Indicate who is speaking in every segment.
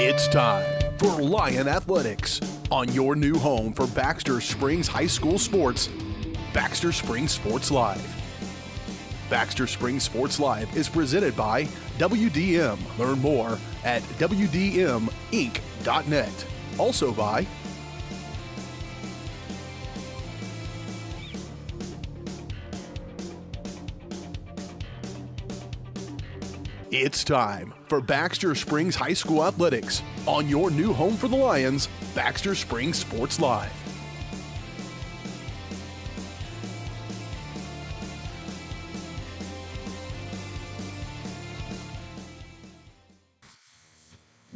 Speaker 1: It's time for Lion Athletics on your new home for Baxter Springs High School sports, Baxter Springs Sports Live. Baxter Springs Sports Live is presented by WDM. Learn more at WDMinc.net. Also by It's time for Baxter Springs High School Athletics on your new home for the Lions, Baxter Springs Sports Live.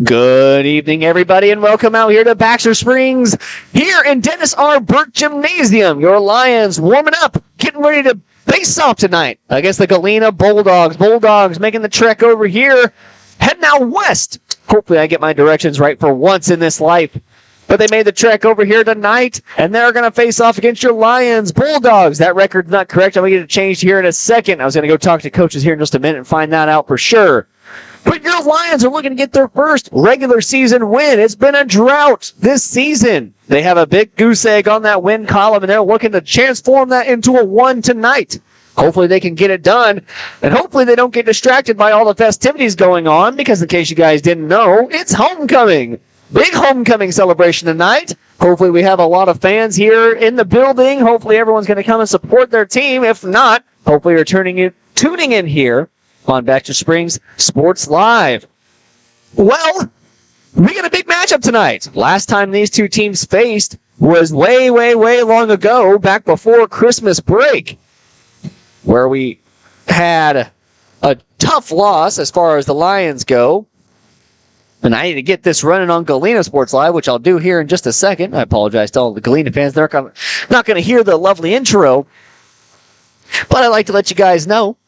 Speaker 2: Good evening, everybody, and welcome out here to Baxter Springs here in Dennis R. Burke Gymnasium. Your Lions warming up, getting ready to face off tonight against the Galena Bulldogs. Bulldogs making the trek over here, heading out west. Hopefully I get my directions right for once in this life. But they made the trek over here tonight, and they're going to face off against your Lions, Bulldogs. That record's not correct. I'm going to get it changed here in a second. I was going to go talk to coaches here in just a minute and find that out for sure. But your Lions are looking to get their first regular season win. It's been a drought this season. They have a big goose egg on that win column, and they're looking to transform that into a one tonight. Hopefully they can get it done, and hopefully they don't get distracted by all the festivities going on, because in case you guys didn't know, it's homecoming. Big homecoming celebration tonight. Hopefully we have a lot of fans here in the building. Hopefully everyone's going to come and support their team. If not, hopefully you're tuning in here on Baxter Springs Sports Live. Well, we got a big matchup tonight. Last time these two teams faced was way long ago, back before Christmas break, where we had a tough loss as far as the Lions go. And I need to get this running on Galena Sports Live, which I'll do here in just a second. I apologize to all the Galena fans. They're not going to hear the lovely intro, but I'd like to let you guys know,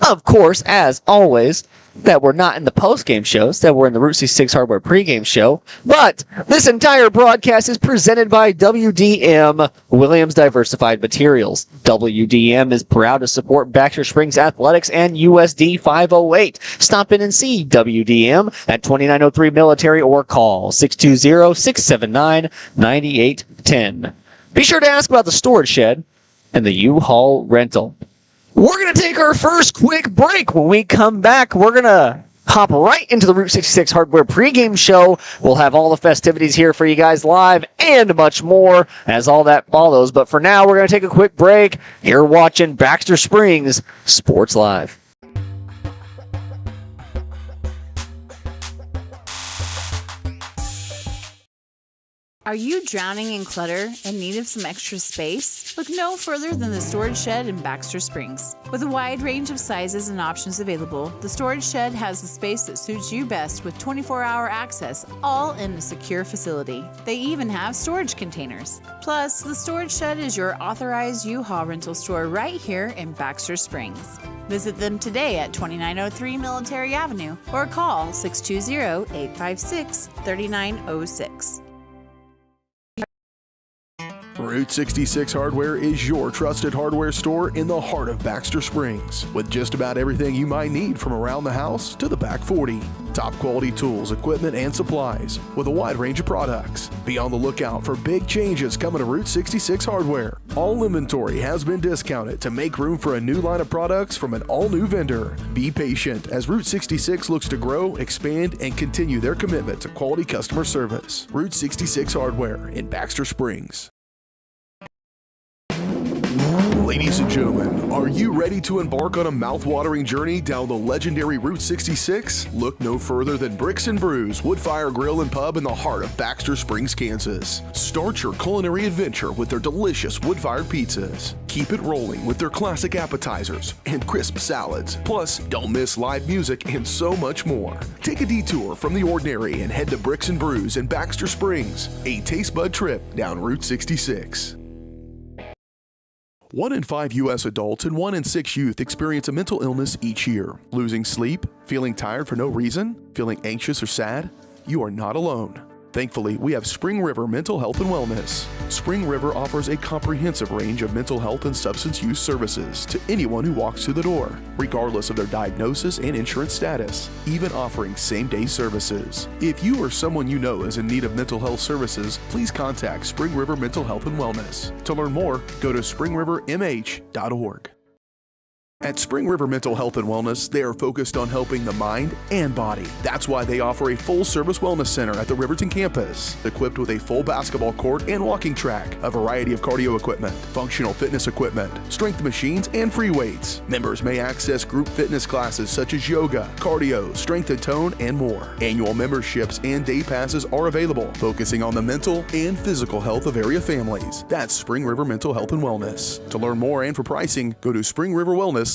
Speaker 2: of course, as always, that we're not in the post-game shows, that we're in the Route 66 Hardware pregame show. But this entire broadcast is presented by WDM Williams Diversified Materials. WDM is proud to support Baxter Springs Athletics and USD 508. Stop in and see WDM at 2903 Military or call 620-679-9810. Be sure to ask about the storage shed and the U-Haul rental. We're going to take our first quick break. When we come back, we're going to hop right into the Route 66 Hardware pregame show. We'll have all the festivities here for you guys live and much more as all that follows. But for now, we're going to take a quick break. You're watching Baxter Springs Sports Live.
Speaker 3: Are you drowning in clutter and need of some extra space? Look no further than the Storage Shed in Baxter Springs. With a wide range of sizes and options available, the Storage Shed has the space that suits you best with 24-hour access, all in a secure facility. They even have storage containers. Plus, the Storage Shed is your authorized U-Haul rental store right here in Baxter Springs. Visit them today at 2903 Military Avenue or call 620-856-3906.
Speaker 1: Route 66 Hardware is your trusted hardware store in the heart of Baxter Springs, with just about everything you might need from around the house to the back 40. Top quality tools, equipment, and supplies with a wide range of products. Be on the lookout for big changes coming to Route 66 Hardware. All inventory has been discounted to make room for a new line of products from an all-new vendor. Be patient as Route 66 looks to grow, expand, and continue their commitment to quality customer service. Route 66 Hardware in Baxter Springs. Ladies and gentlemen, are you ready to embark on a mouth-watering journey down the legendary Route 66? Look no further than Bricks and Brews Woodfire Grill and Pub in the heart of Baxter Springs, Kansas. Start your culinary adventure with their delicious wood-fired pizzas. Keep it rolling with their classic appetizers and crisp salads. Plus, don't miss live music and so much more. Take a detour from the ordinary and head to Bricks and Brews in Baxter Springs, a taste bud trip down Route 66. 1 in 5 U.S. adults and 1 in 6 youth experience a mental illness each year. Losing sleep? Feeling tired for no reason? Feeling anxious or sad? You are not alone. Thankfully, we have Spring River Mental Health and Wellness. Spring River offers a comprehensive range of mental health and substance use services to anyone who walks through the door, regardless of their diagnosis and insurance status, even offering same-day services. If you or someone you know is in need of mental health services, please contact Spring River Mental Health and Wellness. To learn more, go to springrivermh.org. At Spring River Mental Health and Wellness, they are focused on helping the mind and body. That's why they offer a full-service wellness center at the Riverton campus, equipped with a full basketball court and walking track, a variety of cardio equipment, functional fitness equipment, strength machines, and free weights. Members may access group fitness classes such as yoga, cardio, strength and tone, and more. Annual memberships and day passes are available, focusing on the mental and physical health of area families. That's Spring River Mental Health and Wellness. To learn more and for pricing, go to springriverwellness.org.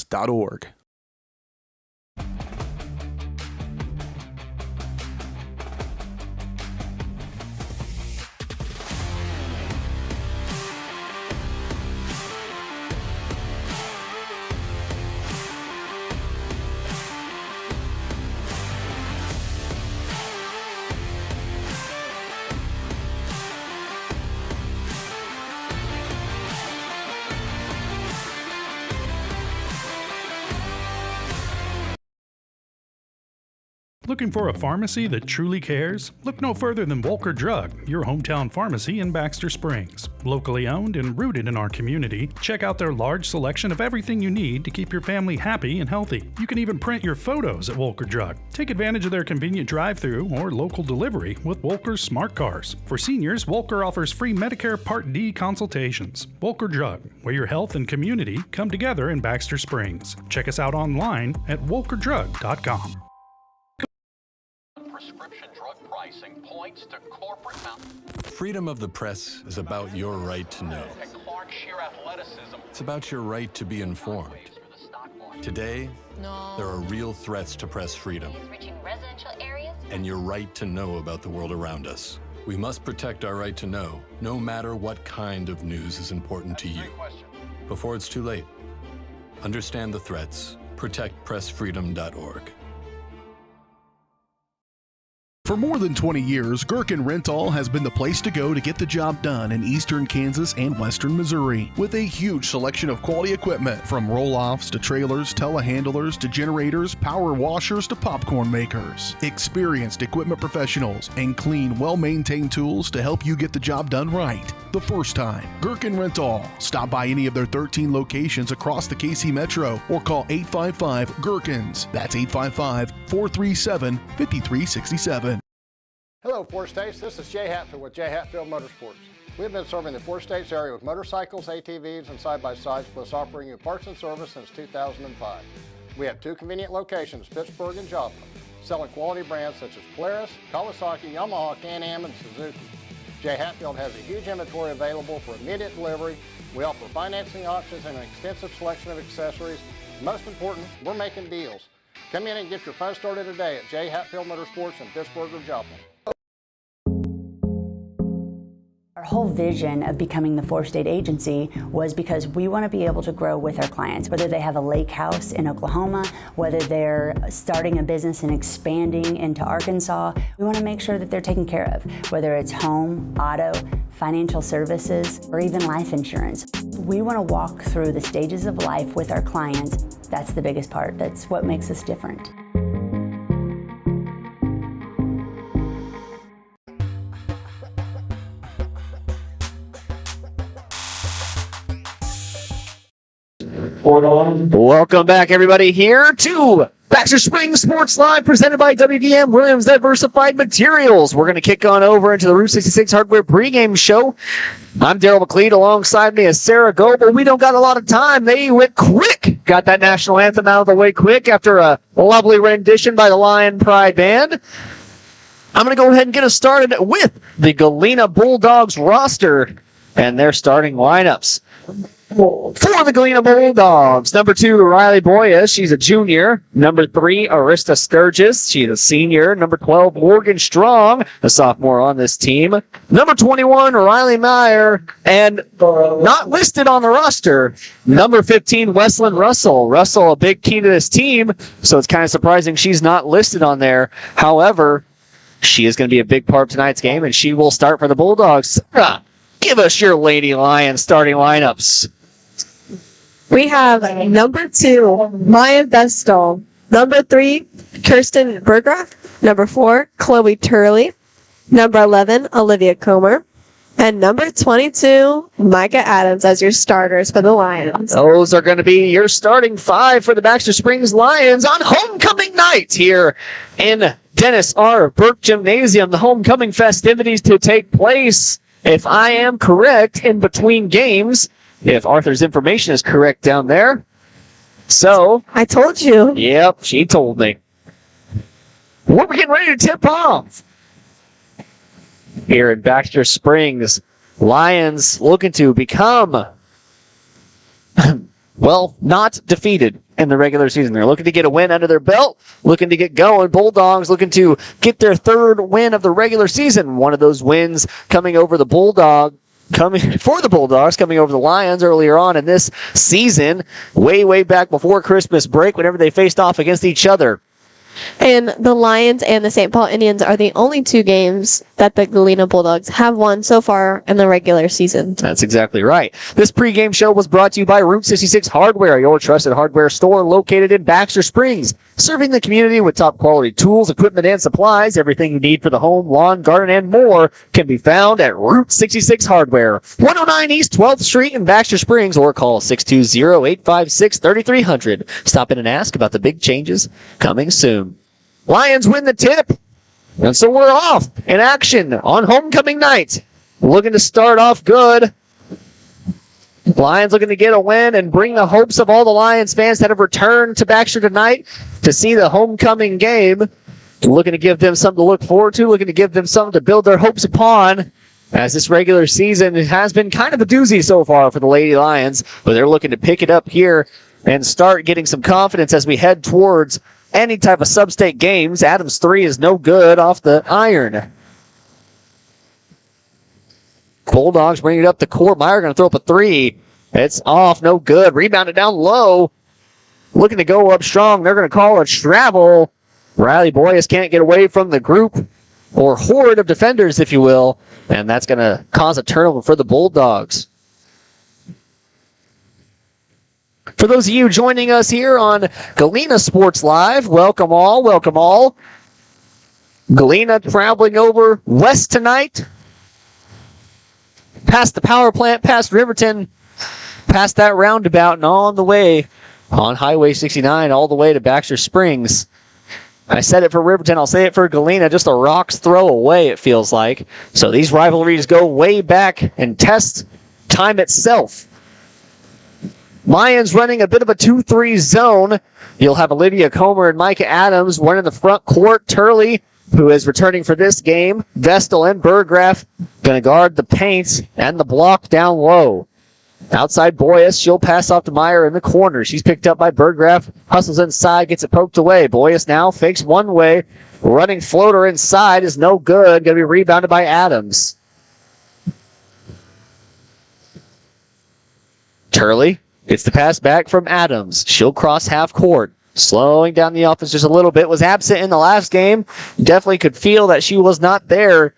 Speaker 4: Looking for a pharmacy that truly cares? Look no further than Wolker Drug, your hometown pharmacy in Baxter Springs. Locally owned and rooted in our community, check out their large selection of everything you need to keep your family happy and healthy. You can even print your photos at Wolker Drug. Take advantage of their convenient drive-thru or local delivery with Wolker's Smart Cars. For seniors, Wolker offers free Medicare Part D consultations. Wolker Drug, where your health and community come together in Baxter Springs. Check us out online at wolkerdrug.com.
Speaker 5: Prescription drug pricing points to corporate
Speaker 6: Freedom of the press is about your right to know.
Speaker 5: and Clark sheer athleticism.
Speaker 6: It's about your right to be informed. Today, there are real threats to press freedom
Speaker 7: Reaching residential areas.
Speaker 6: and your right to know about the world around us. We must protect our right to know, no matter what kind of news is important to you. Before it's too late, understand the threats. ProtectPressFreedom.org.
Speaker 1: For more than 20 years, Gherkin Rental has been the place to go to get the job done in eastern Kansas and western Missouri. With a huge selection of quality equipment, from roll-offs to trailers, telehandlers to generators, power washers to popcorn makers. Experienced equipment professionals and clean, well-maintained tools to help you get the job done right the first time. Gherkin Rental. Stop by any of their 13 locations across the KC Metro or call 855-GHERKINS. That's 855-437-5367.
Speaker 8: Hello, Four States. This is Jay Hatfield with Jay Hatfield Motorsports. We've been serving the Four States area with motorcycles, ATVs, and side-by-sides, plus offering you parts and service since 2005. We have two convenient locations, Pittsburgh and Joplin, selling quality brands such as Polaris, Kawasaki, Yamaha, Can-Am, and Suzuki. Jay Hatfield has a huge inventory available for immediate delivery. We offer financing options and an extensive selection of accessories. Most important, we're making deals. Come in and get your fun started today at Jay Hatfield Motorsports in Pittsburgh or Joplin.
Speaker 9: Our whole vision of becoming the four-state agency was because we want to be able to grow with our clients, whether they have a lake house in Oklahoma, whether they're starting a business and expanding into Arkansas. We want to make sure that they're taken care of, whether it's home, auto, financial services, or even life insurance. We want to walk through the stages of life with our clients. That's the biggest part. That's what makes us different.
Speaker 2: Welcome back, everybody, here to Baxter Springs Sports Live, presented by WDM Williams Diversified Materials. We're going to kick on over into the Route 66 Hardware pregame show. I'm Daryl McLeod. Alongside me is Sarah Goebel. We don't got a lot of time. They went quick. Got that national anthem out of the way quick after a lovely rendition by the Lion Pride Band. I'm going to go ahead and get us started with the Galena Bulldogs roster and their starting lineups. For the Galena Bulldogs, number 2, Riley Boyas, she's a junior. Number 3, Arista Sturgis, she's a senior. Number 12, Morgan Strong, a sophomore on this team. Number 21, Riley Meyer, and not listed on the roster, number 15, Weslyn Russell. Russell, a big key to this team, so it's kind of surprising she's not listed on there. However, She is going to be a big part of tonight's game, and she will start for the Bulldogs. Sarah, give us your Lady Lions starting lineups.
Speaker 7: We have number 2, Maya Vestal. Number 3, Kirsten Berggraf. Number 4, Chloe Turley. Number 11, Olivia Comer. And number 22, Micah Adams as your starters for the Lions.
Speaker 2: Those are going to be your starting 5 for the Baxter Springs Lions on homecoming night here in Dennis R. Burke Gymnasium. The homecoming festivities to take place, if I am correct, in between games, if Arthur's information is correct down there. So,
Speaker 7: I told you.
Speaker 2: Yep, she told me. We're getting ready to tip off here in Baxter Springs. Lions looking to become, well, not defeated in the regular season. They're looking to get a win under their belt, looking to get going. Bulldogs looking to get their 3rd win of the regular season. One of those wins coming over the Bulldogs, coming over the Lions earlier on in this season, way back before Christmas break, whenever they faced off against each other.
Speaker 7: And the Lions and the St. Paul Indians are the only 2 games that the Galena Bulldogs have won so far in the regular season.
Speaker 2: That's exactly right. This pregame show was brought to you by Route 66 Hardware, your trusted hardware store located in Baxter Springs, serving the community with top quality tools, equipment, and supplies. Everything you need for the home, lawn, garden, and more can be found at Route 66 Hardware, 109 East 12th Street in Baxter Springs, or call 620-856-3300. Stop in and ask about the big changes coming soon. Lions win the tip, and so we're off in action on homecoming night. Looking to start off good. Lions looking to get a win and bring the hopes of all the Lions fans that have returned to Baxter tonight to see the homecoming game. Looking to give them something to look forward to, looking to give them something to build their hopes upon, as this regular season has been kind of a doozy so far for the Lady Lions, but they're looking to pick it up here and start getting some confidence as we head towards any type of sub-state games. Adams 3 is no good off the iron. Bulldogs bring it up the court. Meyer going to throw up a 3. It's off, no good. Rebounded down low. Looking to go up strong. They're going to call a travel. Riley Boyes can't get away from the group or horde of defenders, if you will, and that's going to cause a turnover for the Bulldogs. For those of you joining us here on Galena Sports Live, welcome all, welcome all. Galena traveling over west tonight, past the power plant, past Riverton, past that roundabout, and on the way on Highway 69, all the way to Baxter Springs. I said it for Riverton, I'll say it for Galena, just a rock's throw away, it feels like. So these rivalries go way back and test time itself. Lions running a bit of a 2-3 zone. You'll have Olivia Comer and Micah Adams, one in the front court. Turley, who is returning for this game. Vestal and Berggraf going to guard the paint and the block down low. Outside Boyes, she'll pass off to Meyer in the corner. She's picked up by Berggraf, hustles inside, gets it poked away. Boyes now fakes one way. Running floater inside is no good. Going to be rebounded by Adams. Turley gets the pass back from Adams. She'll cross half court. Slowing down the offense just a little bit. Was absent in the last game. Definitely could feel that she was not there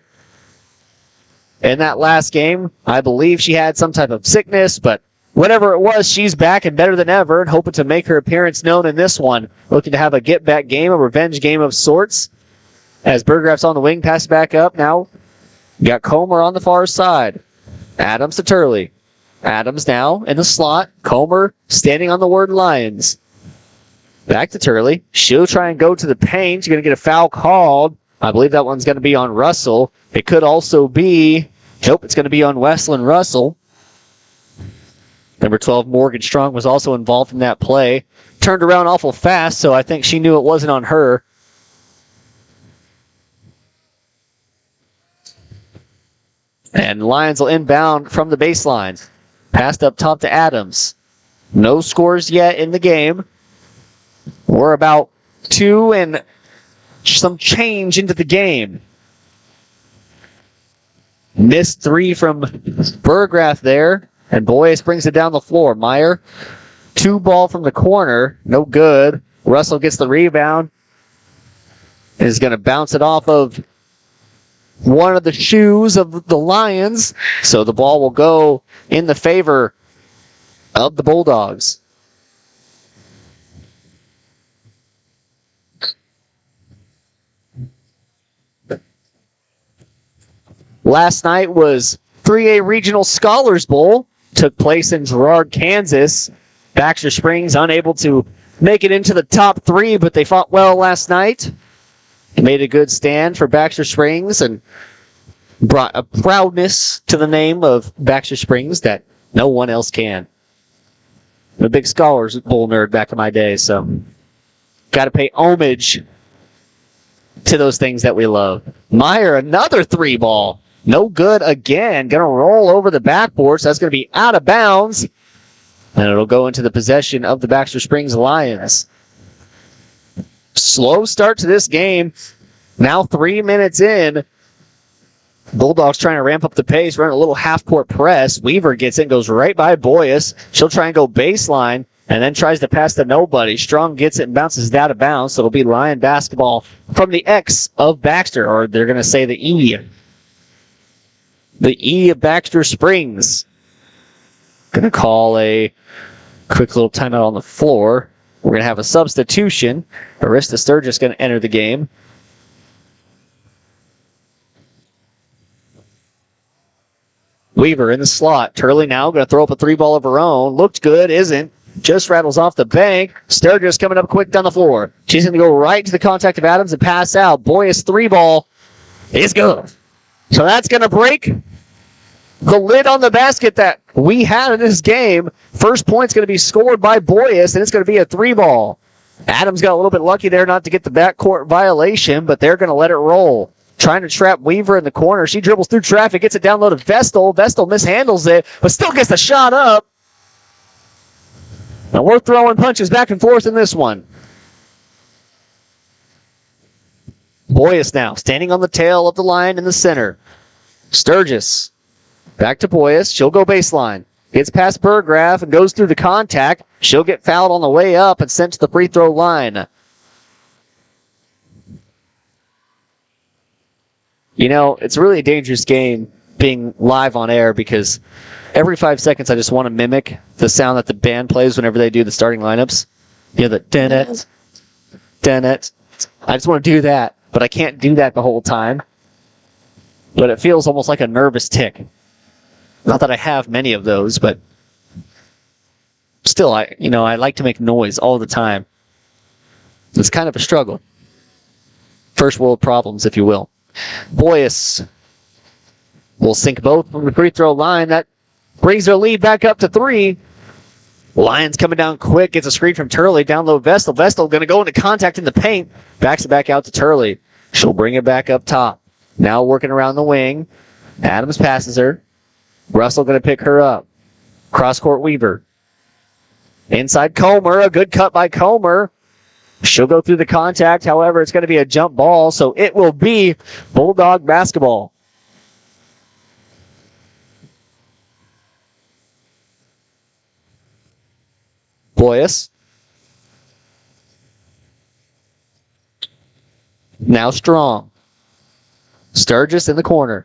Speaker 2: in that last game. I believe she had some type of sickness, but whatever it was, she's back and better than ever and hoping to make her appearance known in this one. Looking to have a get-back game, a revenge game of sorts. As Berggraf's on the wing, pass back up. Now you got Comer on the far side. Adams to Turley. Adams now in the slot. Comer standing on the word Lions. Back to Turley. She'll try and go to the paint. She's going to get a foul called. I believe that one's going to be on Russell. It could also be... Nope, it's going to be on Wesleyan Russell. Number 12, Morgan Strong, was also involved in that play. Turned around awful fast, so I think she knew it wasn't on her. And Lions will inbound from the baseline. Passed up top to Adams. No scores yet in the game. We're about 2 and some change into the game. Missed 3 from Berggraf there. And Boyes brings it down the floor. Meyer, 2 ball from the corner. No good. Russell gets the rebound. Is going to bounce it off of one of the shoes of the Lions. So the ball will go in the favor of the Bulldogs. Last night was 3A Regional Scholars Bowl. Took place in Girard, Kansas. Baxter Springs unable to make it into the top 3, but they fought well last night. Made a good stand for Baxter Springs and brought a proudness to the name of Baxter Springs that no one else can. I'm a big Scholars Bowl nerd back in my day, so got to pay homage to those things that we love. Meyer, another 3 ball. No good again. Going to roll over the backboard, so that's going to be out of bounds. And it'll go into the possession of the Baxter Springs Lions. Slow start to this game. Now 3 minutes in. Bulldogs trying to ramp up the pace, running a little half-court press. Weaver gets in, goes right by Boyas. She'll try and go baseline, and then tries to pass to nobody. Strong gets it and bounces it out of bounds, so it'll be Lion basketball from the X of Baxter, or they're going to say the E. The E of Baxter Springs. Going to call a quick little timeout on the floor. We're going to have a substitution. Arista Sturgis going to enter the game. Weaver in the slot. Turley now going to throw up a 3 ball of her own. Looked good, isn't. Just rattles off the bank. Sturgis coming up quick down the floor. She's going to go right to the contact of Adams and pass out. Boyas 3 ball is good. So that's going to break the lid on the basket that we had in this game. First point's going to be scored by Boyas, and it's going to be a 3 ball. Adams got a little bit lucky there not to get the backcourt violation, but they're going to let it roll. Trying to trap Weaver in the corner. She dribbles through traffic, gets it down low to Vestal. Vestal mishandles it, but still gets the shot up. And we're throwing punches back and forth in this one. Boyas now, standing on the tail of the line in the center. Sturgis, back to Boyas. She'll go baseline. Gets past Burgraff and goes through the contact. She'll get fouled on the way up and sent to the free throw line. You know, it's really a dangerous game being live on air because every 5 seconds I just want to mimic the sound that the band plays whenever they do the starting lineups. You know, the dun-it, dun-it. I just want to do that, but I can't do that the whole time. But it feels almost like a nervous tick. Not that I have many of those, but still, I like to make noise all the time. It's kind of a struggle. First world problems, if you will. Boyas will sink both from the free throw line. That brings their lead back up to 3. Lions coming down quick. Gets a screen from Turley. Down low Vestal. Vestal going to go into contact in the paint. Backs it back out to Turley. She'll bring it back up top. Now working around the wing. Adams passes her. Russell going to pick her up. Cross-court Weaver. Inside Comer. A good cut by Comer. She'll go through the contact. However, it's going to be a jump ball, so it will be Bulldog basketball. Boyas. Now Strong. Sturgis in the corner.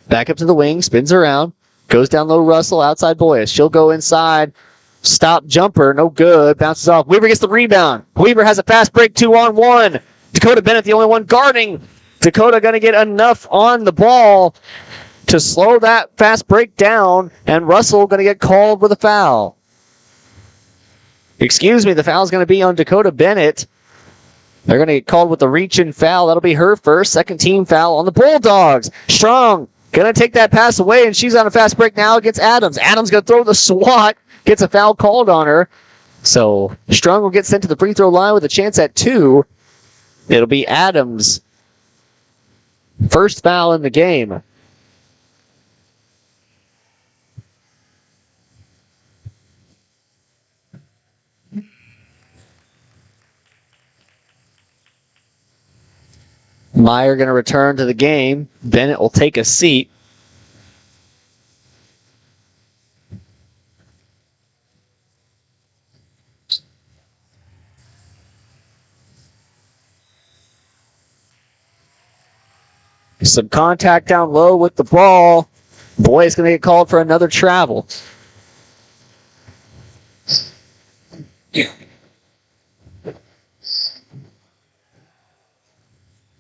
Speaker 2: Back up to the wing. Spins around. Goes down low Russell. Outside Boyas. She'll go inside. Stop jumper, no good. Bounces off. Weaver gets the rebound. Weaver has a fast break, 2-on-1. Dakota Bennett, the only one guarding. Dakota going to get enough on the ball to slow that fast break down, and Russell going to get called with a foul. Excuse me, the foul's going to be on Dakota Bennett. They're going to get called with a reach-in foul. That'll be her first. Second team foul on the Bulldogs. Strong going to take that pass away, and she's on a fast break now against Adams. Adams going to throw the swat. Gets a foul called on her. So Strong will get sent to the free throw line with a chance at 2. It'll be Adams' first foul in the game. Meyer going to return to the game. Bennett will take a seat. Some contact down low with the ball. Boy is going to get called for another travel.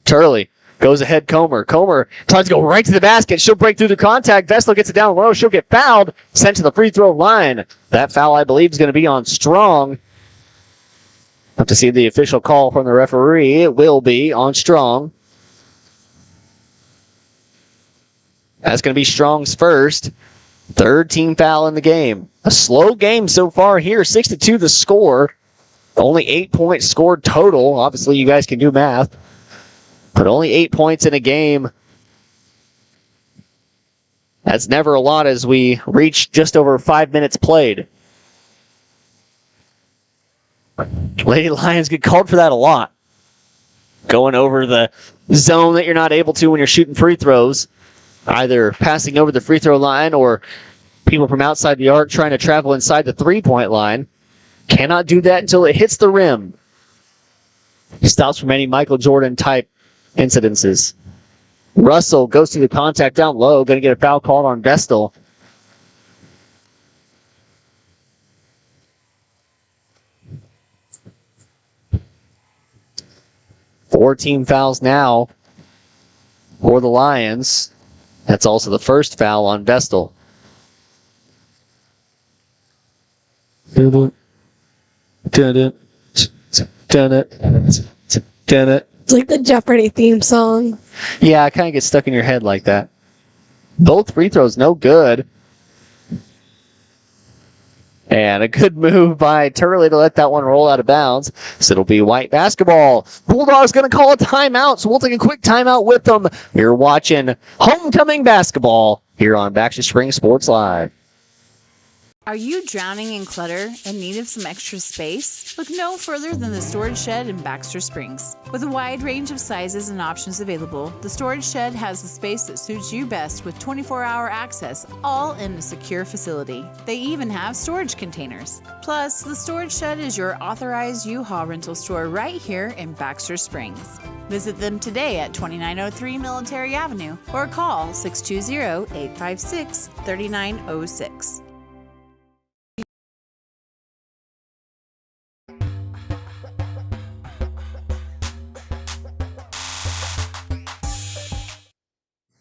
Speaker 2: Turley goes ahead, Comer. Comer tries to go right to the basket. She'll break through the contact. Vestal gets it down low. She'll get fouled. Sent to the free throw line. That foul, I believe, is going to be on Strong. Have to see the official call from the referee. It will be on Strong. That's going to be Strong's first. Third team foul in the game. A slow game so far here. 6-2 the score. Only 8 points scored total. Obviously, you guys can do math. But only 8 points in a game. That's never a lot as we reach just over 5 minutes played. Lady Lions get called for that a lot. Going over the zone that you're not able to when you're shooting free throws. Either passing over the free throw line or people from outside the arc trying to travel inside the three-point line. Cannot do that until it hits the rim. Stops from any Michael Jordan type incidences. Russell goes through the contact down low. Going to get a foul called on Vestal. Four team fouls now for the Lions. That's also the first foul on Vestal.
Speaker 7: It's like the Jeopardy theme song.
Speaker 2: Yeah, it kind of gets stuck in your head like that. Both free throws, no good. And a good move by Turley to let that one roll out of bounds. So it'll be White basketball. Bulldogs going to call a timeout, so we'll take a quick timeout with them. You're watching homecoming basketball here on Baxter Springs Sports Live.
Speaker 3: Are you drowning in clutter and need of some extra space? Look no further than the Storage Shed in Baxter Springs. With a wide range of sizes and options available, the Storage Shed has the space that suits you best with 24-hour access, all in a secure facility. They even have storage containers. Plus, the Storage Shed is your authorized U-Haul rental store right here in Baxter Springs. Visit them today at 2903 Military Avenue or call 620-856-3906.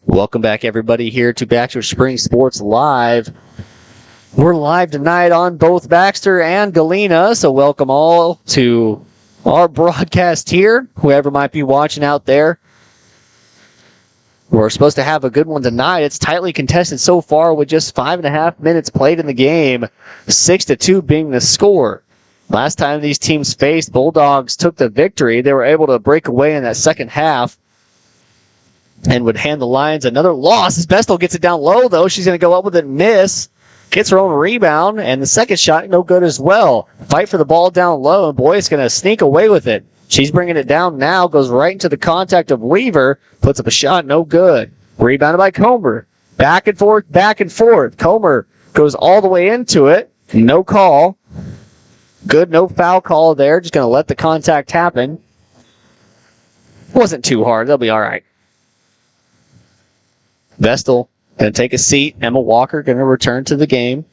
Speaker 2: Welcome back, everybody, here to Baxter Springs Sports Live. We're live tonight on both Baxter and Galena, so welcome all to our broadcast here, whoever might be watching out there. We're supposed to have a good one tonight. It's tightly contested so far with just 5.5 minutes played in the game, 6-2 being the score. Last time these teams faced, Bulldogs took the victory. They were able to break away in that second half and would hand the Lions another loss. As Vestal gets it down low, though, she's going to go up with a miss. Gets her own rebound, and the second shot, no good as well. Fight for the ball down low, and Boyce going to sneak away with it. She's bringing it down now, goes right into the contact of Weaver, puts up a shot, no good. Rebounded by Comer. Back and forth, back and forth. Comer goes all the way into it. No call. Good, no foul call there. Just going to let the contact happen. Wasn't too hard. They'll be all right. Vestal going to take a seat. Emma Walker going to return to the game.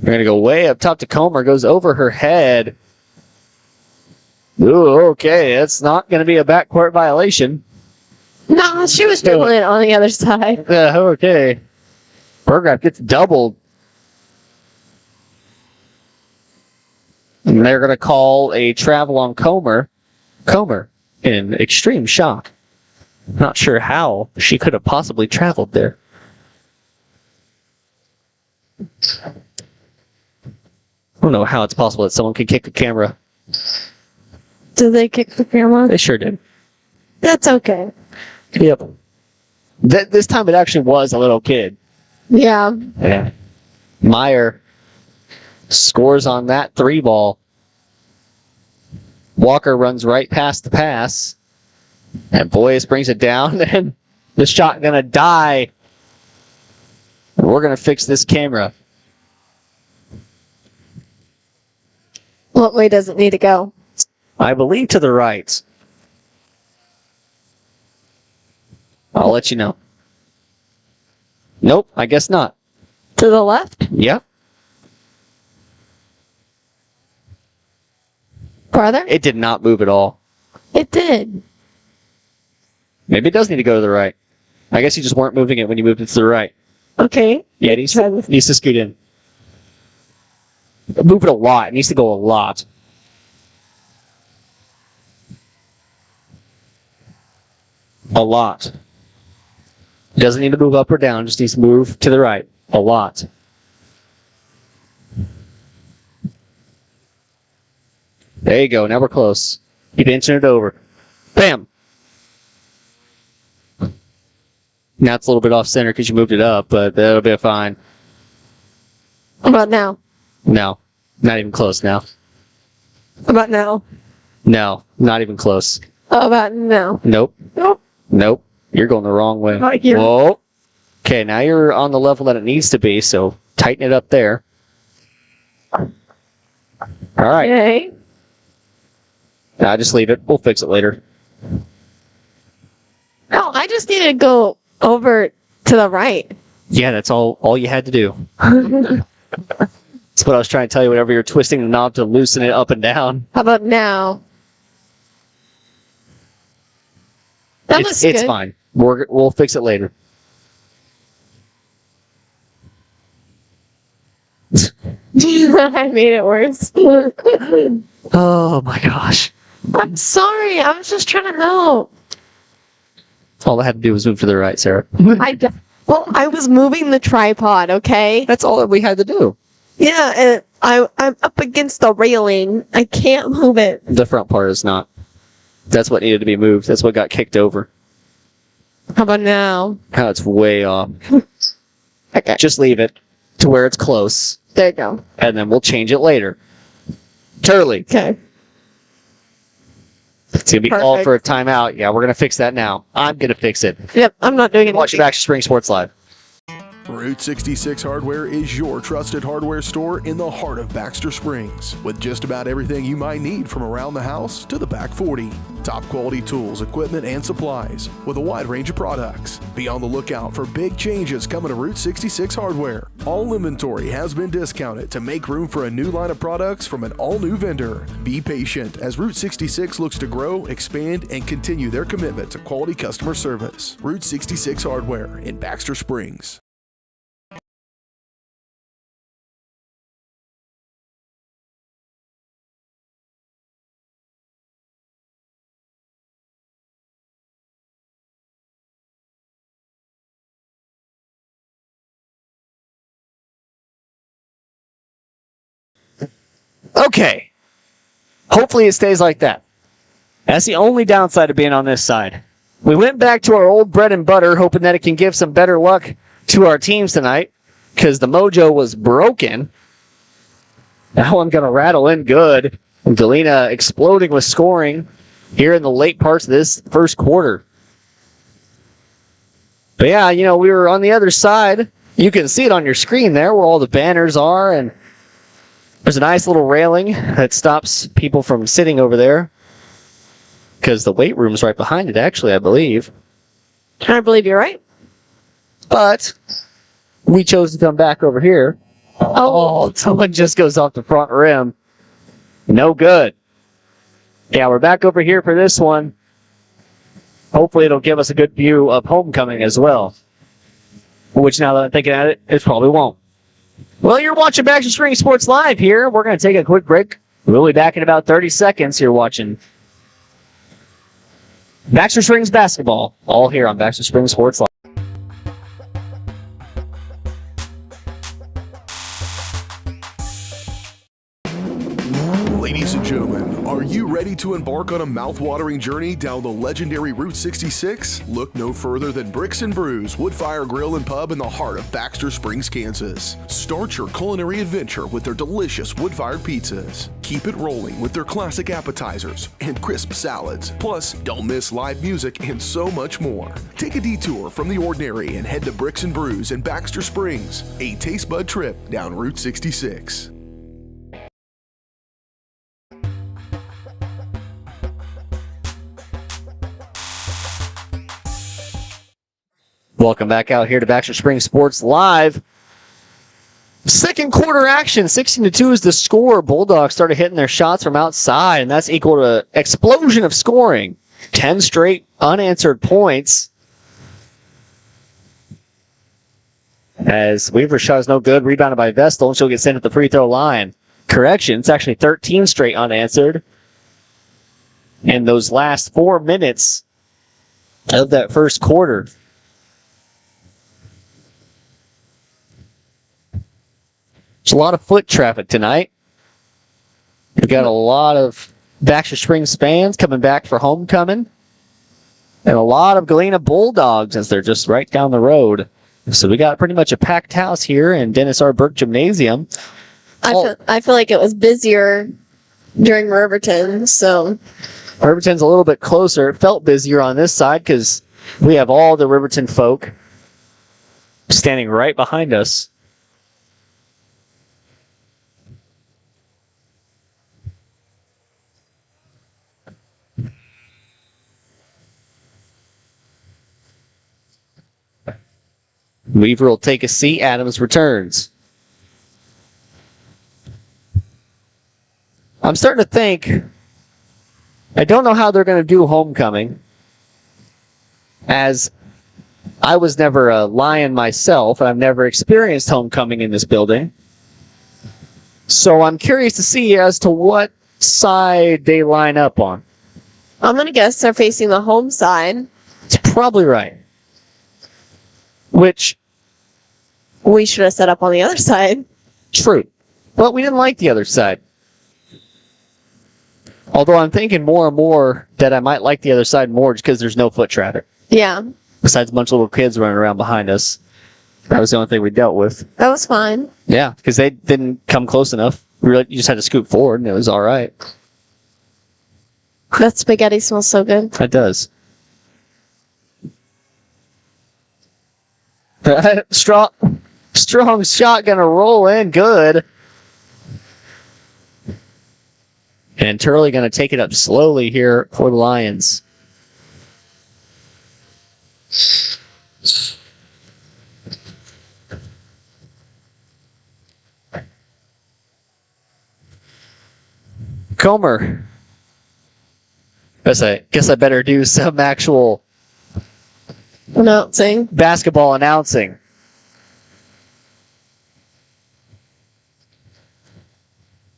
Speaker 2: We're going to go way up top to Comer. Goes over her head. Ooh, okay. That's not going to be a backcourt violation.
Speaker 7: No, she was dribbling it on the other side.
Speaker 2: Okay. Burgraff gets doubled. And they're going to call a travel on Comer. Comer in extreme shock. Not sure how she could have possibly traveled there. I don't know how it's possible that someone could kick the camera.
Speaker 7: Did they kick the camera?
Speaker 2: They sure did.
Speaker 7: That's okay.
Speaker 2: Yep. This time it actually was a little kid.
Speaker 7: Yeah.
Speaker 2: Yeah. Meyer scores on that three ball. Walker runs right past the pass. And Boyce brings it down. And the shot going to die. And we're going to fix this camera.
Speaker 7: What way does it need to go?
Speaker 2: I believe to the right. I'll let you know. Nope, I guess not.
Speaker 7: To the left?
Speaker 2: Yep.
Speaker 7: Farther?
Speaker 2: It did not move at all.
Speaker 7: It did.
Speaker 2: Maybe it does need to go to the right. I guess you just weren't moving it when you moved it to the right.
Speaker 7: Okay.
Speaker 2: Yeah, it needs to scoot in. Move it a lot. It needs to go a lot. A lot. It doesn't need to move up or down. It just needs to move to the right. A lot. There you go. Now we're close. Keep inching it over. Bam! Now it's a little bit off center because you moved it up, but that'll be fine.
Speaker 7: How about now?
Speaker 2: No. Not even close now.
Speaker 7: How about now?
Speaker 2: No. Not even close.
Speaker 7: How about now?
Speaker 2: Nope.
Speaker 7: Nope.
Speaker 2: Nope. You're going the wrong way.
Speaker 7: Right here.
Speaker 2: Whoa. Okay, now you're on the level that it needs to be, so tighten it up there. All right.
Speaker 7: Okay.
Speaker 2: Nah, just leave it. We'll fix it later.
Speaker 7: No, I just need to go over to the right.
Speaker 2: Yeah, that's all you had to do. That's what I was trying to tell you whenever you're twisting the knob to loosen it up and down.
Speaker 7: How about now? That looks good.
Speaker 2: It's fine. We'll fix it later.
Speaker 7: I made it worse.
Speaker 2: Oh my gosh.
Speaker 7: I'm sorry. I was just trying to help.
Speaker 2: All I had to do was move to the right, Sarah.
Speaker 7: Well, I was moving the tripod, okay?
Speaker 2: That's all that we had to do.
Speaker 7: Yeah, and I'm up against the railing. I can't move it.
Speaker 2: The front part is not. That's what needed to be moved. That's what got kicked over.
Speaker 7: How about now?
Speaker 2: Now it's way off.
Speaker 7: Okay.
Speaker 2: Just leave it to where it's close,
Speaker 7: There you go.
Speaker 2: and then we'll change it later. Turley,
Speaker 7: Okay.
Speaker 2: it's going to be called
Speaker 7: Perfect.
Speaker 2: for a timeout. Yeah, we're going to fix that now. I'm going to fix it.
Speaker 7: Yep, I'm not doing it.
Speaker 2: Watch your Baxter Spring Sports Live.
Speaker 1: Route 66 Hardware is your trusted hardware store in the heart of Baxter Springs, with just about everything you might need from around the house to the back 40. Top quality tools, equipment, and supplies with a wide range of products. Be on the lookout for big changes coming to Route 66 Hardware. All inventory has been discounted to make room for a new line of products from an all-new vendor. Be patient as Route 66 looks to grow, expand, and continue their commitment to quality customer service. Route 66 Hardware in Baxter Springs.
Speaker 2: Okay. Hopefully it stays like that. That's the only downside of being on this side. We went back to our old bread and butter, hoping that it can give some better luck to our teams tonight, because the mojo was broken. Now I'm going to rattle in good. And Galena exploding with scoring here in the late parts of this first quarter. But yeah, we were on the other side. You can see it on your screen there where all the banners are, and there's a nice little railing that stops people from sitting over there, because the weight room's right behind it, actually, I believe.
Speaker 7: I believe you're right.
Speaker 2: But we chose to come back over here. Oh, someone just goes off the front rim. No good. Yeah, we're back over here for this one. Hopefully it'll give us a good view of homecoming as well. Which, now that I'm thinking at it, it probably won't. Well, you're watching Baxter Spring Sports Live here. We're going to take a quick break. We'll be back in about 30 seconds. You're watching Baxter Springs basketball, all here on Baxter Spring Sports Live.
Speaker 1: Ladies and gentlemen, are you ready to embark on a mouth-watering journey down the legendary Route 66? Look no further than Bricks and Brews Woodfire Grill and Pub in the heart of Baxter Springs, Kansas. Start your culinary adventure with their delicious wood-fired pizzas. Keep it rolling with their classic appetizers and crisp salads. Plus, don't miss live music and so much more. Take a detour from the ordinary and head to Bricks and Brews in Baxter Springs, a taste bud trip down Route 66.
Speaker 2: Welcome back out here to Baxter Springs Sports Live. Second quarter action, 16-2 is the score. Bulldogs started hitting their shots from outside, and that's equal to explosion of scoring. 10 straight unanswered points. As Weaver's shot is no good, rebounded by Vestal, and she'll get sent at the free throw line. Correction, it's actually 13 straight unanswered. In those last 4 minutes of that first quarter. There's a lot of foot traffic tonight. We've got a lot of Baxter Springs fans coming back for homecoming. And a lot of Galena Bulldogs as they're just right down the road. So we got pretty much a packed house here in Dennis R. Burke Gymnasium.
Speaker 7: I feel like it was busier during Riverton, so...
Speaker 2: Riverton's a little bit closer. It felt busier on this side because we have all the Riverton folk standing right behind us. Weaver will take a seat. Adams returns. I'm starting to think, I don't know how they're going to do homecoming, as I was never a Lion myself, and I've never experienced homecoming in this building. So I'm curious to see as to what side they line up on.
Speaker 7: I'm going to guess they're facing the home side.
Speaker 2: It's probably right. Which...
Speaker 7: we should have set up on the other side.
Speaker 2: True. But we didn't like the other side. Although I'm thinking more and more that I might like the other side more just because there's no foot traffic.
Speaker 7: Yeah.
Speaker 2: Besides a bunch of little kids running around behind us. That was the only thing we dealt with.
Speaker 7: That was fine.
Speaker 2: Yeah, because they didn't come close enough. You just had to scoot forward and it was all right.
Speaker 7: That spaghetti smells so good.
Speaker 2: It does. Strong shot gonna roll in good. And Turley gonna take it up slowly here for the Lions. Comer. Guess I better do some actual
Speaker 7: announcing.
Speaker 2: Basketball announcing.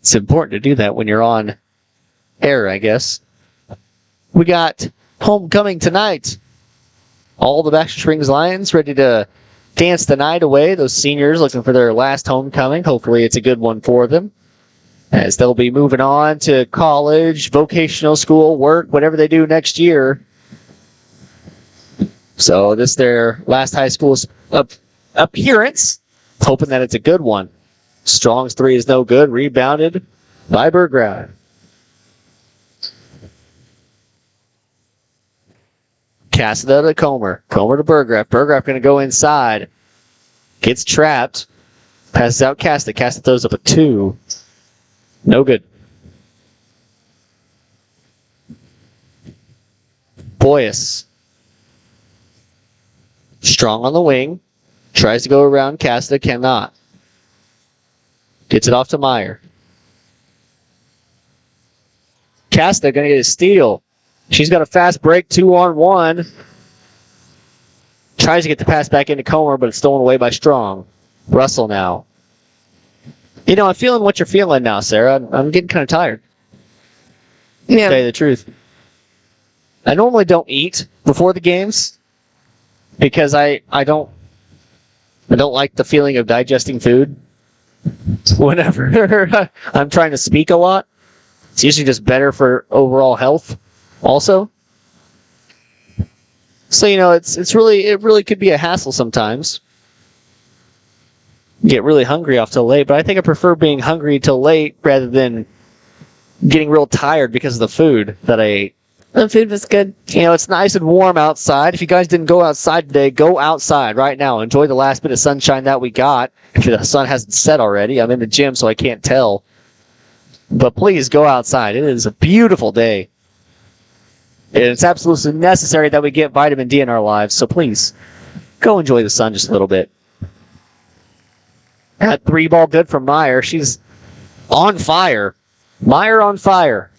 Speaker 2: It's important to do that when you're on air, I guess. We got homecoming tonight. All the Baxter Springs Lions ready to dance the night away. Those seniors looking for their last homecoming. Hopefully it's a good one for them, as they'll be moving on to college, vocational school, work, whatever they do next year. So this is their last high school appearance. Hoping that it's a good one. Strong's three is no good. Rebounded by Burgraff. Cassida to Comer. Comer to Burgraff. Burgraff going to go inside. Gets trapped. Passes out Cassida. Cassida throws up a 2. No good. Boyas. Strong on the wing. Tries to go around Cassida. Cannot. Gets it off to Meyer. Cassida going to get a steal. She's got a fast break, 2-on-1. Tries to get the pass back into Comer, but it's stolen away by Strong. Russell now. You know, I'm feeling what you're feeling now, Sarah. I'm getting kind of tired.
Speaker 7: Yeah.
Speaker 2: To tell you the truth. I normally don't eat before the games because I don't like the feeling of digesting food. Whenever I'm trying to speak a lot, it's usually just better for overall health also. So, you know, it really could be a hassle sometimes. Get really hungry off till late, but I think I prefer being hungry till late rather than getting real tired because of the food that I ate.
Speaker 7: The food was good.
Speaker 2: You know, it's nice and warm outside. If you guys didn't go outside today, go outside right now. Enjoy the last bit of sunshine that we got. If the sun hasn't set already, I'm in the gym, so I can't tell. But please go outside. It is a beautiful day. And it's absolutely necessary that we get vitamin D in our lives, so please Go enjoy the sun just a little bit. That 3-ball good from Meyer. She's on fire. Meyer on fire.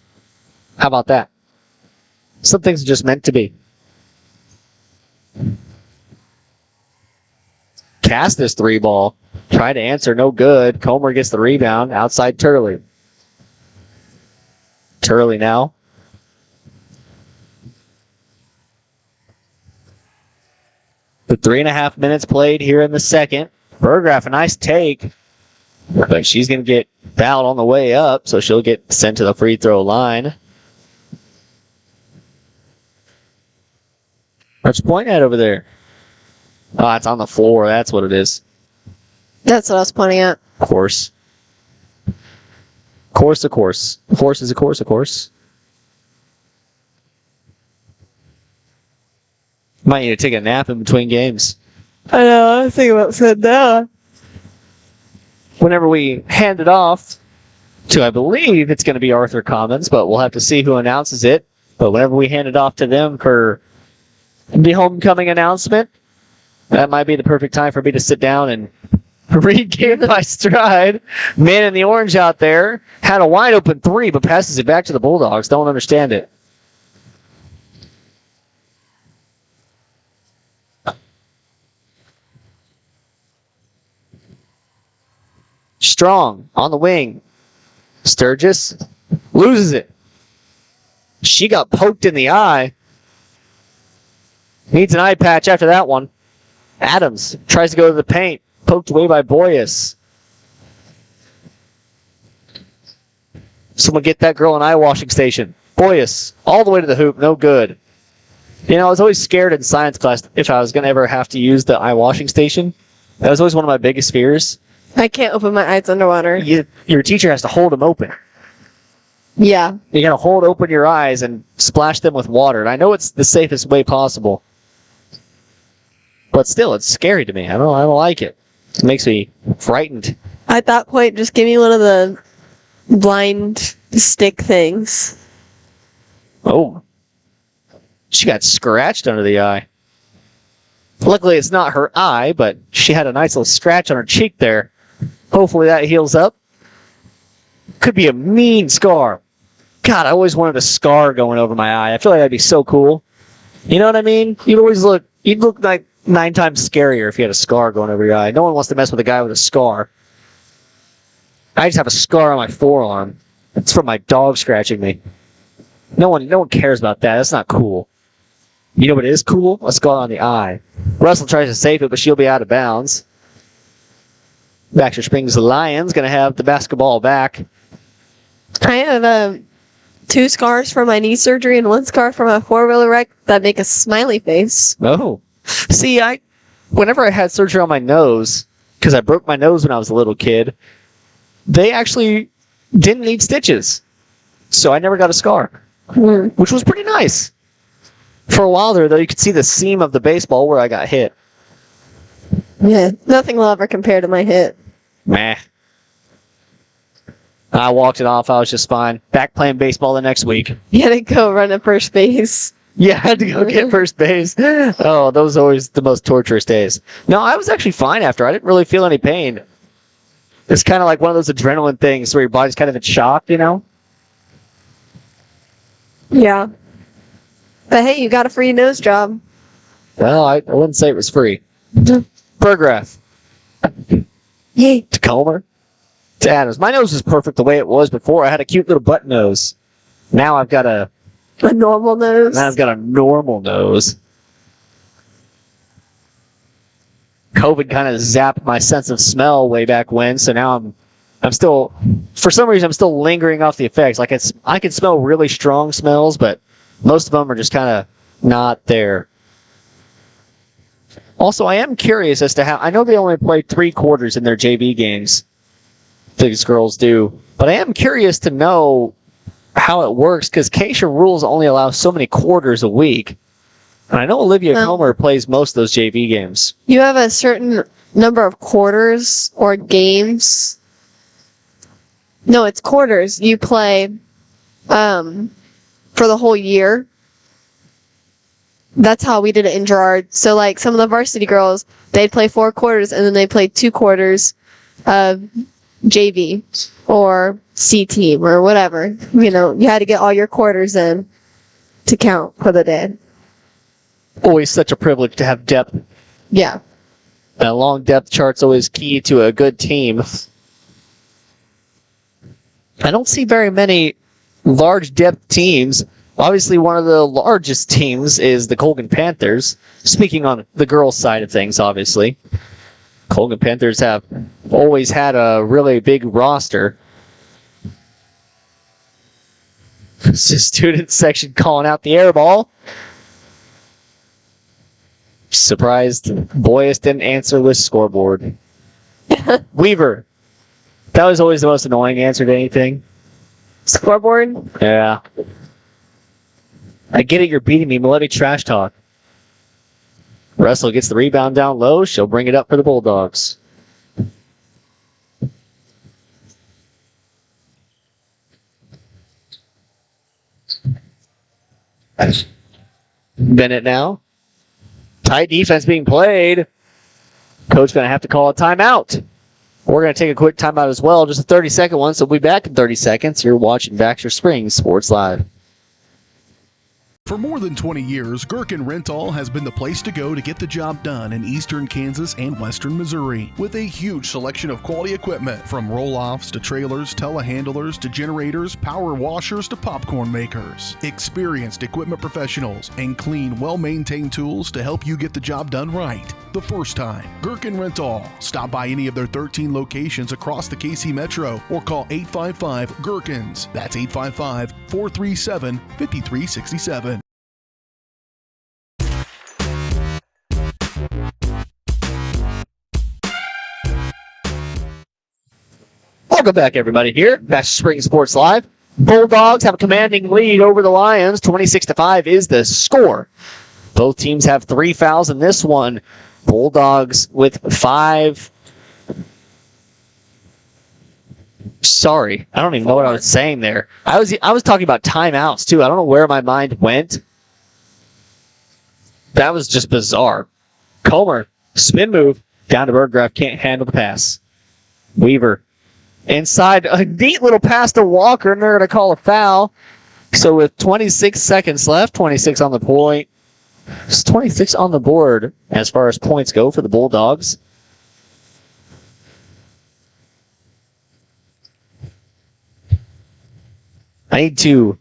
Speaker 2: How about that? Some things are just meant to be. Cast this 3-ball. Try to answer, no good. Comer gets the rebound. Outside Turley. Turley now. The 3.5 minutes played here in the second. Burgraff, a nice take. But she's going to get fouled on the way up, so she'll get sent to the free throw line. Where's point at over there? Oh, it's on the floor. That's what it is.
Speaker 7: That's what I was pointing at.
Speaker 2: Of course. Course, of course. Of course is a course, of course. Might need to take a nap in between games.
Speaker 7: I know, I was thinking about sitting down.
Speaker 2: Whenever we hand it off to, I believe it's going to be Arthur Commons, but we'll have to see who announces it. But whenever we hand it off to them for the homecoming announcement, that might be the perfect time for me to sit down and regain my stride. Man in the orange out there had a wide open 3, but passes it back to the Bulldogs. Don't understand it. Strong on the wing. Sturgis loses it. She got poked in the eye. Needs an eye patch after that one. Adams tries to go to the paint. Poked away by Boyas. Someone get that girl an eye washing station. Boyas all the way to the hoop. No good. You know, I was always scared in science class if I was going to ever have to use the eye washing station. That was always one of my biggest fears.
Speaker 7: I can't open my eyes underwater.
Speaker 2: Your teacher has to hold them open.
Speaker 7: Yeah.
Speaker 2: You got to hold open your eyes and splash them with water. And I know it's the safest way possible. But still, it's scary to me. I don't like it. It makes me frightened.
Speaker 7: At that point, just give me one of the blind stick things.
Speaker 2: Oh. She got scratched under the eye. Luckily, it's not her eye, but she had a nice little scratch on her cheek there. Hopefully that heals up. Could be a mean scar. God, I always wanted a scar going over my eye. I feel like that'd be so cool. You know what I mean? You'd look like 9 times scarier if you had a scar going over your eye. No one wants to mess with a guy with a scar. I just have a scar on my forearm. It's from my dog scratching me. No one cares about that. That's not cool. You know what is cool? A scar on the eye. Russell tries to save it, but she'll be out of bounds. Baxter Springs Lions going to have the basketball back.
Speaker 7: I have 2 scars from my knee surgery and 1 scar from my 4-wheeler wreck that make a smiley face.
Speaker 2: Oh. See, whenever I had surgery on my nose, because I broke my nose when I was a little kid, they actually didn't need stitches. So I never got a scar, which was pretty nice. For a while there, though, you could see the seam of the baseball where I got hit.
Speaker 7: Yeah, nothing will ever compare to my hit.
Speaker 2: Meh. I walked it off. I was just fine. Back playing baseball the next week.
Speaker 7: You had to go run at first base.
Speaker 2: Yeah, I had to go get first base. Oh, those are always the most torturous days. No, I was actually fine after. I didn't really feel any pain. It's kind of like one of those adrenaline things where your body's kind of in shock, you know?
Speaker 7: Yeah. But hey, you got a free nose job.
Speaker 2: Well, I wouldn't say it was free. Burgraff.
Speaker 7: Yay.
Speaker 2: To Comer. To Adams. My nose was perfect the way it was before. I had a cute little butt nose. Now I've got a
Speaker 7: normal nose.
Speaker 2: Now I've got a normal nose. COVID kind of zapped my sense of smell way back when, so now I'm still, for some reason, I'm still lingering off the effects. Like I can smell really strong smells, but most of them are just kind of not there. Also, I am curious as to how, I know they only play 3 quarters in their JV games, these girls do, but I am curious to know how it works, because Keisha rules only allow so many quarters a week. And I know Olivia Comer plays most of those JV games.
Speaker 7: You have a certain number of quarters or games. No, it's quarters. You play for the whole year. that's how we did it in Girard. So like some of the varsity girls, they'd play 4 quarters and then they played 2 quarters of JV or C team or whatever. You know, you had to get all your quarters in to count for the day.
Speaker 2: Always such a privilege to have depth.
Speaker 7: Yeah.
Speaker 2: A long depth chart's always key to a good team. I don't see very many large depth teams. Obviously, one of the largest teams is the Colgan Panthers. Speaking on the girls' side of things, obviously. Colgan Panthers have always had a really big roster. It's the student section calling out the air ball. Surprised Boyas didn't answer the scoreboard. Weaver. That was always the most annoying answer to anything.
Speaker 7: Scoreboard?
Speaker 2: Yeah. I get it, you're beating me, but let me trash talk. Russell gets the rebound down low. She'll bring it up for the Bulldogs. Bennett now. Tight defense being played. Coach going to have to call a timeout. We're going to take a quick timeout as well, just a 30-second one, so we'll be back in 30 seconds. You're watching Baxter Springs Sports Live.
Speaker 1: For more than 20 years, Gherkin Rental has been the place to go to get the job done in eastern Kansas and western Missouri. With a huge selection of quality equipment, from roll-offs to trailers, telehandlers to generators, power washers to popcorn makers. Experienced equipment professionals and clean, well-maintained tools to help you get the job done right the first time. Gherkin Rental. Stop by any of their 13 locations across the KC Metro or call 855-GHERKINS. That's 855-437-5367.
Speaker 2: Welcome back, everybody, here. Baxter Springs Sports Live. Bulldogs have a commanding lead over the Lions. 26-5 is the score. Both teams have 3 fouls in this one. Bulldogs with 5. Sorry, I don't even know what I was saying there. I was talking about timeouts, too. I don't know where my mind went. That was just bizarre. Comer, spin move, down to Berggraf, can't handle the pass. Weaver, inside, a neat little pass to Walker, and they're going to call a foul. So with 26 seconds left, 26 on the point, it's 26 on the board as far as points go for the Bulldogs. I need to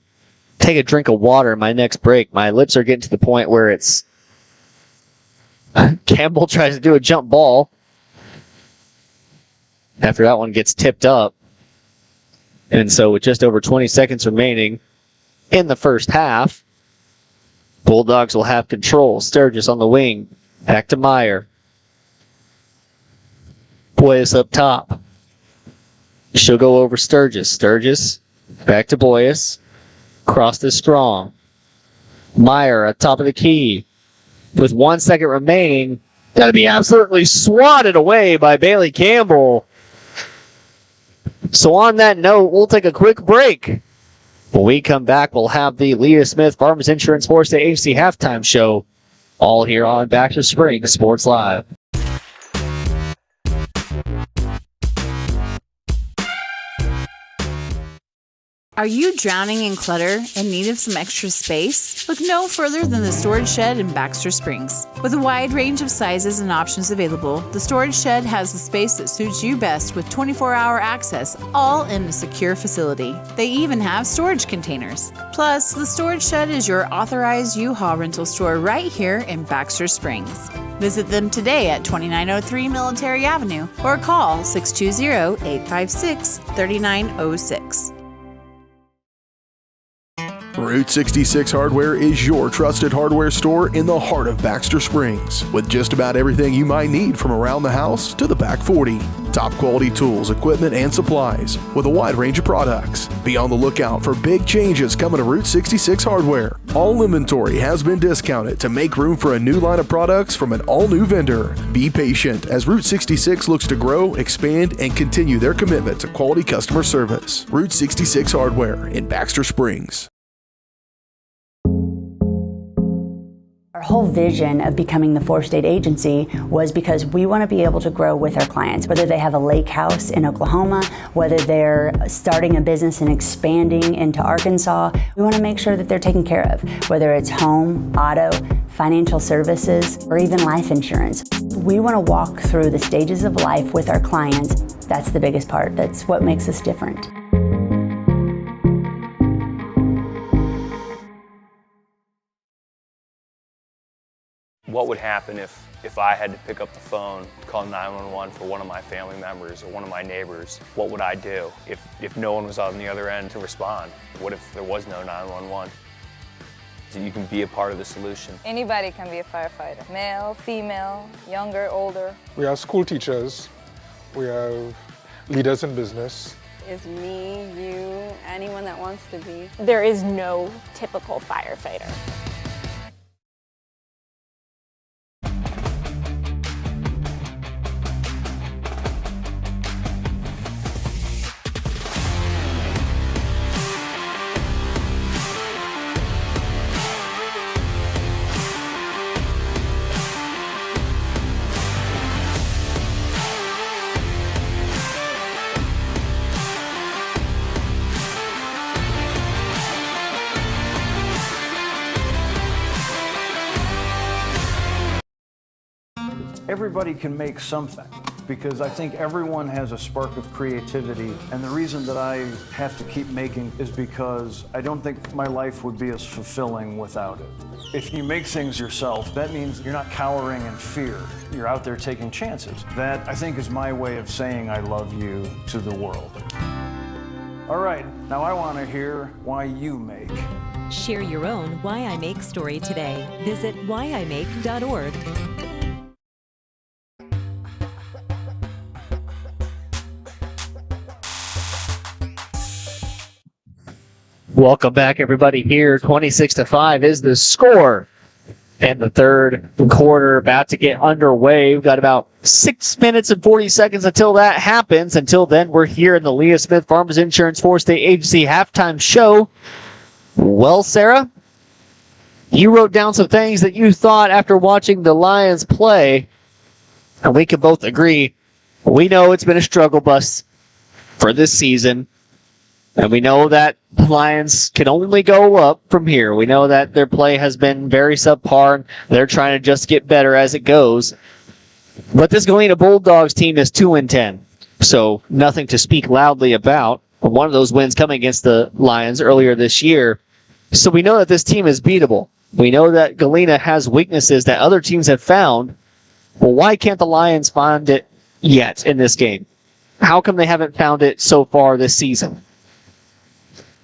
Speaker 2: take a drink of water in my next break. My lips are getting to the point where it's... Campbell tries to do a jump ball. After that one gets tipped up. And so with just over 20 seconds remaining in the first half, Bulldogs will have control. Sturgis on the wing. Back to Meyer. Boyas up top. She'll go over Sturgis. Sturgis back to Boyas. Cross to Strong. Meyer at top of the key. With 1 second remaining. Got to be absolutely swatted away by Bailey Campbell. So on that note, we'll take a quick break. When we come back, we'll have the Leah Smith Farmers Insurance Horse Day Agency halftime show, all here on Baxter Springs Sports Live.
Speaker 3: Are you drowning in clutter and need of some extra space? Look no further than the Storage Shed in Baxter Springs. With a wide range of sizes and options available, the Storage Shed has the space that suits you best with 24-hour access, all in a secure facility. They even have storage containers. Plus, the Storage Shed is your authorized U-Haul rental store right here in Baxter Springs. Visit them today at 2903 Military Avenue or call 620-856-3906.
Speaker 1: Route 66 Hardware is your trusted hardware store in the heart of Baxter Springs, with just about everything you might need from around the house to the back 40. Top quality tools, equipment, and supplies with a wide range of products. Be on the lookout for big changes coming to Route 66 Hardware. All inventory has been discounted to make room for a new line of products from an all-new vendor. Be patient as Route 66 looks to grow, expand, and continue their commitment to quality customer service. Route 66 Hardware in Baxter Springs.
Speaker 9: Our whole vision of becoming the four-state agency was because we want to be able to grow with our clients, whether they have a lake house in Oklahoma, whether they're starting a business and expanding into Arkansas. We want to make sure that they're taken care of, whether it's home, auto, financial services, or even life insurance. We want to walk through the stages of life with our clients. That's the biggest part. That's what makes us different.
Speaker 10: What would happen if I had to pick up the phone, call 911 for one of my family members or one of my neighbors? What would I do if no one was on the other end to respond? What if there was no 911? So you can be a part of the solution.
Speaker 11: Anybody can be a firefighter, male, female, younger, older.
Speaker 12: We have school teachers, we have leaders in business.
Speaker 11: Is me, you, anyone that wants to be.
Speaker 13: There is no typical firefighter.
Speaker 14: Everybody can make something, because I think everyone has a spark of creativity, and the reason that I have to keep making is because I don't think my life would be as fulfilling without it. If you make things yourself, that means you're not cowering in fear. You're out there taking chances. That, I think, is my way of saying I love you to the world. All right, now I want to hear why you make.
Speaker 15: Share your own Why I Make story today. Visit whyimake.org.
Speaker 2: Welcome back, everybody. Here, 26-5 is the score. And the third quarter about to get underway. We've got about 6 minutes and 40 seconds until that happens. Until then, we're here in the Leah Smith Farmers Insurance Four-State Agency halftime show. Well, Sarah, you wrote down some things that you thought after watching the Lions play, and we can both agree. We know it's been a struggle bus for this season. And we know that the Lions can only go up from here. We know that their play has been very subpar. They're trying to just get better as it goes. But this Galena Bulldogs team is 2-10. So nothing to speak loudly about. One of those wins coming against the Lions earlier this year. So we know that this team is beatable. We know that Galena has weaknesses that other teams have found. Well, why can't the Lions find it yet in this game? How come they haven't found it so far this season?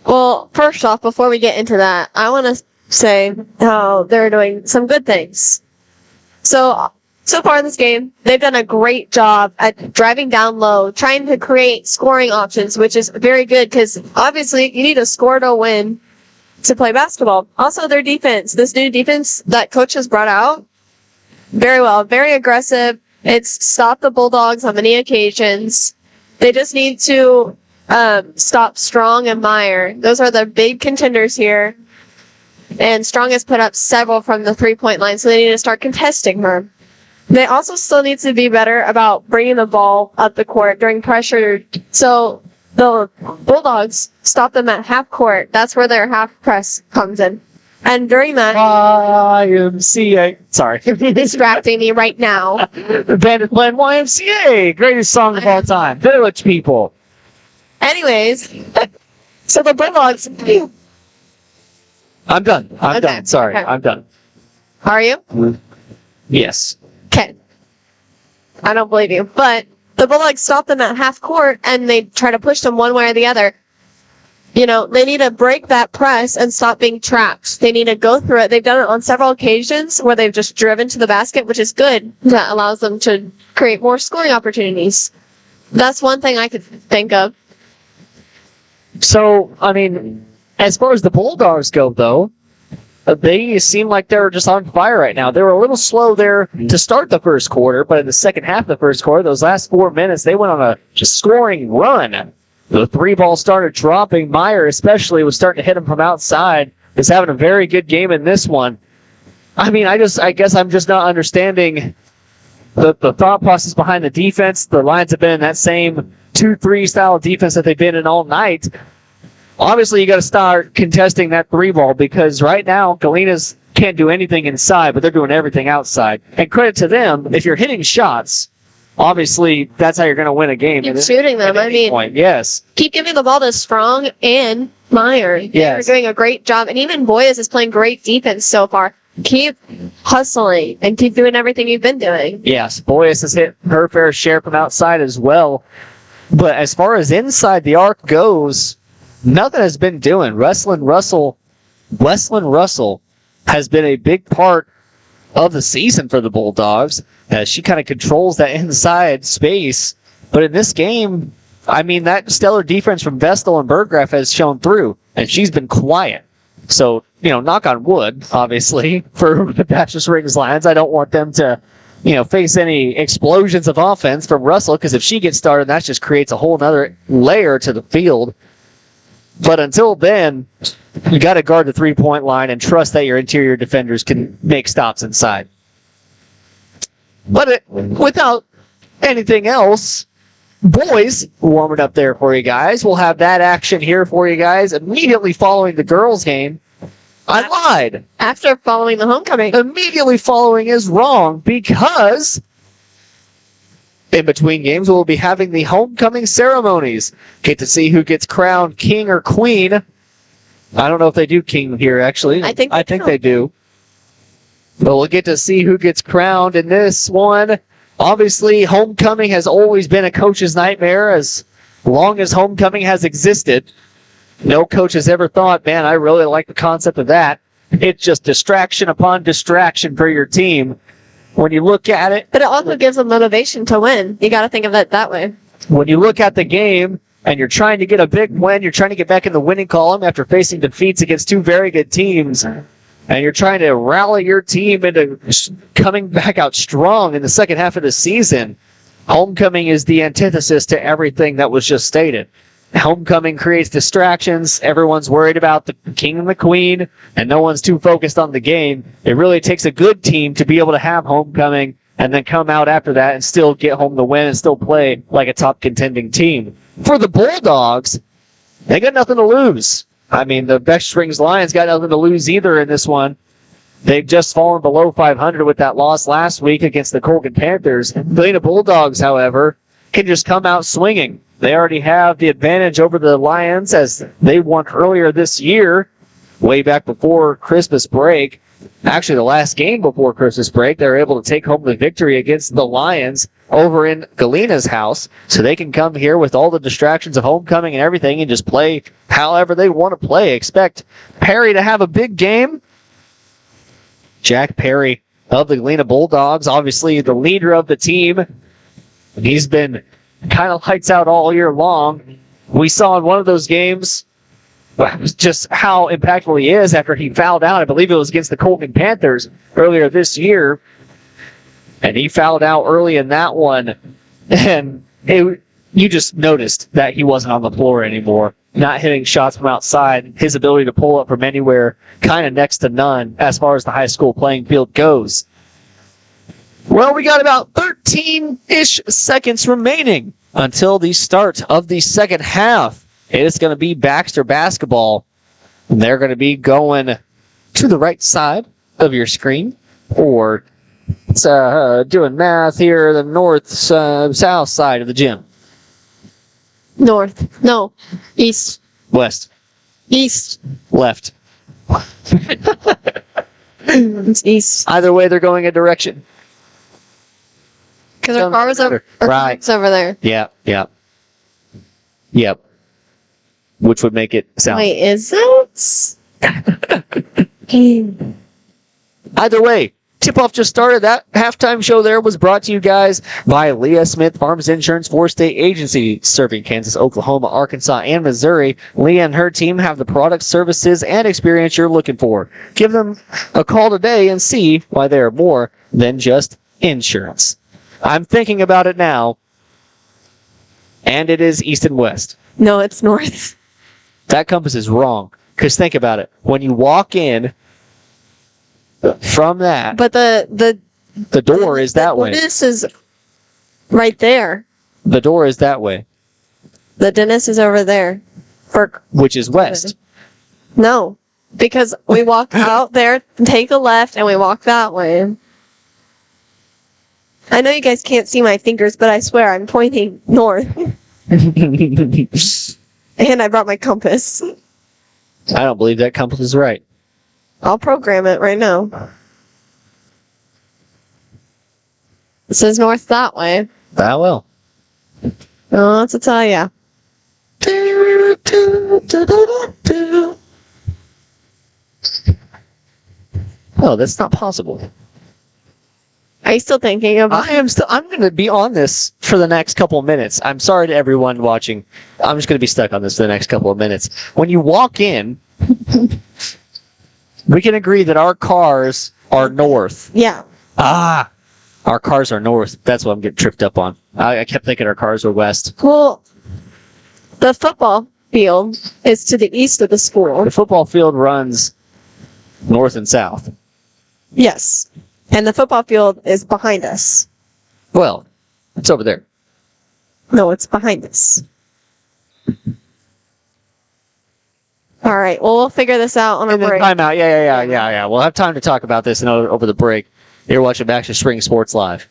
Speaker 7: Well, first off, before we get into that, I want to say how they're doing some good things. So far in this game, they've done a great job at driving down low, trying to create scoring options, which is very good because obviously you need to score to win to play basketball. Also, their defense, this new defense that coach has brought out, very well, very aggressive. It's stopped the Bulldogs on many occasions. They just need to stop Strong and Meyer. Those are the big contenders here. And Strong has put up several from the three-point line, so they need to start contesting her. They also still need to be better about bringing the ball up the court during pressure. So the Bulldogs stop them at half court. That's where their half press comes in. And during that...
Speaker 2: YMCA. Sorry.
Speaker 7: Distracting me right now.
Speaker 2: The band is playing YMCA. Greatest song of all time. Village People.
Speaker 7: Anyways, so the Bulldogs...
Speaker 2: I'm done. I'm done. Sorry.
Speaker 7: Okay.
Speaker 2: I'm done.
Speaker 7: Are you?
Speaker 2: Yes.
Speaker 7: Okay. I don't believe you. But the Bulldogs stop them at half court, and they try to push them one way or the other. You know, they need to break that press and stop being trapped. They need to go through it. They've done it on several occasions where they've just driven to the basket, which is good. That allows them to create more scoring opportunities. That's one thing I could think of.
Speaker 2: So, I mean, as far as the Bulldogs go, though, they seem like they're just on fire right now. They were a little slow there to start the first quarter, but in the second half of the first quarter, those last 4 minutes, they went on a scoring run. The three ball started dropping. Meyer especially was starting to hit him from outside. Was having a very good game in this one. I mean, I guess I'm just not understanding the thought process behind the defense. The Lions have been in that same 2-3 style defense that they've been in all night. Obviously, you got to start contesting that 3 ball because right now, Galena's can't do anything inside, but they're doing everything outside. And credit to them, if you're hitting shots, obviously that's how you're going to win a game.
Speaker 7: Keep shooting them. I mean,
Speaker 2: point. Yes.
Speaker 7: Keep giving the ball to Strong and Meyer.
Speaker 2: Yes.
Speaker 7: They're doing a great job. And even Boyas is playing great defense so far. Keep hustling and keep doing everything you've been doing.
Speaker 2: Yes, Boyas has hit her fair share from outside as well. But as far as inside the arc goes, nothing has been doing. Wesleyan Russell has been a big part of the season for the Bulldogs as she kind of controls that inside space. But in this game, I mean, that stellar defense from Vestal and Burgraff has shown through, and she's been quiet. So, knock on wood, obviously, for the Baxter Springs Lions. I don't want them to, face any explosions of offense from Russell, because if she gets started, that just creates a whole other layer to the field. But until then, you got to guard the 3-point line and trust that your interior defenders can make stops inside. But without anything else, boys warming up there for you guys. We'll have that action here for you guys immediately following the girls' game. I lied.
Speaker 7: After following the homecoming.
Speaker 2: Immediately following is wrong because in between games we'll be having the homecoming ceremonies. Get to see who gets crowned king or queen. I don't know if they do king here, actually.
Speaker 7: I think
Speaker 2: they do. But we'll get to see who gets crowned in this one. Obviously, homecoming has always been a coach's nightmare as long as homecoming has existed. No coach has ever thought, man, I really like the concept of that. It's just distraction upon distraction for your team. When you look at it...
Speaker 7: But it also gives them motivation to win. You got to think of it that way.
Speaker 2: When you look at the game and you're trying to get a big win, you're trying to get back in the winning column after facing defeats against 2 very good teams, and you're trying to rally your team into coming back out strong in the second half of the season, homecoming is the antithesis to everything that was just stated. Homecoming creates distractions. Everyone's worried about the king and the queen, and no one's too focused on the game. It really takes a good team to be able to have homecoming and then come out after that and still get home the win and still play like a top contending team. For the Bulldogs, they got nothing to lose. I mean, the Baxter Springs Lions got nothing to lose either in this one. They've just fallen below 500 with that loss last week against the Colgan Panthers. The Galena Bulldogs, however, can just come out swinging. They already have the advantage over the Lions as they won earlier this year, way back before Christmas break. Actually, the last game before Christmas break, they were able to take home the victory against the Lions over in Galena's house. So they can come here with all the distractions of homecoming and everything and just play however they want to play. Expect Perry to have a big game. Jack Perry of the Galena Bulldogs, obviously the leader of the team. He's been kind of lights out all year long. We saw in one of those games just how impactful he is after he fouled out. I believe it was against the Colgan Panthers earlier this year. And he fouled out early in that one. And you just noticed that he wasn't on the floor anymore. Not hitting shots from outside. His ability to pull up from anywhere kind of next to none as far as the high school playing field goes. Well, we got about 13-ish seconds remaining until the start of the second half. It is going to be Baxter basketball. And they're going to be going to the right side of your screen. Or doing math here, the north, south side of the gym.
Speaker 7: North. No. East.
Speaker 2: West.
Speaker 7: East.
Speaker 2: Left.
Speaker 7: It's east.
Speaker 2: Either way, they're going a direction.
Speaker 7: Because our car was over,
Speaker 2: right.
Speaker 7: over there.
Speaker 2: Yep. Which would make it sound.
Speaker 7: Wait, is it?
Speaker 2: Either way, tip-off just started. That halftime show there was brought to you guys by Leah Smith Farms Insurance 4-State Agency, serving Kansas, Oklahoma, Arkansas, and Missouri. Leah and her team have the products, services, and experience you're looking for. Give them a call today and see why they are more than just insurance. I'm thinking about it now, and it is east and west.
Speaker 7: No, it's north.
Speaker 2: That compass is wrong, because think about it. When you walk in, From that,
Speaker 7: But the
Speaker 2: door is that way.
Speaker 7: This is right there.
Speaker 2: The door is that way,
Speaker 7: The dentist is over there.
Speaker 2: which is west.
Speaker 7: No, because we walk out there, take a left, and we walk that way. I know you guys can't see my fingers, but I swear I'm pointing north. And I brought my compass.
Speaker 2: I don't believe that compass is right.
Speaker 7: I'll program it right now. It says north that way.
Speaker 2: Ah, well.
Speaker 7: Oh, that's to tell ya.
Speaker 2: Oh, that's not possible.
Speaker 7: Are you still thinking about
Speaker 2: I'm going to be on this for the next couple of minutes. I'm sorry to everyone watching. I'm just going to be stuck on this for the next couple of minutes. When you walk in, we can agree that our cars are north.
Speaker 7: Yeah.
Speaker 2: Ah, our cars are north. That's what I'm getting tripped up on. I kept thinking our cars were west.
Speaker 7: Well, the football field is to the east of the school.
Speaker 2: The football field runs north and south.
Speaker 7: Yes. And the football field is behind us.
Speaker 2: Well, it's over there.
Speaker 7: No, it's behind us. All right. Well, we'll figure this out on a break.
Speaker 2: Time out. Yeah. We'll have time to talk about this over the break. You're watching Baxter Spring Sports Live.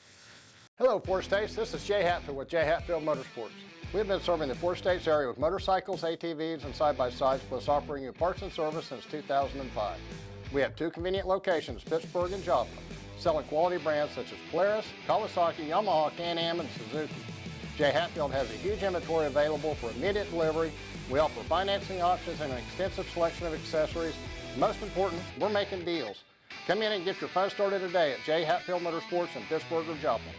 Speaker 8: Hello, Four States. This is Jay Hatfield with Jay Hatfield Motorsports. We've been serving the Four States area with motorcycles, ATVs, and side-by-sides, plus offering you parts and service since 2005. We have 2 convenient locations, Pittsburgh and Joplin, selling quality brands such as Polaris, Kawasaki, Yamaha, Can-Am, and Suzuki. Jay Hatfield has a huge inventory available for immediate delivery. We offer financing options and an extensive selection of accessories. Most important, we're making deals. Come in and get your fun started today at Jay Hatfield Motorsports in Pittsburgh or Joplin.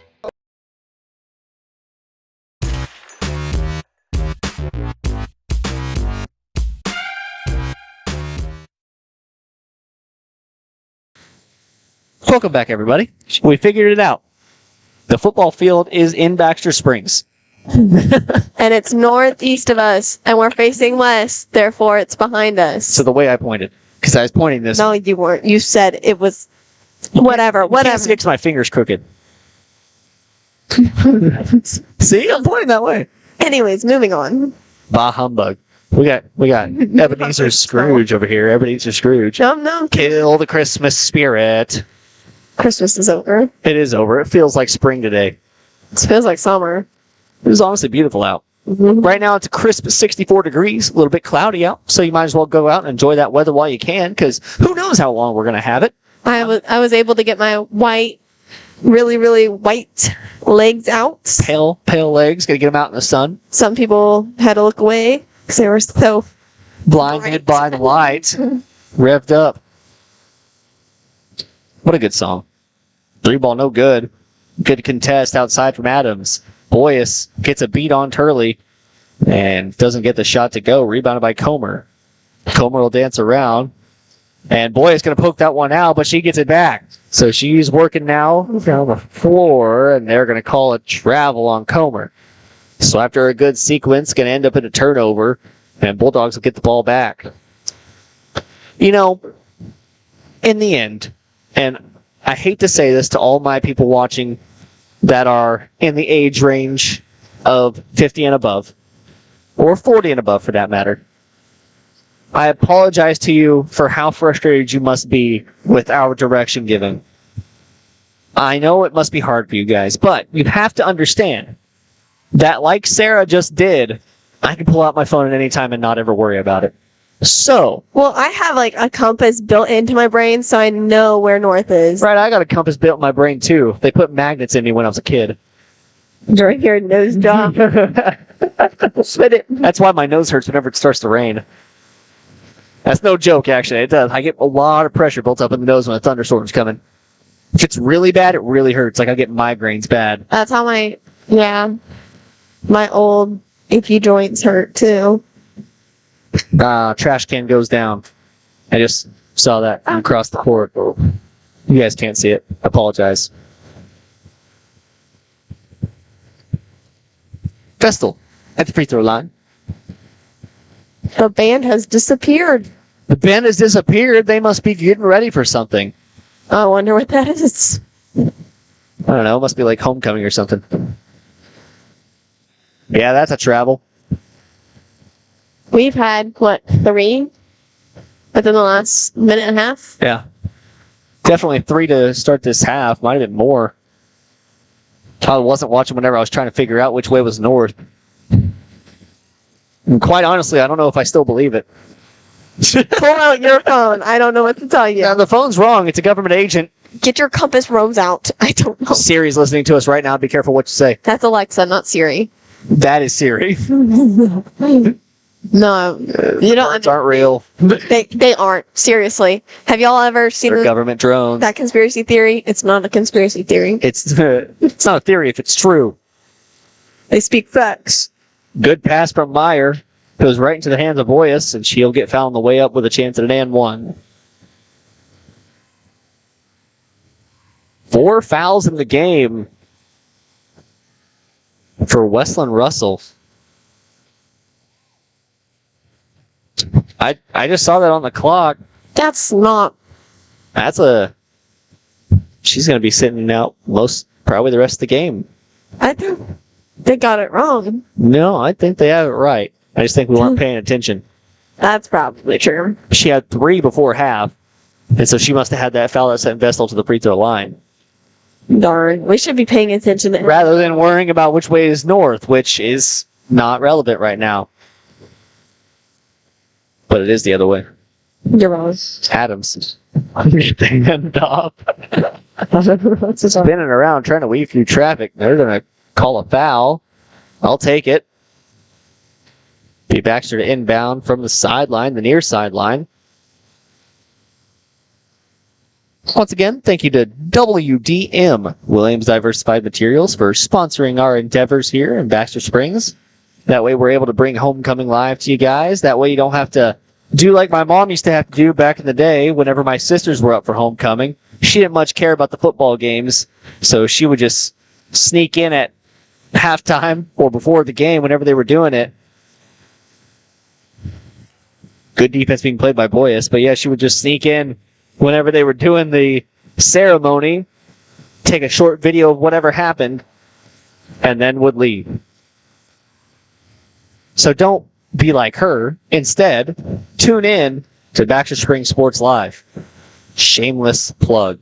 Speaker 2: Welcome back, everybody. We figured it out. The football field is in Baxter Springs.
Speaker 7: And it's northeast of us, and we're facing west, therefore it's behind us.
Speaker 2: So the way I pointed, because I was pointing this.
Speaker 7: No, you weren't. You said it was whatever.
Speaker 2: Because my finger's crooked. See, I'm pointing that way.
Speaker 7: Anyways, moving on.
Speaker 2: Bah humbug. We got Ebenezer Scrooge over here. Ebenezer Scrooge.
Speaker 7: No.
Speaker 2: Kill the Christmas spirit.
Speaker 7: Christmas is over.
Speaker 2: It is over. It feels like spring today.
Speaker 7: It feels like summer.
Speaker 2: It was honestly beautiful out.
Speaker 7: Mm-hmm.
Speaker 2: Right now it's a crisp 64 degrees, a little bit cloudy out, so you might as well go out and enjoy that weather while you can, because who knows how long we're going to have it.
Speaker 7: I was able to get my white, really, really white legs out.
Speaker 2: Pale legs, got to get them out in the sun.
Speaker 7: Some people had to look away because they were so
Speaker 2: blinded by the lights, revved up. What a good song. 3-ball, no good. Good contest outside from Adams. Boyes gets a beat on Turley and doesn't get the shot to go. Rebounded by Comer. Comer will dance around. And Boyes going to poke that one out, but she gets it back. So she's working now down the floor, and they're going to call a travel on Comer. So after a good sequence, going to end up in a turnover, and Bulldogs will get the ball back. You know, in the end, and I hate to say this to all my people watching that are in the age range of 50 and above, or 40 and above for that matter, I apologize to you for how frustrated you must be with our direction given. I know it must be hard for you guys, but you have to understand that, like Sarah just did, I can pull out my phone at any time and not ever worry about it. So,
Speaker 7: well, I have like a compass built into my brain, so I know where north is.
Speaker 2: Right, I got a compass built in my brain too. They put magnets in me when I was a kid.
Speaker 7: During your nose job.
Speaker 2: That's why my nose hurts whenever it starts to rain. That's no joke, actually. It does. I get a lot of pressure built up in the nose when a thunderstorm's coming. If it's really bad, it really hurts. Like I get migraines bad.
Speaker 7: That's how my old AP joints hurt too.
Speaker 2: Trash can goes down. I just saw that across the court. You guys can't see it. I apologize. Vestal at the free throw line.
Speaker 7: The band has disappeared.
Speaker 2: The band has disappeared. They must be getting ready for something.
Speaker 7: I wonder what that is.
Speaker 2: I don't know. It must be like homecoming or something. Yeah, that's a travel.
Speaker 7: We've had, 3 within the last minute and a half?
Speaker 2: Yeah. Definitely 3 to start this half. Might have been more. I wasn't watching whenever I was trying to figure out which way was north. And quite honestly, I don't know if I still believe it.
Speaker 7: Pull out your phone. I don't know what to tell you.
Speaker 2: Now, the phone's wrong. It's a government agent.
Speaker 7: Get your compass rose out. I don't know.
Speaker 2: Siri's listening to us right now. Be careful what you say.
Speaker 7: That's Alexa, not Siri.
Speaker 2: That is Siri.
Speaker 7: No, you don't.
Speaker 2: Birds aren't real.
Speaker 7: They aren't. Seriously. Have y'all ever seen
Speaker 2: They're government drones.
Speaker 7: that conspiracy theory? It's not a conspiracy theory.
Speaker 2: It's not a theory if it's true.
Speaker 7: They speak facts.
Speaker 2: Good pass from Meyer. Goes right into the hands of Boyas, and she'll get fouled on the way up with a chance at an and 1. 4 fouls in the game for Westland Russell. I just saw that on the clock.
Speaker 7: That's not.
Speaker 2: She's going to be sitting out probably the rest of the game.
Speaker 7: I think they got it wrong.
Speaker 2: No, I think they have it right. I just think we weren't paying attention.
Speaker 7: That's probably true.
Speaker 2: She had 3 before half, and so she must have had that foul that sent Vestal to the free throw line.
Speaker 7: Darn. We should be paying attention to
Speaker 2: rather than worrying about which way is north, which is not relevant right now. But it is the other way.
Speaker 7: You're wrong.
Speaker 2: Adams. Stand up. Spinning around trying to weave through traffic. They're going to call a foul. I'll take it. Be Baxter to inbound from the sideline, the near sideline. Once again, thank you to WDM Williams Diversified Materials for sponsoring our endeavors here in Baxter Springs. That way we're able to bring Homecoming live to you guys. That way you don't have to do like my mom used to have to do back in the day whenever my sisters were up for Homecoming. She didn't much care about the football games, so she would just sneak in at halftime or before the game whenever they were doing it. Good defense being played by Boyas, but yeah, she would just sneak in whenever they were doing the ceremony, take a short video of whatever happened, and then would leave. So don't be like her. Instead, tune in to Baxter Springs Sports Live. Shameless plug.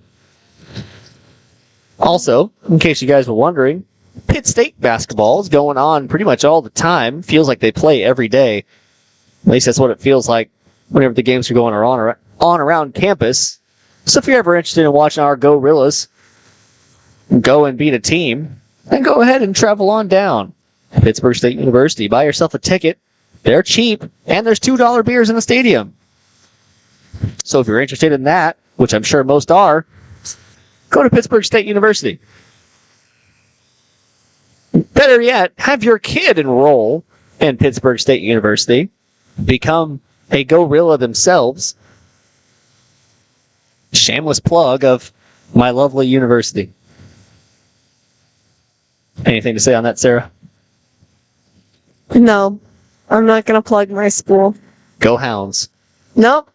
Speaker 2: Also, in case you guys were wondering, Pitt State basketball is going on pretty much all the time. Feels like they play every day. At least that's what it feels like whenever the games are going on around campus. So if you're ever interested in watching our Gorillas go and beat a team, then go ahead and travel on down to Pittsburgh State University. Buy yourself a ticket. They're cheap, and there's $2 beers in the stadium. So if you're interested in that, which I'm sure most are, go to Pittsburgh State University. Better yet, have your kid enroll in Pittsburgh State University. Become a Gorilla themselves. Shameless plug of my lovely university. Anything to say on that, Sarah?
Speaker 7: No. I'm not going to plug my school.
Speaker 2: Go Hounds.
Speaker 7: Nope.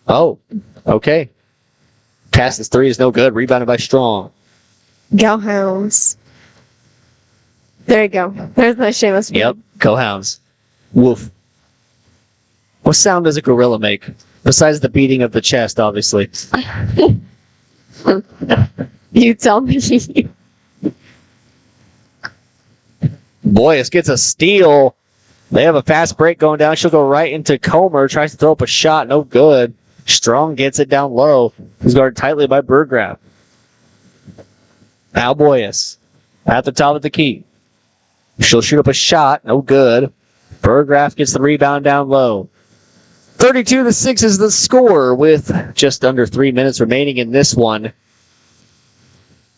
Speaker 2: Oh, okay. Passes 3 is no good. Rebounded by Strong.
Speaker 7: Go Hounds. There you go. There's my shameless plug.
Speaker 2: Yep, Go Hounds. Woof. What sound does a gorilla make? Besides the beating of the chest, obviously.
Speaker 7: You tell me.
Speaker 2: Boyas gets a steal. They have a fast break going down. She'll go right into Comer. Tries to throw up a shot. No good. Strong gets it down low. He's guarded tightly by Burgraff. Now Boyas at the top of the key. She'll shoot up a shot. No good. Burgraff gets the rebound down low. 32-6 is the score with just under 3 minutes remaining in this one.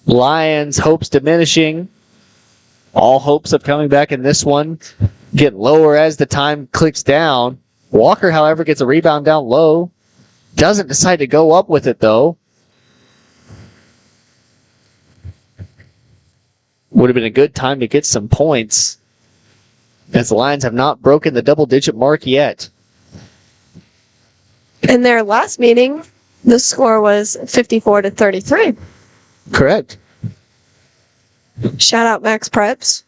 Speaker 2: Lions' hopes diminishing. All hopes of coming back in this one get lower as the time clicks down. Walker, however, gets a rebound down low. Doesn't decide to go up with it, though. Would have been a good time to get some points, as the Lions have not broken the double-digit mark yet.
Speaker 7: In their last meeting, The score was 54-33.
Speaker 2: Correct.
Speaker 7: Shout out Max Preps.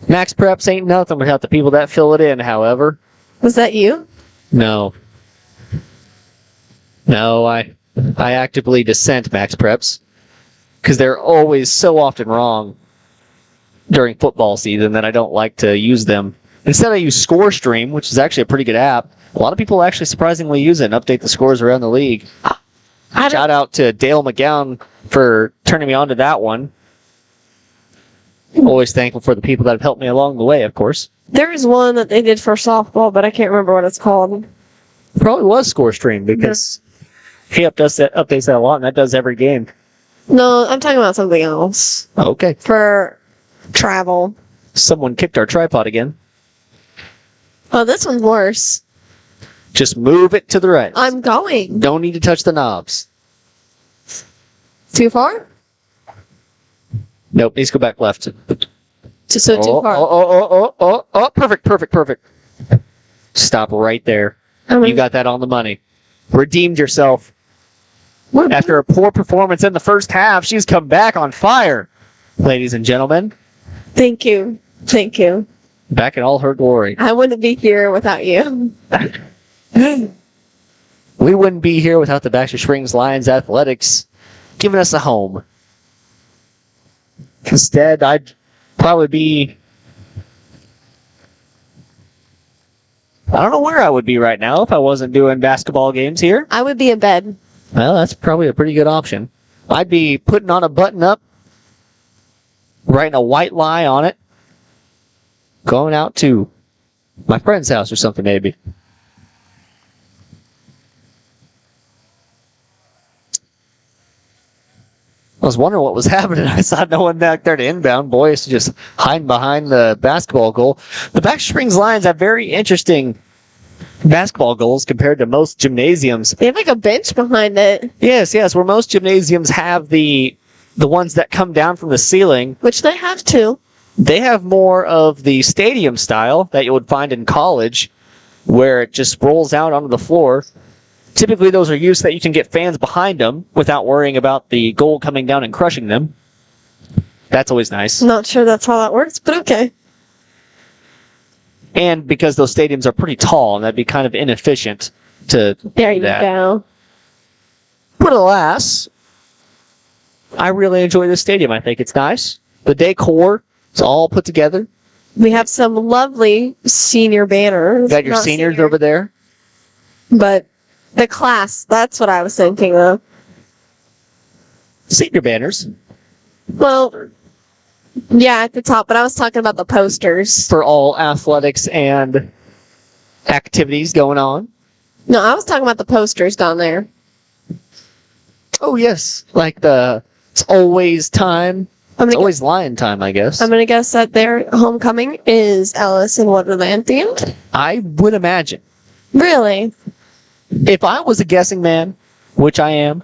Speaker 2: Max Preps ain't nothing without the people that fill it in, however.
Speaker 7: Was that you?
Speaker 2: No. No, I actively dissent Max Preps because they're always so often wrong during football season that I don't like to use them. Instead, I use ScoreStream, which is actually a pretty good app. A lot of people actually surprisingly use it and update the scores around the league. Shout out to Dale McGowan for turning me on to that one. Always thankful for the people that have helped me along the way, of course.
Speaker 7: There is one that they did for softball, but I can't remember what it's called.
Speaker 2: Probably was ScoreStream because he updates that a lot, and that does every game.
Speaker 7: No, I'm talking about something else.
Speaker 2: Okay.
Speaker 7: For travel.
Speaker 2: Someone kicked our tripod again.
Speaker 7: Oh, this one's worse.
Speaker 2: Just move it to the right.
Speaker 7: I'm going.
Speaker 2: Don't need to touch the knobs.
Speaker 7: Too far?
Speaker 2: Nope, needs to go back left.
Speaker 7: So too far.
Speaker 2: Oh, perfect. Stop right there. You got that on the money. Redeemed yourself. After a poor performance in the first half, she's come back on fire, ladies and gentlemen.
Speaker 7: Thank you.
Speaker 2: Back in all her glory.
Speaker 7: I wouldn't be here without you.
Speaker 2: We wouldn't be here without the Baxter Springs Lions Athletics giving us a home. Instead, I'd probably be... I don't know where I would be right now if I wasn't doing basketball games here.
Speaker 7: I would be in bed.
Speaker 2: Well, that's probably a pretty good option. I'd be putting on a button-up, writing a white lie on it, going out to my friend's house or something, maybe. I was wondering what was happening. I saw no one back there to inbound. Boys just hiding behind the basketball goal. The Baxter Springs Lions have very interesting basketball goals compared to most gymnasiums.
Speaker 7: They have like a bench behind it.
Speaker 2: Yes, where most gymnasiums have the ones that come down from the ceiling.
Speaker 7: Which they have too.
Speaker 2: They have more of the stadium style that you would find in college, where it just rolls out onto the floor. Typically, those are used so that you can get fans behind them without worrying about the goal coming down and crushing them. That's always nice.
Speaker 7: Not sure that's how that works, but okay.
Speaker 2: And because those stadiums are pretty tall, and that'd be kind of inefficient to
Speaker 7: There
Speaker 2: do
Speaker 7: you
Speaker 2: that.
Speaker 7: go.
Speaker 2: But alas, I really enjoy this stadium. I think it's nice. The decor is all put together.
Speaker 7: We have some lovely senior banners.
Speaker 2: Got your
Speaker 7: Not
Speaker 2: seniors
Speaker 7: senior,
Speaker 2: over there.
Speaker 7: But the class, that's what I was thinking of.
Speaker 2: Senior banners.
Speaker 7: Well, yeah, at the top, but I was talking about the posters.
Speaker 2: For all athletics and activities going on.
Speaker 7: No, I was talking about the posters down there.
Speaker 2: Oh, yes. Like it's always time. It's always lion time, I guess.
Speaker 7: I'm going to guess that their homecoming is Alice in Wonderland themed.
Speaker 2: I would imagine.
Speaker 7: Really?
Speaker 2: If I was a guessing man, which I am,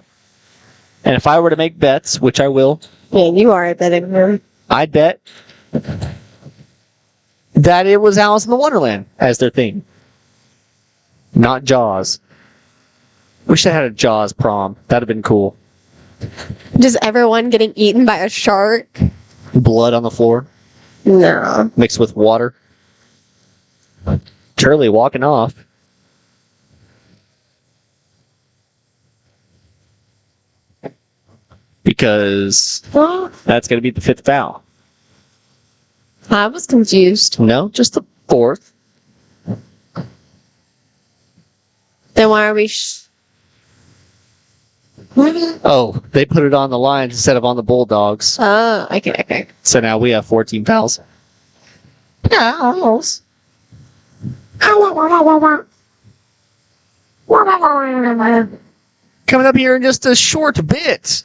Speaker 2: and if I were to make bets, which I will.
Speaker 7: Yeah, you are a betting man.
Speaker 2: I'd bet that it was Alice in the Wonderland as their theme. Not Jaws. Wish they had a Jaws prom. That'd have been cool.
Speaker 7: Just everyone getting eaten by a shark?
Speaker 2: Blood on the floor.
Speaker 7: No.
Speaker 2: Mixed with water. Turley walking off. Because that's going to be the 5th foul.
Speaker 7: I was confused.
Speaker 2: No, just the 4th.
Speaker 7: Then why are we...
Speaker 2: Oh, they put it on the Lions instead of on the Bulldogs.
Speaker 7: Oh, okay.
Speaker 2: So now we have 14 fouls.
Speaker 7: Yeah, almost.
Speaker 2: Coming up here in just a short bit.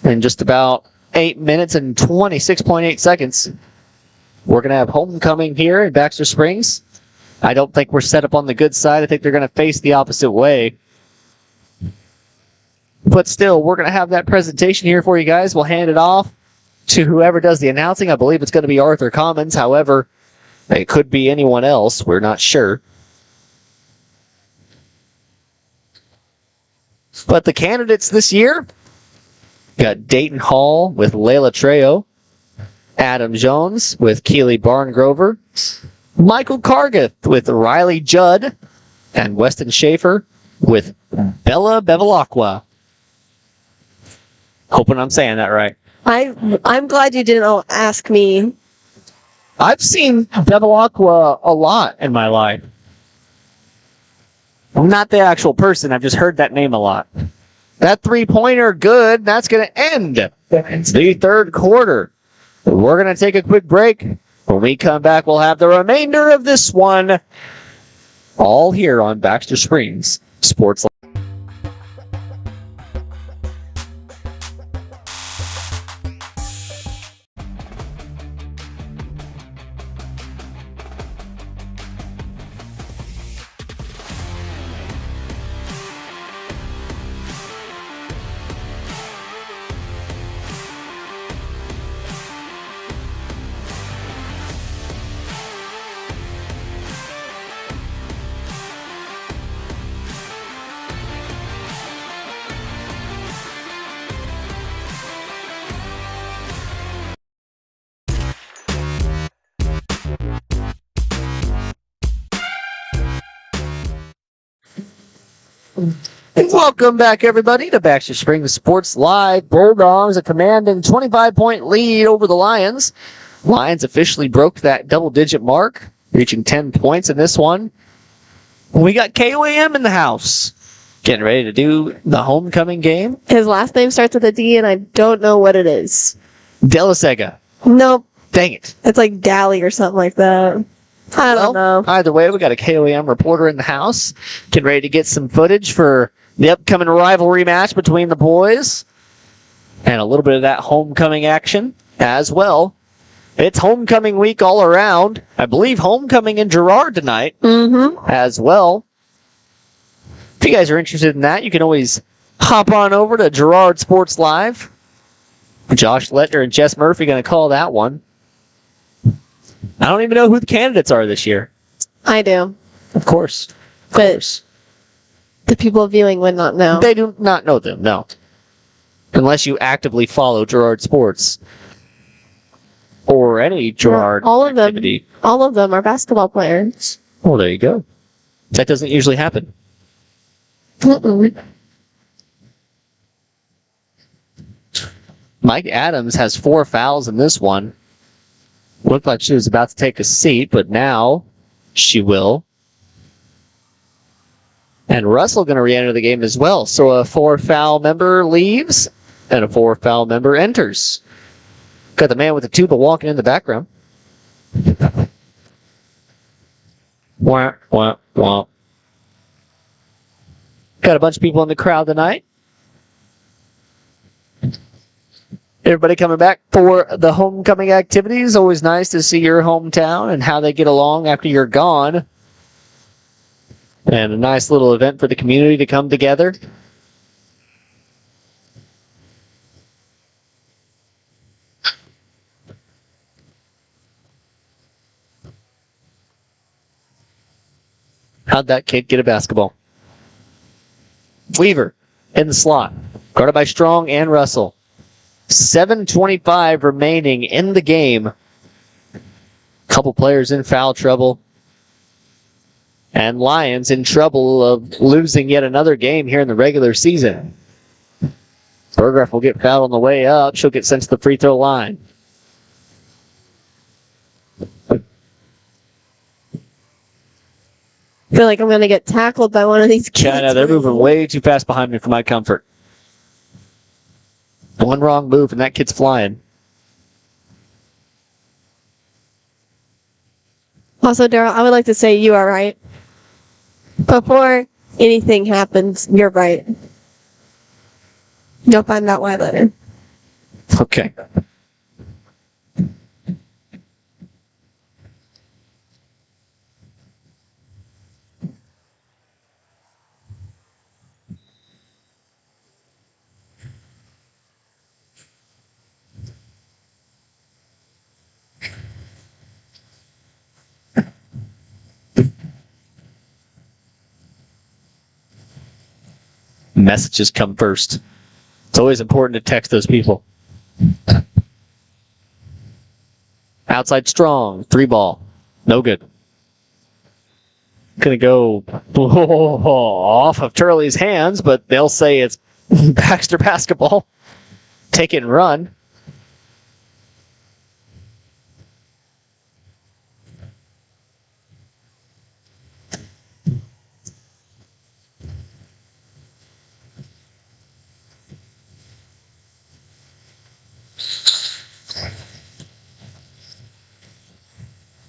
Speaker 2: In just about 8 minutes and 26.8 seconds. We're going to have homecoming here in Baxter Springs. I don't think we're set up on the good side. I think they're going to face the opposite way. But still, we're going to have that presentation here for you guys. We'll hand it off to whoever does the announcing. I believe it's going to be Arthur Commons. However, it could be anyone else. We're not sure. But the candidates this year got Dayton Hall with Layla Trejo, Adam Jones with Keely Barngrover, Michael Cargith with Riley Judd, and Weston Schaefer with Bella Bevilacqua. Hoping I'm saying that right.
Speaker 7: I'm glad you didn't ask me.
Speaker 2: I've seen Bevilacqua a lot in my life. I'm not the actual person. I've just heard that name a lot. That three-pointer, good. That's going to end the third quarter. We're going to take a quick break. When we come back, we'll have the remainder of this one all here on Baxter Springs Sports. Welcome back, everybody, to Baxter Springs Sports Live. Bulldogs a commanding 25-point lead over the Lions. Lions officially broke that double-digit mark, reaching 10 points in this one. We got KOAM in the house, getting ready to do the homecoming game.
Speaker 7: His last name starts with a D, and I don't know what it is.
Speaker 2: Delasega.
Speaker 7: Nope.
Speaker 2: Dang it.
Speaker 7: It's like Dally or something like that. I don't know.
Speaker 2: Either way, we got a KOAM reporter in the house, getting ready to get some footage for the upcoming rivalry match between the boys, and a little bit of that homecoming action as well. It's homecoming week all around. I believe homecoming in Girard tonight as well. If you guys are interested in that, you can always hop on over to Girard Sports Live. Josh Lettner and Jess Murphy going to call that one. I don't even know who the candidates are this year.
Speaker 7: I do.
Speaker 2: Of course.
Speaker 7: But the people viewing would not know.
Speaker 2: They do not know them, no. Unless you actively follow Girard Sports. Or any Girard activity.
Speaker 7: All of them are basketball players.
Speaker 2: Well, there you go. That doesn't usually happen. Mike Adams has 4 fouls in this one. Looked like she was about to take a seat, but now she will. And Russell going to re-enter the game as well. So a 4-foul member leaves, and a 4-foul member enters. Got the man with the tuba walking in the background. Wah, wah, wah. Got a bunch of people in the crowd tonight. Everybody coming back for the homecoming activities. Always nice to see your hometown and how they get along after you're gone. And a nice little event for the community to come together. How'd that kid get a basketball? Weaver in the slot. Guarded by Strong and Russell. 7:25 remaining in the game. Couple players in foul trouble. And Lions in trouble of losing yet another game here in the regular season. Burgraff will get fouled on the way up. She'll get sent to the free throw line.
Speaker 7: I feel like I'm going to get tackled by one of these kids.
Speaker 2: Yeah, they're moving way too fast behind me for my comfort. One wrong move and that kid's flying.
Speaker 7: Also, Daryl, I would like to say you are right. Before anything happens, you're right. You'll find out why later.
Speaker 2: Okay. Messages come first. It's always important to text those people. Outside strong, 3 ball. No good. Gonna go off of Turley's hands, but they'll say it's Baxter basketball. Take it and run.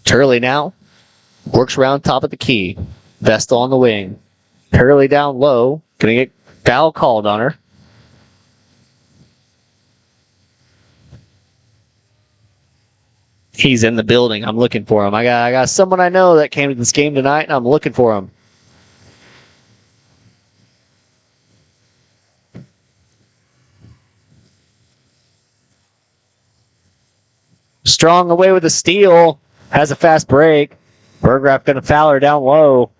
Speaker 2: Turley now works around top of the key. Vestal on the wing. Turley down low. Gonna get foul called on her. He's in the building. I'm looking for him. I got someone I know that came to this game tonight, and I'm looking for him. Strong away with a steal. Has a fast break. Burgraff going to foul her down low.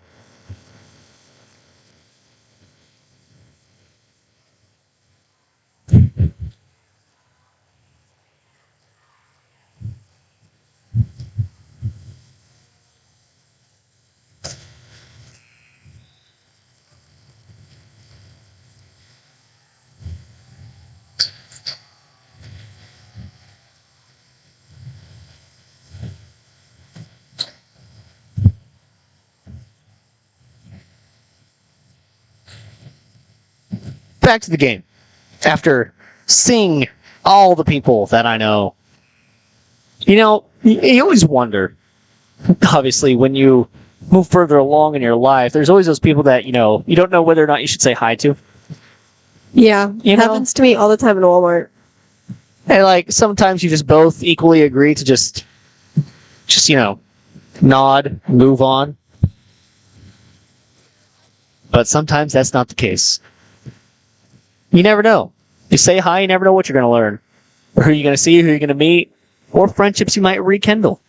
Speaker 2: Back to the game. After seeing all the people that I know, you always wonder, obviously, when you move further along in your life, there's always those people that, you don't know whether or not you should say hi to.
Speaker 7: Yeah, it happens to me all the time in Walmart.
Speaker 2: And, sometimes you just both equally agree to just nod, move on. But sometimes that's not the case. You never know. You say hi, you never know what you're going to learn. Or who you're going to see, who you're going to meet, or friendships you might rekindle.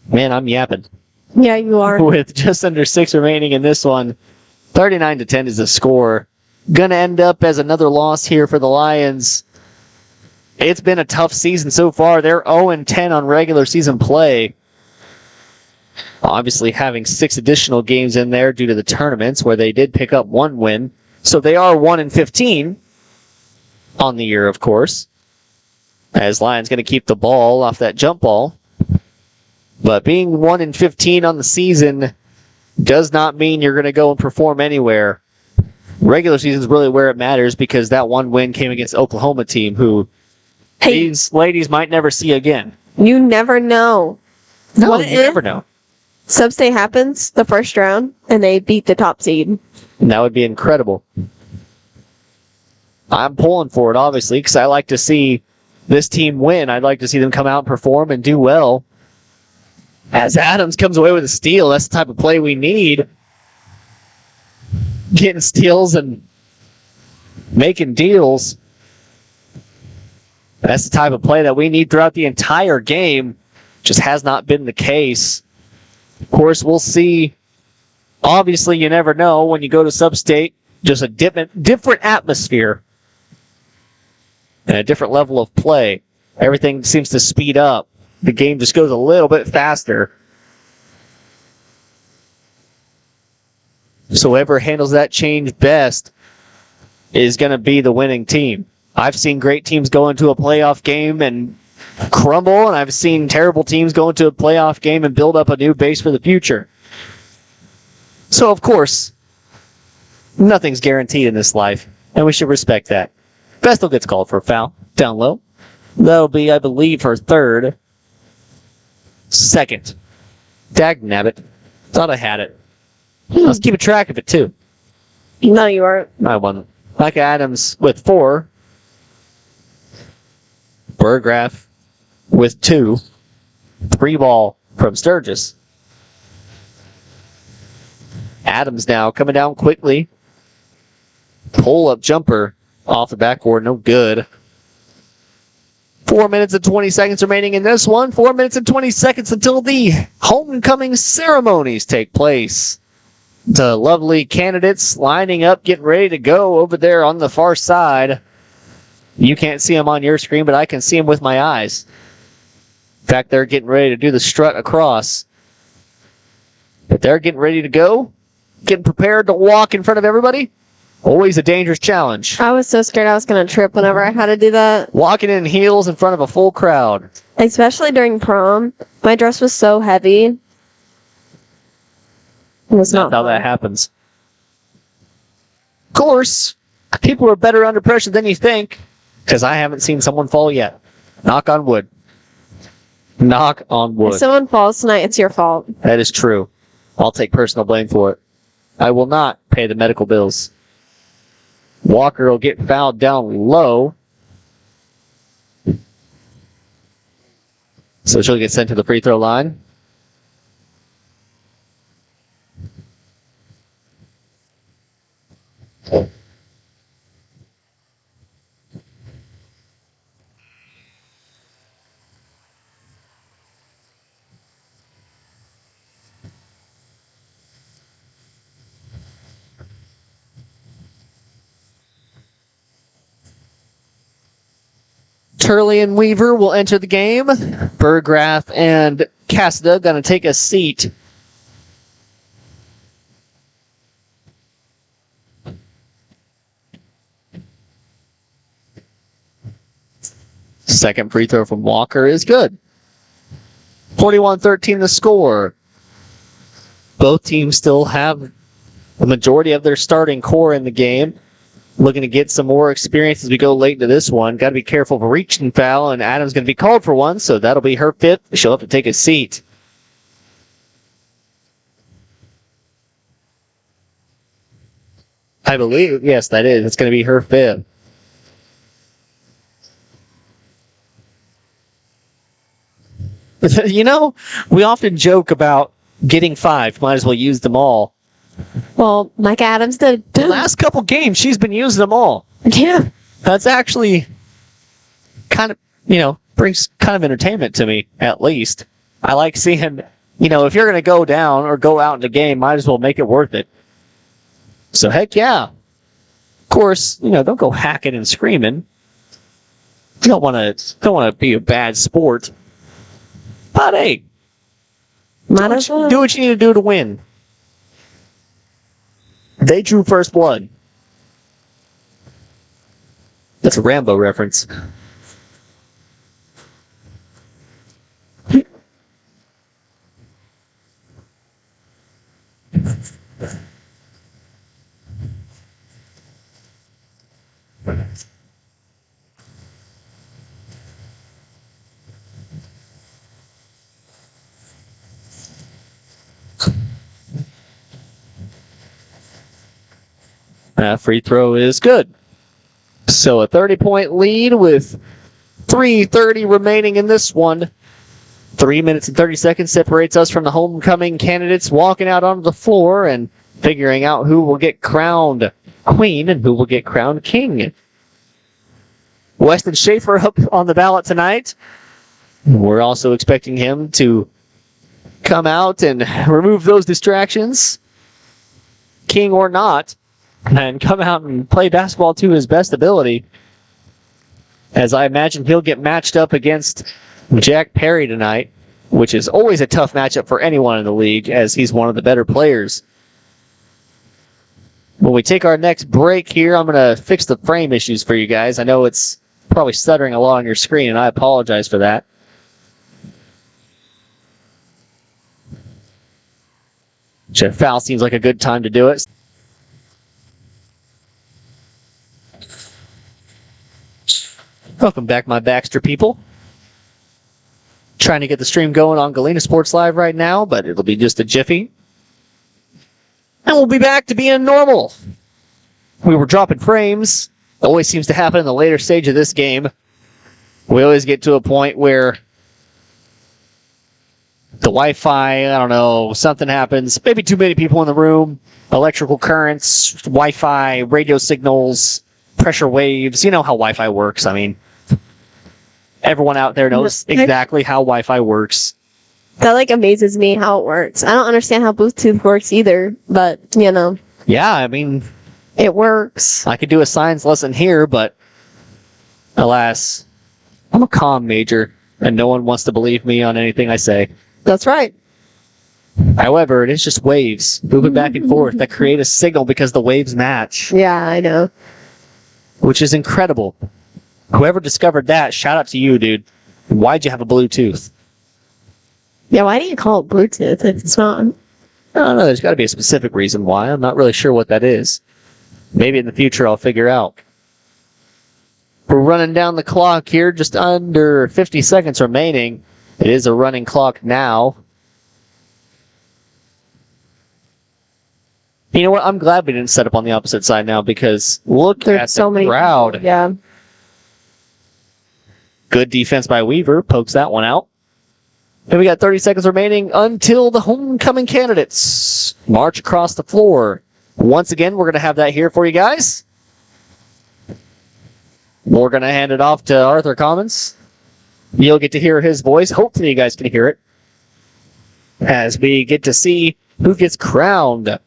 Speaker 2: Man, I'm yapping.
Speaker 7: Yeah, you are.
Speaker 2: With just under 6 remaining in this one, 39-10 is the score. Gonna end up as another loss here for the Lions. It's been a tough season so far. They're 0-10 on regular season play. Obviously having 6 additional games in there due to the tournaments where they did pick up 1 win. So they are 1-15 on the year, of course. As Lions going to keep the ball off that jump ball. But being 1-15 on the season does not mean you're going to go and perform anywhere. Regular season is really where it matters because that 1 win came against Oklahoma team who these ladies might never see again.
Speaker 7: You never know.
Speaker 2: No, you never know.
Speaker 7: Sub-state happens the first round, and they beat the top seed.
Speaker 2: And that would be incredible. I'm pulling for it, obviously, because I like to see this team win. I'd like to see them come out and perform and do well. As Adams comes away with a steal, that's the type of play we need. Getting steals and making deals. That's the type of play that we need throughout the entire game. Just has not been the case. Of course, we'll see. Obviously, you never know when you go to sub-state. Just a different atmosphere and a different level of play. Everything seems to speed up. The game just goes a little bit faster. So whoever handles that change best is going to be the winning team. I've seen great teams go into a playoff game and crumble, and I've seen terrible teams go into a playoff game and build up a new base for the future. So, of course, nothing's guaranteed in this life, and we should respect that. Vestal gets called for a foul down low. That'll be, I believe, her third. Second. Dagnabbit. Thought I had it. I was keeping track of it, too.
Speaker 7: No, you aren't.
Speaker 2: I won. Micah Adams with 4. Burgraff with 2. 3 ball from Sturgis. Adams now coming down quickly. Pull-up jumper off the backboard. No good. 4 minutes and 20 seconds remaining in this one. 4 minutes and 20 seconds until the homecoming ceremonies take place. The lovely candidates lining up, getting ready to go over there on the far side. You can't see them on your screen, but I can see them with my eyes. In fact, they're getting ready to do the strut across. But they're getting ready to go, getting prepared to walk in front of everybody. Always a dangerous challenge.
Speaker 7: I was so scared I was going to trip whenever I had to do that.
Speaker 2: Walking in heels in front of a full crowd.
Speaker 7: Especially during prom. My dress was so heavy. It was not
Speaker 2: That's how that happens. Of course, people are better under pressure than you think, because I haven't seen someone fall yet. Knock on wood. Knock on wood.
Speaker 7: If someone falls tonight, it's your fault.
Speaker 2: That is true. I'll take personal blame for it. I will not pay the medical bills. Walker will get fouled down low. So she'll get sent to the free throw line. Turley and Weaver will enter the game. Burgraff and Cassida going to take a seat. Second free throw from Walker is good. 41-13 the score. Both teams still have the majority of their starting core in the game. Looking to get some more experience as we go late into this one. Got to be careful of a reaching foul, and Adams going to be called for one, so that'll be her fifth. She'll have to take a seat. I believe, yes, that is. It's going to be her fifth. You know, we often joke about getting five. Might as well use them all.
Speaker 7: Well, Mike Adams did.
Speaker 2: The last couple games, she's been using them all.
Speaker 7: Yeah.
Speaker 2: That's actually kind of, brings kind of entertainment to me, at least. I like seeing, if you're going to go down or go out in the game, might as well make it worth it. So, heck yeah. Of course, don't go hacking and screaming. You don't want to be a bad sport. But hey, do what you need to do to win. They drew first blood. That's a Rambo reference. That free throw is good. So a 30-point lead with 3:30 remaining in this one. 3 minutes and 30 seconds separates us from the homecoming candidates walking out onto the floor and figuring out who will get crowned queen and who will get crowned king. Weston Schaefer up on the ballot tonight. We're also expecting him to come out and remove those distractions, king or not, and come out and play basketball to his best ability. As I imagine he'll get matched up against Jack Perry tonight, which is always a tough matchup for anyone in the league, as he's one of the better players. When we take our next break here, I'm going to fix the frame issues for you guys. I know it's probably stuttering a lot on your screen, and I apologize for that. Jeff Foul seems like a good time to do it. Welcome back, my Baxter people. Trying to get the stream going on Galena Sports Live right now, but it'll be just a jiffy. And we'll be back to being normal. We were dropping frames. It always seems to happen in the later stage of this game. We always get to a point where the Wi-Fi, I don't know, something happens. Maybe too many people in the room. Electrical currents, Wi-Fi, radio signals, pressure waves. You know how Wi-Fi works. I mean, everyone out there knows exactly how Wi-Fi works.
Speaker 7: That like amazes me how it works. I don't understand how Bluetooth works either, but
Speaker 2: Yeah, I mean,
Speaker 7: it works.
Speaker 2: I could do a science lesson here, but alas, I'm a comm major, and no one wants to believe me on anything I say.
Speaker 7: That's right.
Speaker 2: However, it is just waves moving back and forth that create a signal because the waves match.
Speaker 7: Yeah, I know.
Speaker 2: Which is incredible. Whoever discovered that, shout out to you, dude. Why'd you have a Bluetooth?
Speaker 7: Yeah, why do you call it Bluetooth if it's not?
Speaker 2: I don't know. There's got to be a specific reason why. I'm not really sure what that is. Maybe in the future I'll figure out. We're running down the clock here, just under 50 seconds remaining. It is a running clock now. You know what? I'm glad we didn't set up on the opposite side now because look at the crowd.
Speaker 7: Yeah.
Speaker 2: Good defense by Weaver. Pokes that one out. And we got 30 seconds remaining until the homecoming candidates march across the floor. Once again, we're going to have that here for you guys. We're going to hand it off to Arthur Commons. You'll get to hear his voice. Hopefully you guys can hear it as we get to see who gets crowned.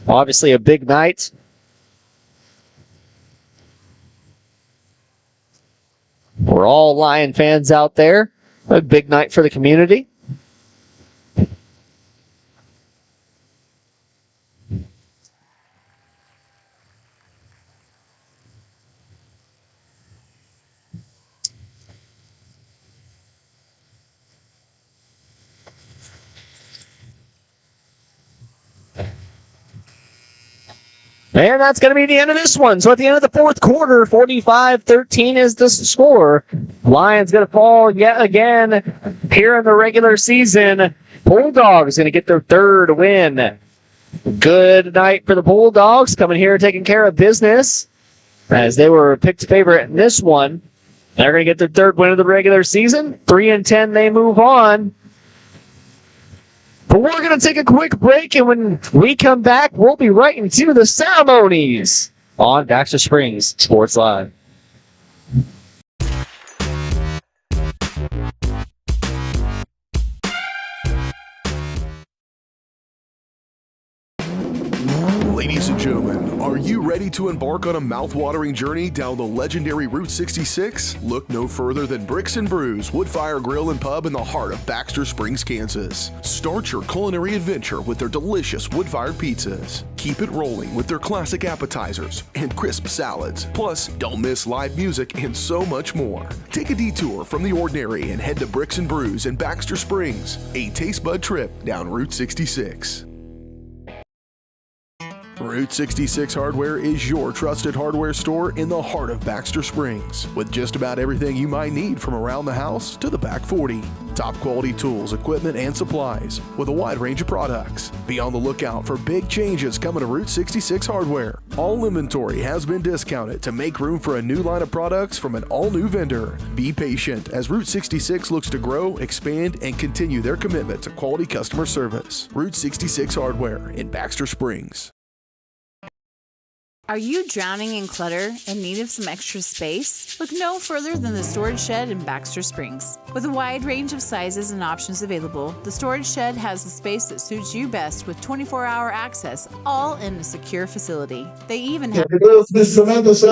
Speaker 2: Obviously a big night. We're all Lion fans out there. A big night for the community. And that's going to be the end of this one. So at the end of the fourth quarter, 45-13 is the score. Lions going to fall yet again here in the regular season. Bulldogs going to get their third win. Good night for the Bulldogs coming here taking care of business as they were picked favorite in this one. They're going to get their third win of the regular season. 3-10, they move on. But we're going to take a quick break, and when we come back, we'll be right into the ceremonies on Baxter Springs Sports Live.
Speaker 1: Ladies and gentlemen, are you ready to embark on a mouth-watering journey down the legendary Route 66? Look no further than Bricks and Brews Woodfire Grill and Pub in the heart of Baxter Springs, Kansas. Start your culinary adventure with their delicious wood-fired pizzas. Keep it rolling with their classic appetizers and crisp salads. Plus, don't miss live music and so much more. Take a detour from the ordinary and head to Bricks and Brews in Baxter Springs, a taste bud trip down Route 66. Route 66 Hardware is your trusted hardware store in the heart of Baxter Springs, with just about everything you might need from around the house to the back 40. Top quality tools, equipment, and supplies with a wide range of products. Be on the lookout for big changes coming to Route 66 Hardware. All inventory has been discounted to make room for a new line of products from an all-new vendor. Be patient as Route 66 looks to grow, expand, and continue their commitment to quality customer service. Route 66 Hardware in Baxter Springs.
Speaker 3: Are you drowning in clutter and need of some extra space? Look no further than the Storage Shed in Baxter Springs. With a wide range of sizes and options available, the Storage Shed has the space that suits you best with 24-hour access, all in a secure facility. They even have...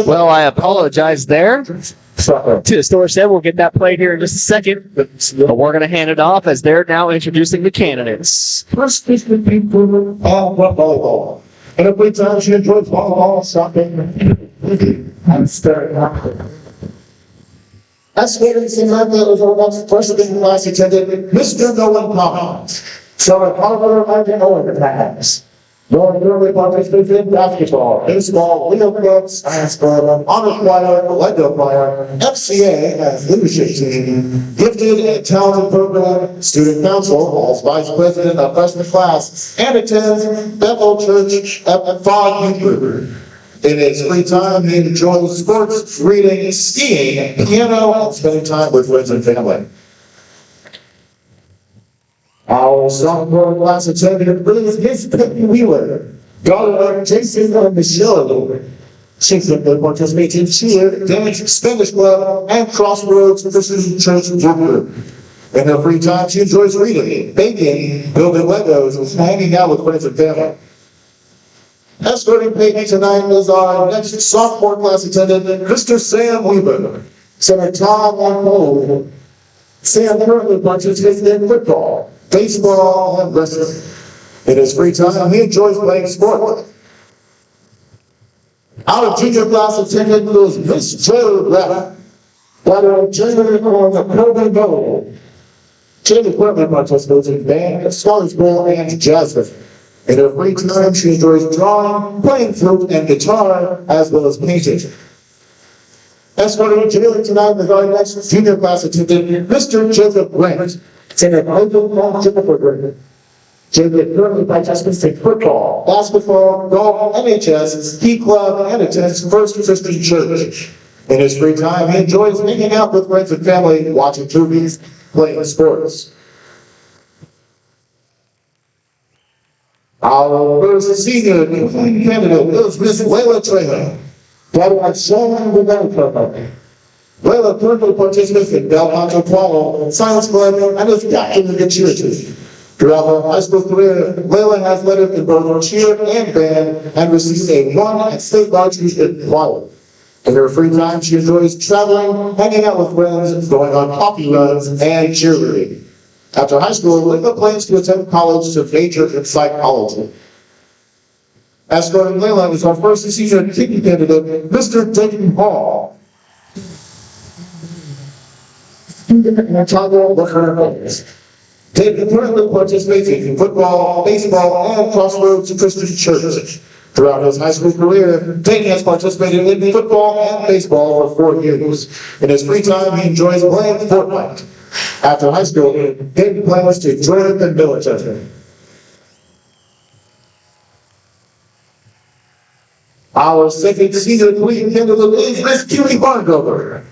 Speaker 2: Well, I apologize there to the Storage Shed. We'll get that played here in just a second. But we're going to hand it off as they're now introducing the candidates.
Speaker 16: First, the people of volleyball. And if we tell you enjoy volleyball, something, I'm staring at it. As students in my village are once president class attended, Mr. Nolan Collins. So a father of the Owen class. More early participated in basketball, baseball, wheel clubs, science club, honor choir, Lego choir, FCA as leadership team, gifted and talented program, student council as vice president of freshman class, and attends Bethel Church at Fog Group. In his free time, he enjoys sports, reading, skiing, piano, and spending time with friends and family. Our sophomore class attendant is his Peggy Wheeler, daughter of Jason and Michelle. She frequently participates in cheer, dance, Spanish club, and Crossroads Christian Church group. In her free time, she enjoys reading, baking, building Legos, and hanging out with friends and family. Escorting Peggy tonight is our next sophomore class attendant, Mr. Sam Weaver. Center Tom on hold. Sam currently participates in football, baseball, and wrestling. In his free time, he enjoys playing sport. Our junior class attendant is Miss Jo Rapp, while junior on the Pregame Bowl. Jamie currently participates in band, Scholars Bowl, and jazz band. In her free time, she enjoys drawing, playing flute and guitar, as well as painting. Escorting Jamie tonight is our next junior class attendant, Mr. Jacob Grant. Senior Jennifer Grant. Jacob currently participates in football, basketball, golf, NHS, ski club, and attends First Christian Church. In his free time, he enjoys hanging out with friends and family, watching movies, playing sports. Our first senior candidate is Miss Layla Trejo, daughter of Sean Renato. Layla currently participates in Bel Canto Choir, Science Club, and is captain of the cheer team. Throughout her high school career, Layla has led in both cheer and band and received a 1 at state varsity in choir. In her free time, she enjoys traveling, hanging out with friends, going on coffee runs, and cheerleading. After high school, Layla plans to attend college to major in psychology. Escorting Layla is our first senior kicking candidate, Mr. Dayton Hall. Dayton currently participates in football, baseball, and Crossroads Christian Church. Throughout his high school career, Dayton has participated in football and baseball for 4 years. In his free time, he enjoys playing Fortnite. After high school, Dayton plans to join the military. Our second senior queen candidate is Miss Julie Bargover.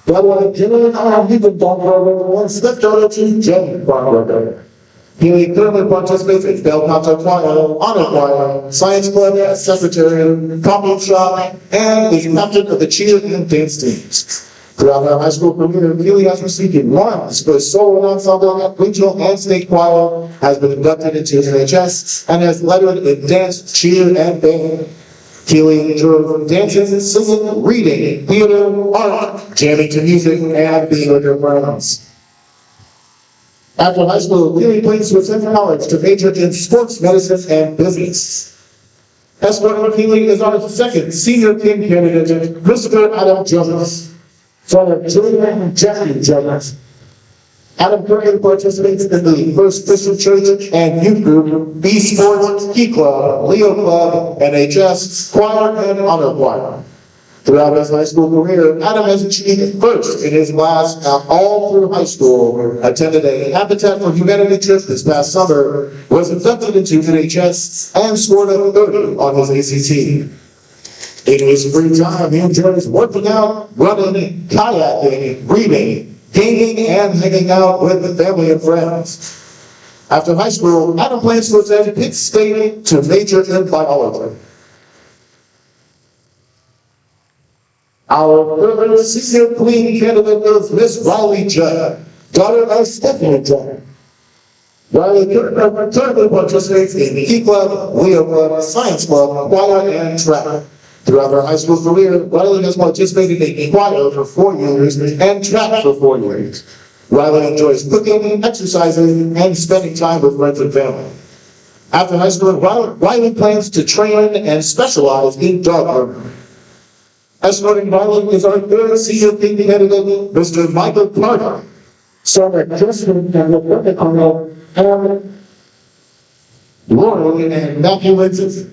Speaker 16: Brother Jimmy R. Bargover once stepped over to Jen Bargover. He currently participates in Bel Canto Choir, Honor Choir, Science Club, as secretary, coffee shop, and is captain of the cheer and dance teams. Throughout her high school career, Keely has received 1 for solo ensemble, regional and state choir, has been inducted into NHS, and has lettered in dance, cheer, and band. Keely enjoys dancing, singing, reading, theater, art, jamming to music, and being with her friends. After high school, Keely plans to attend college to major in sports medicine and business. Escorting Keely is our second senior king candidate, Mr. Adam Jones. Son of Julia and Jeffrey Jones. Adam currently participates in the First Christian Church and youth group, B Sports, Ski Club, Leo Club, NHS, choir, and honor choir. Throughout his high school career, Adam has achieved first in his class all through high school, attended a Habitat for Humanity trip this past summer, was inducted into NHS, and scored a 30 on his ACT. In his free time, he enjoys working out, running, kayaking, reading, gaming, and hanging out with family and friends. After high school, Adam plans to attend Pitt State to major in biology. Our third senior queen candidate is Miss Riley Judd, daughter of Stephanie Judd. Riley currently participates in Ski Club, Leo Club, Science Club, choir, and track. Throughout her high school career, Riley has participated in choir for 4 years and track for 4 years. Riley enjoys cooking, exercising, and spending time with friends and family. After high school, Riley plans to train and specialize in dog grooming. Escorting Riley is our third senior king candidate, Mr. Michael Carter. Son of Justin and Rebecca and Lauren and Matthew Lindsay.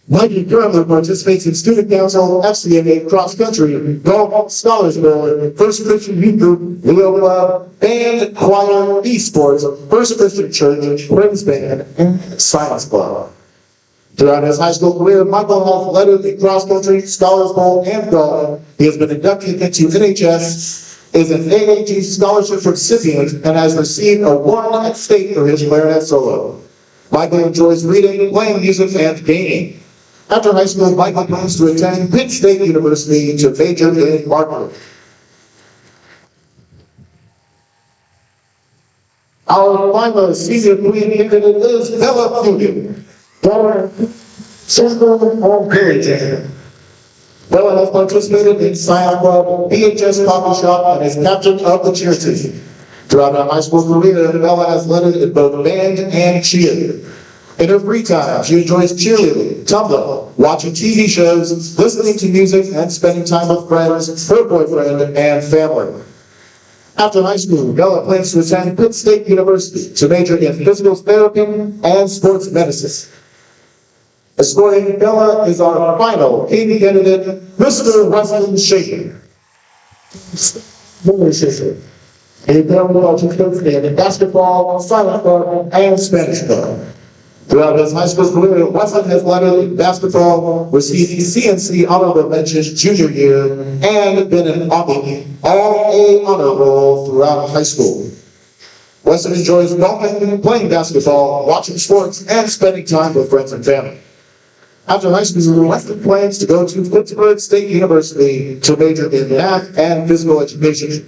Speaker 16: Mikey currently participates in Student Council, FCA, Cross Country, Golf, Scholars Bowl, First Christian Youth Group, Leo Club, Band, Choir, Esports, First Christian Church, Friends Band, and Science Club. Throughout his high school career, Michael has lettered in Cross Country, Scholars Bowl, and Golf. He has been inducted into NHS, is an AAG scholarship recipient, and has received a 1 at state for his clarinet solo. Michael enjoys reading, playing music, and gaming. After high school, Michael plans to attend Pitt State University to major in marketing. Our final senior queen candidate is Bella Fugan. Bella, Central or Perrytown. Bella has participated in Science Club, BHS Coffee Shop, and is captain of the cheer team. Throughout her high school career, Bella has led it in both band and cheer. In her free time, she enjoys cheerleading, tumbling, watching TV shows, listening to music, and spending time with friends, her boyfriend, and family. After high school, Bella plans to attend Pitt State University to major in physical therapy and sports medicine. Escorting Bella is our final King candidate, Mr. Weston Schaefer. Mr. Schaefer. He participated in basketball, silent club, and Spanish club. Throughout his high school career, Weston has led in basketball, received CNC honorable mentions junior year, and been an all-A honor roll throughout high school. Weston enjoys golfing, playing basketball, watching sports, and spending time with friends and family. After high school, Weston plans to go to Pittsburgh State University to major in math and physical education.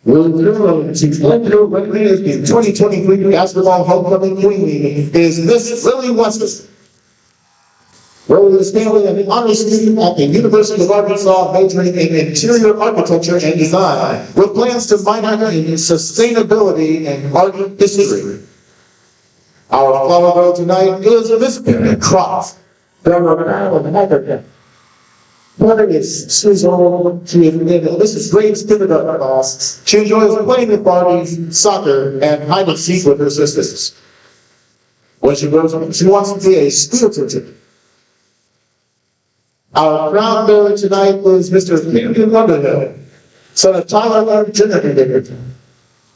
Speaker 16: Will Girl to Glenville Recreation in 2023 basketball homecoming queen is Miss Lily Weston. Lily is currently an honors student at the University of Arkansas, majoring in interior architecture and design, with plans to minor in sustainability and art history. Our flower girl tonight is Miss Karen Cross. Mother is Susan. She is Mrs. Graves' kindergarten class. She enjoys playing with Barbies, soccer, and hide and seek with her sisters. When she grows up, she wants to be a school teacher. Our crown bearer tonight is Mr. Camden Underhill, son of Tyler and Jennifer.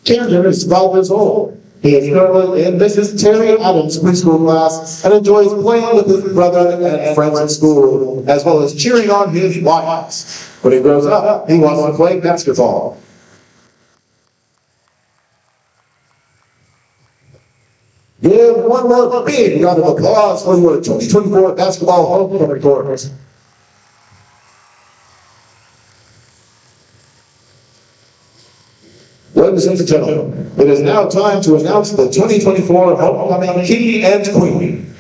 Speaker 16: Camden is 12 years old. He is currently in Mrs. Terry Adams' preschool class and enjoys playing with his brother and friends at school, as well as cheering on his wives. When he grows up, he wants to play basketball. Give one more big round of applause for your 2024 basketball homecoming court. Ladies and gentlemen, it is now time to announce the 2024 homecoming king and queen.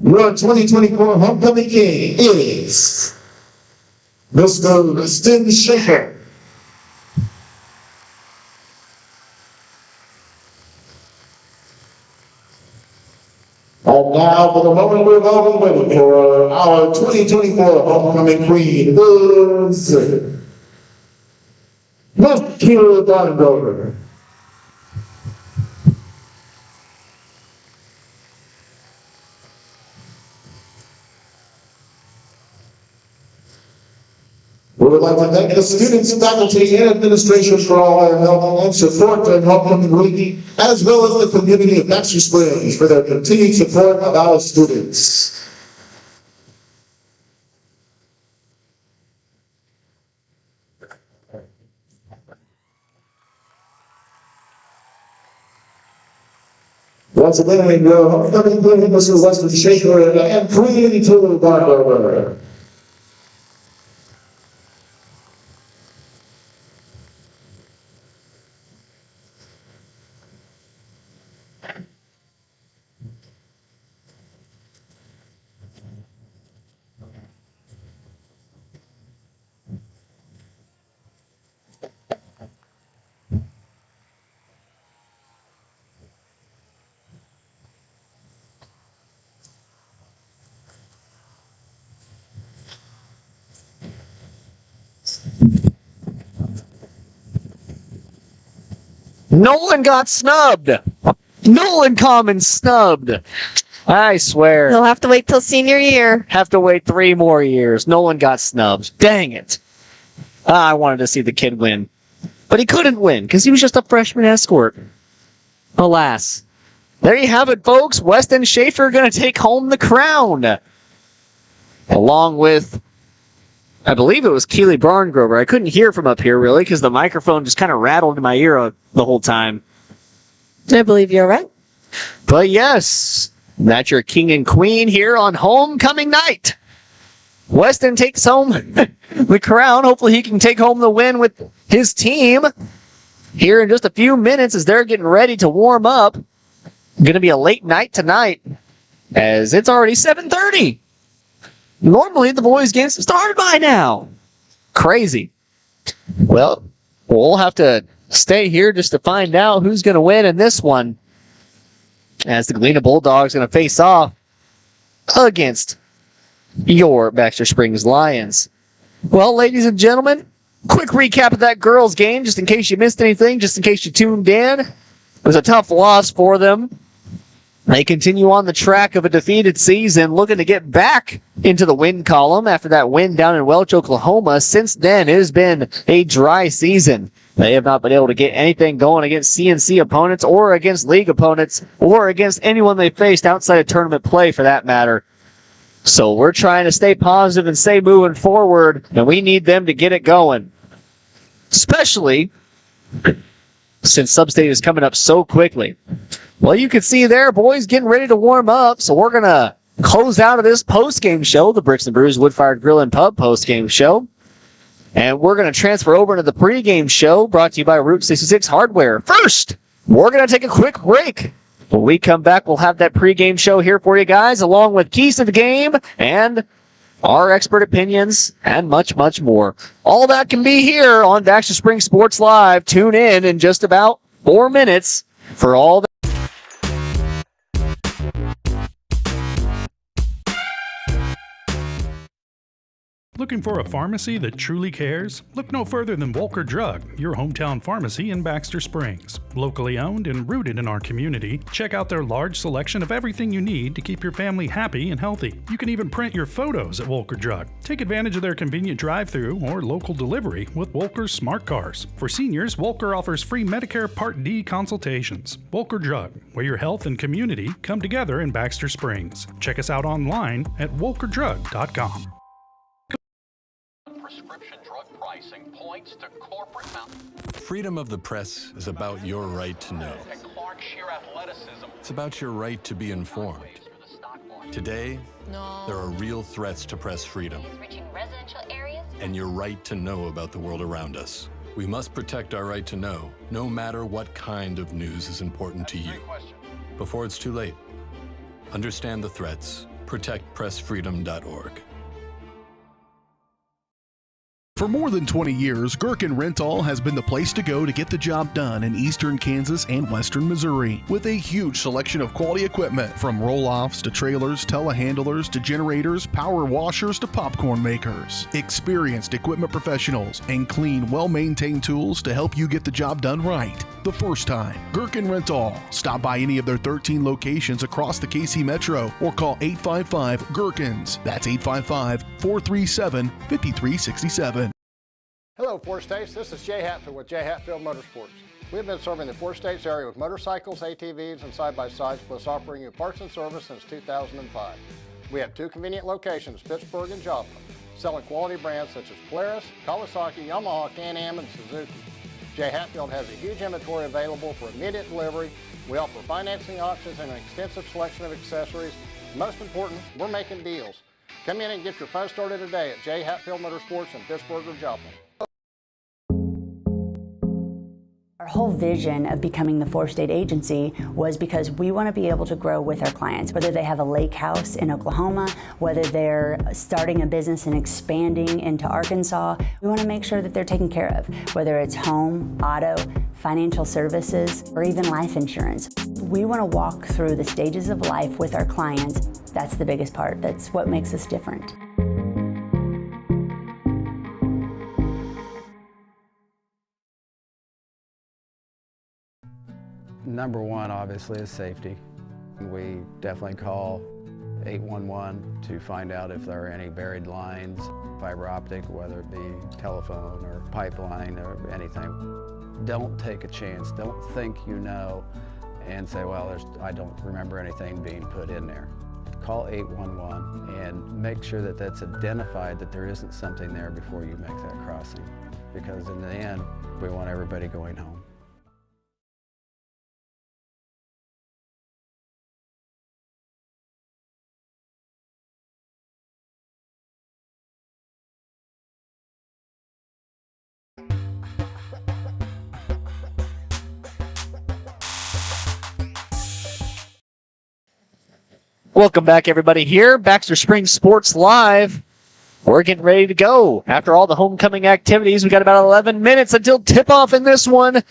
Speaker 16: Your 2024 homecoming king is Mr. Weston Schaefer. And now for the moment we've all been waiting for, our 2024 homecoming queen is Miss Kira Dongover. We would like to thank the students, faculty, and administration for all their help and support in homecoming week, as well as the community of Baxter Springs for their continued support of our students. Once again, we go homecoming queen, Mr. Weston Schaefer, and Queen to Barber.
Speaker 2: Nolan got snubbed. Nolan Common snubbed. I swear.
Speaker 7: He'll have to wait till senior year.
Speaker 2: Have to wait 3 more years. Nolan got snubbed. Dang it. I wanted to see the kid win. But he couldn't win because he was just a freshman escort. Alas. There you have it, folks. Weston Schaefer going to take home the crown. Along with, I believe it was Keely Barngrover. I couldn't hear from up here, really, because the microphone just kind of rattled in my ear the whole time.
Speaker 7: I believe you're right.
Speaker 2: But yes, that's your king and queen here on homecoming night. Weston takes home the crown. Hopefully he can take home the win with his team here in just a few minutes as they're getting ready to warm up. Going to be a late night tonight as it's already 7:30. Normally the boys' games have started by now. Crazy. Well, we'll have to stay here just to find out who's going to win in this one as the Galena Bulldogs are going to face off against your Baxter Springs Lions. Well, ladies and gentlemen, quick recap of that girls' game, just in case you missed anything, just in case you tuned in. It was a tough loss for them. They continue on the track of a defeated season, looking to get back into the win column after that win down in Welch, Oklahoma. Since then, it has been a dry season. They have not been able to get anything going against CNC opponents or against league opponents or against anyone they faced outside of tournament play for that matter. So we're trying to stay positive and stay moving forward, and we need them to get it going. Especially since Sub-State is coming up so quickly. Well, you can see there, boys getting ready to warm up, so we're going to close out of this post-game show, the Bricks and Brews Wood-Fired Grill and Pub post-game show. And we're going to transfer over into the pregame show brought to you by Route 66 Hardware. First, we're going to take a quick break. When we come back, we'll have that pregame show here for you guys, along with keys to the game and our expert opinions and much, much more. All that can be here on Baxter Springs Sports Live. Tune in just about 4 minutes for all that.
Speaker 4: Looking for a pharmacy that truly cares? Look no further than Wolker Drug, your hometown pharmacy in Baxter Springs. Locally owned and rooted in our community, check out their large selection of everything you need to keep your family happy and healthy. You can even print your photos at Wolker Drug. Take advantage of their convenient drive-thru or local delivery with Wolker's Smart Cars. For seniors, Wolker offers free Medicare Part D consultations. Wolker Drug, where your health and community come together in Baxter Springs. Check us out online at wolkerdrug.com.
Speaker 5: Prescription drug pricing points to corporate
Speaker 6: Freedom of the press is about your right to know.
Speaker 5: and Clark sheer athleticism.
Speaker 6: It's about your right to be informed. Today, there are real threats to press freedom and your right to know about the world around us. We must protect our right to know, no matter what kind of news is important to you. Before it's too late, understand the threats. ProtectPressFreedom.org.
Speaker 1: For more than 20 years, Gherkin Rental has been the place to go to get the job done in eastern Kansas and western Missouri. With a huge selection of quality equipment, from roll-offs to trailers, telehandlers to generators, power washers to popcorn makers. Experienced equipment professionals and clean, well-maintained tools to help you get the job done right the first time. Gherkin Rental. Stop by any of their 13 locations across the KC Metro or call 855-GHERKINS. That's 855-437-5367.
Speaker 8: Hello, Four States. This is Jay Hatfield with Jay Hatfield Motorsports. We've been serving the Four States area with motorcycles, ATVs, and side-by-sides, plus offering you parts and service since 2005. We have two convenient locations, Pittsburgh and Joplin, selling quality brands such as Polaris, Kawasaki, Yamaha, Can-Am, and Suzuki. Jay Hatfield has a huge inventory available for immediate delivery. We offer financing options and an extensive selection of accessories. Most important, we're making deals. Come in and get your fun started today at Jay Hatfield Motorsports in Pittsburgh or Joplin.
Speaker 9: Our whole vision of becoming the four-state agency was because we want to be able to grow with our clients, whether they have a lake house in Oklahoma, whether they're starting a business and expanding into Arkansas. We want to make sure that they're taken care of, whether it's home, auto, financial services, or even life insurance. We want to walk through the stages of life with our clients. That's the biggest part. That's what makes us different.
Speaker 17: Number one, obviously, is safety. We definitely call 811 to find out if there are any buried lines, fiber optic, whether it be telephone or pipeline or anything. Don't take a chance. Don't think you know and say, well, I don't remember anything being put in there. Call 811 and make sure that that's identified, that there isn't something there before you make that crossing. Because in the end, we want everybody going home.
Speaker 2: Welcome back, everybody, here. Baxter Springs Sports Live. We're getting ready to go. After all the homecoming activities, we got about 11 minutes until tip-off in this one.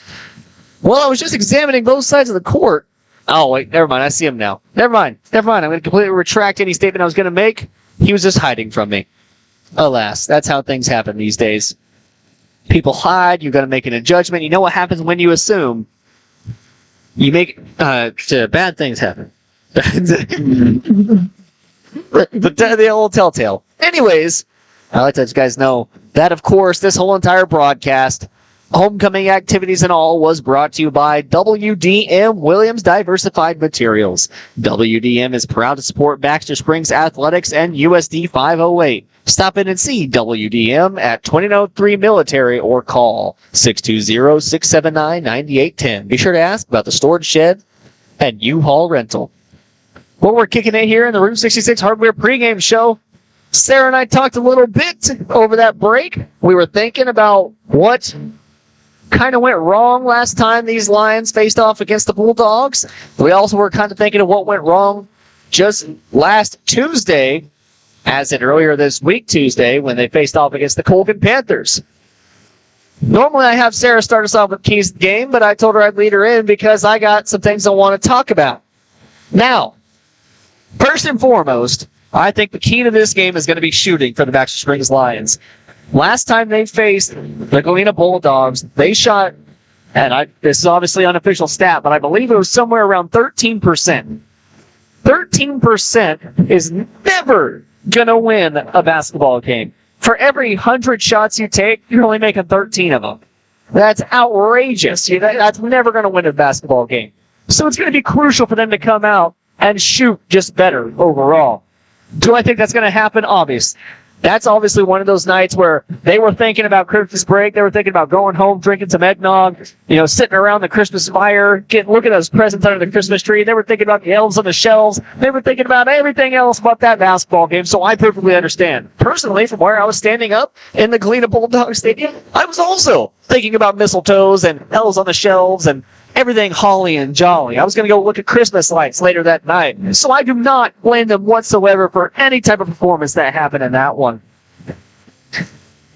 Speaker 2: Well, I was just examining both sides of the court. Oh, wait, never mind. I see him now. Never mind. I'm going to completely retract any statement I was going to make. He was just hiding from me. Alas, that's how things happen these days. People hide. You've got to make a judgment. You know what happens when you assume? You make bad things happen. the old telltale. Anyways, I'd like to let you guys know that, of course, this whole entire broadcast, homecoming activities and all, was brought to you by WDM Williams Diversified Materials. WDM is proud to support Baxter Springs Athletics and USD 508. Stop in and see WDM at 2003 Military or call 620-679-9810. Be sure to ask about the storage shed and U-Haul rental. Well, we're kicking it here in the Route 66 Hardware pregame show. Sarah and I talked a little bit over that break. We were thinking about what kind of went wrong last time these Lions faced off against the Bulldogs. We also were kind of thinking of what went wrong just last Tuesday, as in earlier this week Tuesday, when they faced off against the Colgan Panthers. Normally I have Sarah start us off with keys to the game, but I told her I'd lead her in because I got some things I want to talk about. Now, first and foremost, I think the key to this game is going to be shooting for the Baxter Springs Lions. Last time they faced the Galena Bulldogs, they shot, and this is obviously unofficial stat, but I believe it was somewhere around 13%. 13% is never going to win a basketball game. For every 100 shots you take, you're only making 13 of them. That's outrageous. That's never going to win a basketball game. So it's going to be crucial for them to come out and shoot just better overall. Do I think that's going to happen? Obvious. That's obviously one of those nights where they were thinking about Christmas break. They were thinking about going home, drinking some eggnog, sitting around the Christmas fire, looking at those presents under the Christmas tree. They were thinking about the elves on the shelves. They were thinking about everything else but that basketball game, so I perfectly understand. Personally, from where I was standing up in the Galena Bulldogs Stadium, I was also thinking about mistletoes and elves on the shelves and everything holly and jolly. I was going to go look at Christmas lights later that night. So I do not blame them whatsoever for any type of performance that happened in that one.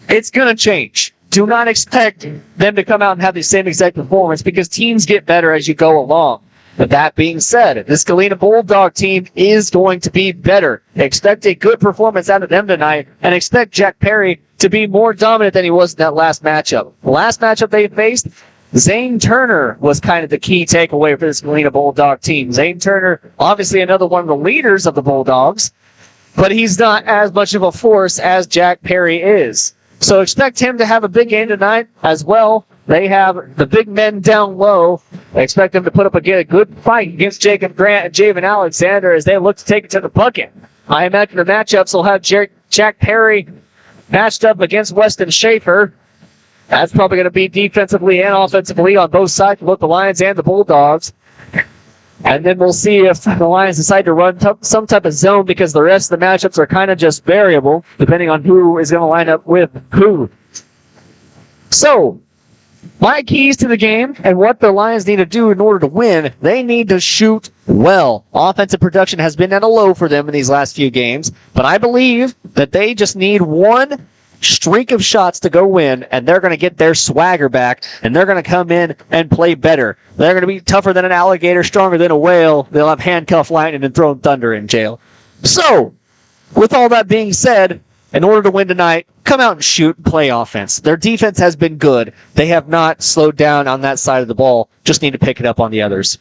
Speaker 2: It's going to change. Do not expect them to come out and have the same exact performance because teams get better as you go along. But that being said, this Galena Bulldog team is going to be better. Expect a good performance out of them tonight and expect Jack Perry to be more dominant than he was in that last matchup. The last matchup they faced, Zane Turner was kind of the key takeaway for this Galena Bulldog team. Zane Turner, obviously another one of the leaders of the Bulldogs, but he's not as much of a force as Jack Perry is. So expect him to have a big game tonight as well. They have the big men down low. I expect them to put up a good fight against Jacob Grant and Javen Alexander as they look to take it to the bucket. I imagine the matchups will have Jack Perry matched up against Weston Schaefer. That's probably going to be defensively and offensively on both sides, both the Lions and the Bulldogs. And then we'll see if the Lions decide to run some type of zone because the rest of the matchups are kind of just variable, depending on who is going to line up with who. So, my keys to the game and what the Lions need to do in order to win, they need to shoot well. Offensive production has been at a low for them in these last few games, but I believe that they just need one streak of shots to go win, and they're going to get their swagger back, and they're going to come in and play better. They're going to be tougher than an alligator, stronger than a whale. They'll have handcuffed lightning and thrown thunder in jail. So, with all that being said, in order to win tonight, come out and shoot and play offense. Their defense has been good. They have not slowed down on that side of the ball. Just need to pick it up on the others.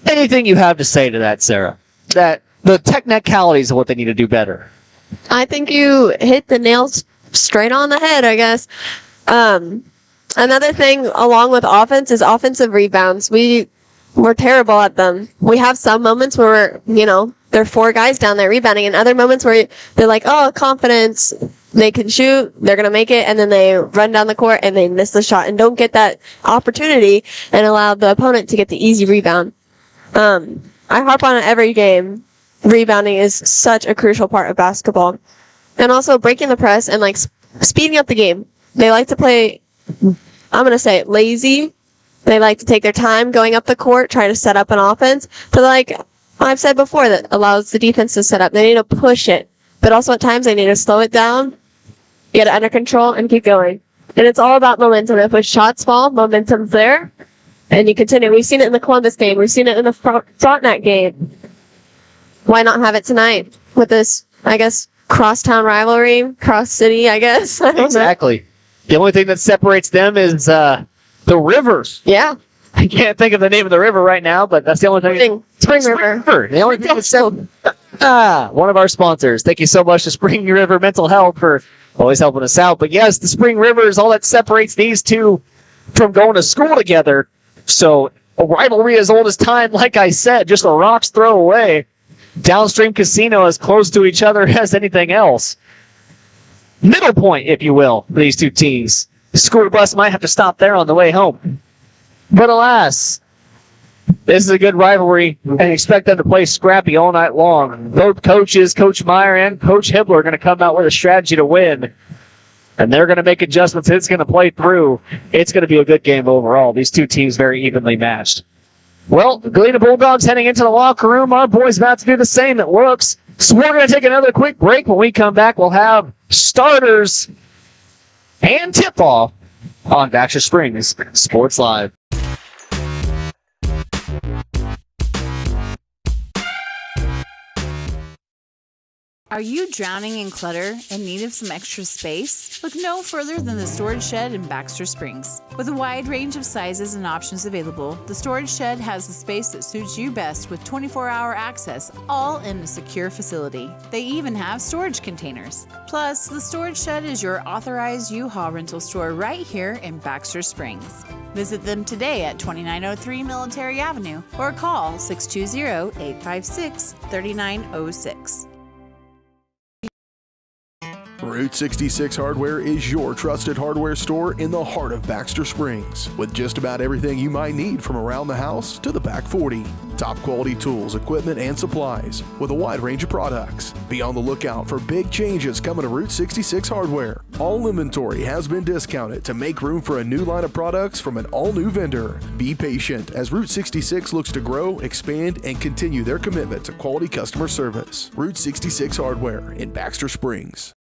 Speaker 2: Anything you have to say to that, Sarah? That the technicalities of what they need to do better.
Speaker 7: I think you hit the nails straight on the head, I guess. Another thing along with offense is offensive rebounds. We're terrible at them. We have some moments where there are four guys down there rebounding, and other moments where they're like, oh, confidence, they can shoot, they're going to make it, and then they run down the court and they miss the shot and don't get that opportunity and allow the opponent to get the easy rebound. I harp on it every game. Rebounding is such a crucial part of basketball. And also breaking the press and speeding up the game. They like to play, I'm going to say, lazy. They like to take their time going up the court, trying to set up an offense. But I've said before that allows the defense to set up. They need to push it, but also at times they need to slow it down, get it under control, and keep going. And it's all about momentum. If a shots fall, momentum's there, and you continue. We've seen it in the Columbus game. We've seen it in the Frontenac game. Why not have it tonight with this, I guess, crosstown rivalry, cross city, I guess? I don't know.
Speaker 2: Exactly. The only thing that separates them is the rivers.
Speaker 7: Yeah.
Speaker 2: I can't think of the name of the river right now, but that's the only thing.
Speaker 7: Spring River.
Speaker 2: The only thing that's one of our sponsors. Thank you so much to Spring River Mental Health for always helping us out. But yes, the Spring River is all that separates these two from going to school together. So a rivalry as old as time, like I said, just a rock's throw away. Downstream Casino as close to each other as anything else. Middle point, if you will, for these two teams. The school bus might have to stop there on the way home. But alas, this is a good rivalry, and expect them to play scrappy all night long. Both coaches, Coach Meyer and Coach Hibbler, are going to come out with a strategy to win. And they're going to make adjustments. It's going to play through. It's going to be a good game overall. These two teams very evenly matched. Well, the Galena Bulldogs heading into the locker room. Our boys about to do the same, it looks. So we're going to take another quick break. When we come back, we'll have starters and tip-off on Baxter Springs Sports Live.
Speaker 3: Are you drowning in clutter and need of some extra space? Look no further than the Storage Shed in Baxter Springs. With a wide range of sizes and options available, the Storage Shed has the space that suits you best with 24-hour access, all in a secure facility. They even have storage containers. Plus, the Storage Shed is your authorized U-Haul rental store right here in Baxter Springs. Visit them today at 2903 Military Avenue or call 620-856-3906.
Speaker 1: Route 66 Hardware is your trusted hardware store in the heart of Baxter Springs, with just about everything you might need from around the house to the back 40. Top quality tools, equipment, and supplies with a wide range of products. Be on the lookout for big changes coming to Route 66 Hardware. All inventory has been discounted to make room for a new line of products from an all-new vendor. Be patient as Route 66 looks to grow, expand, and continue their commitment to quality customer service. Route 66 Hardware in Baxter Springs.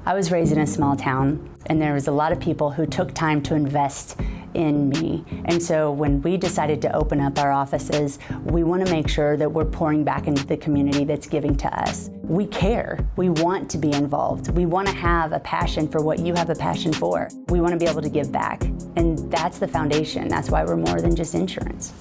Speaker 9: I was raised in a small town, and there was a lot of people who took time to invest in me. And so when we decided to open up our offices, we want to make sure that we're pouring back into the community that's giving to us. We care. We want to be involved. We want to have a passion for what you have a passion for. We want to be able to give back. And that's the foundation. That's why we're more than just insurance.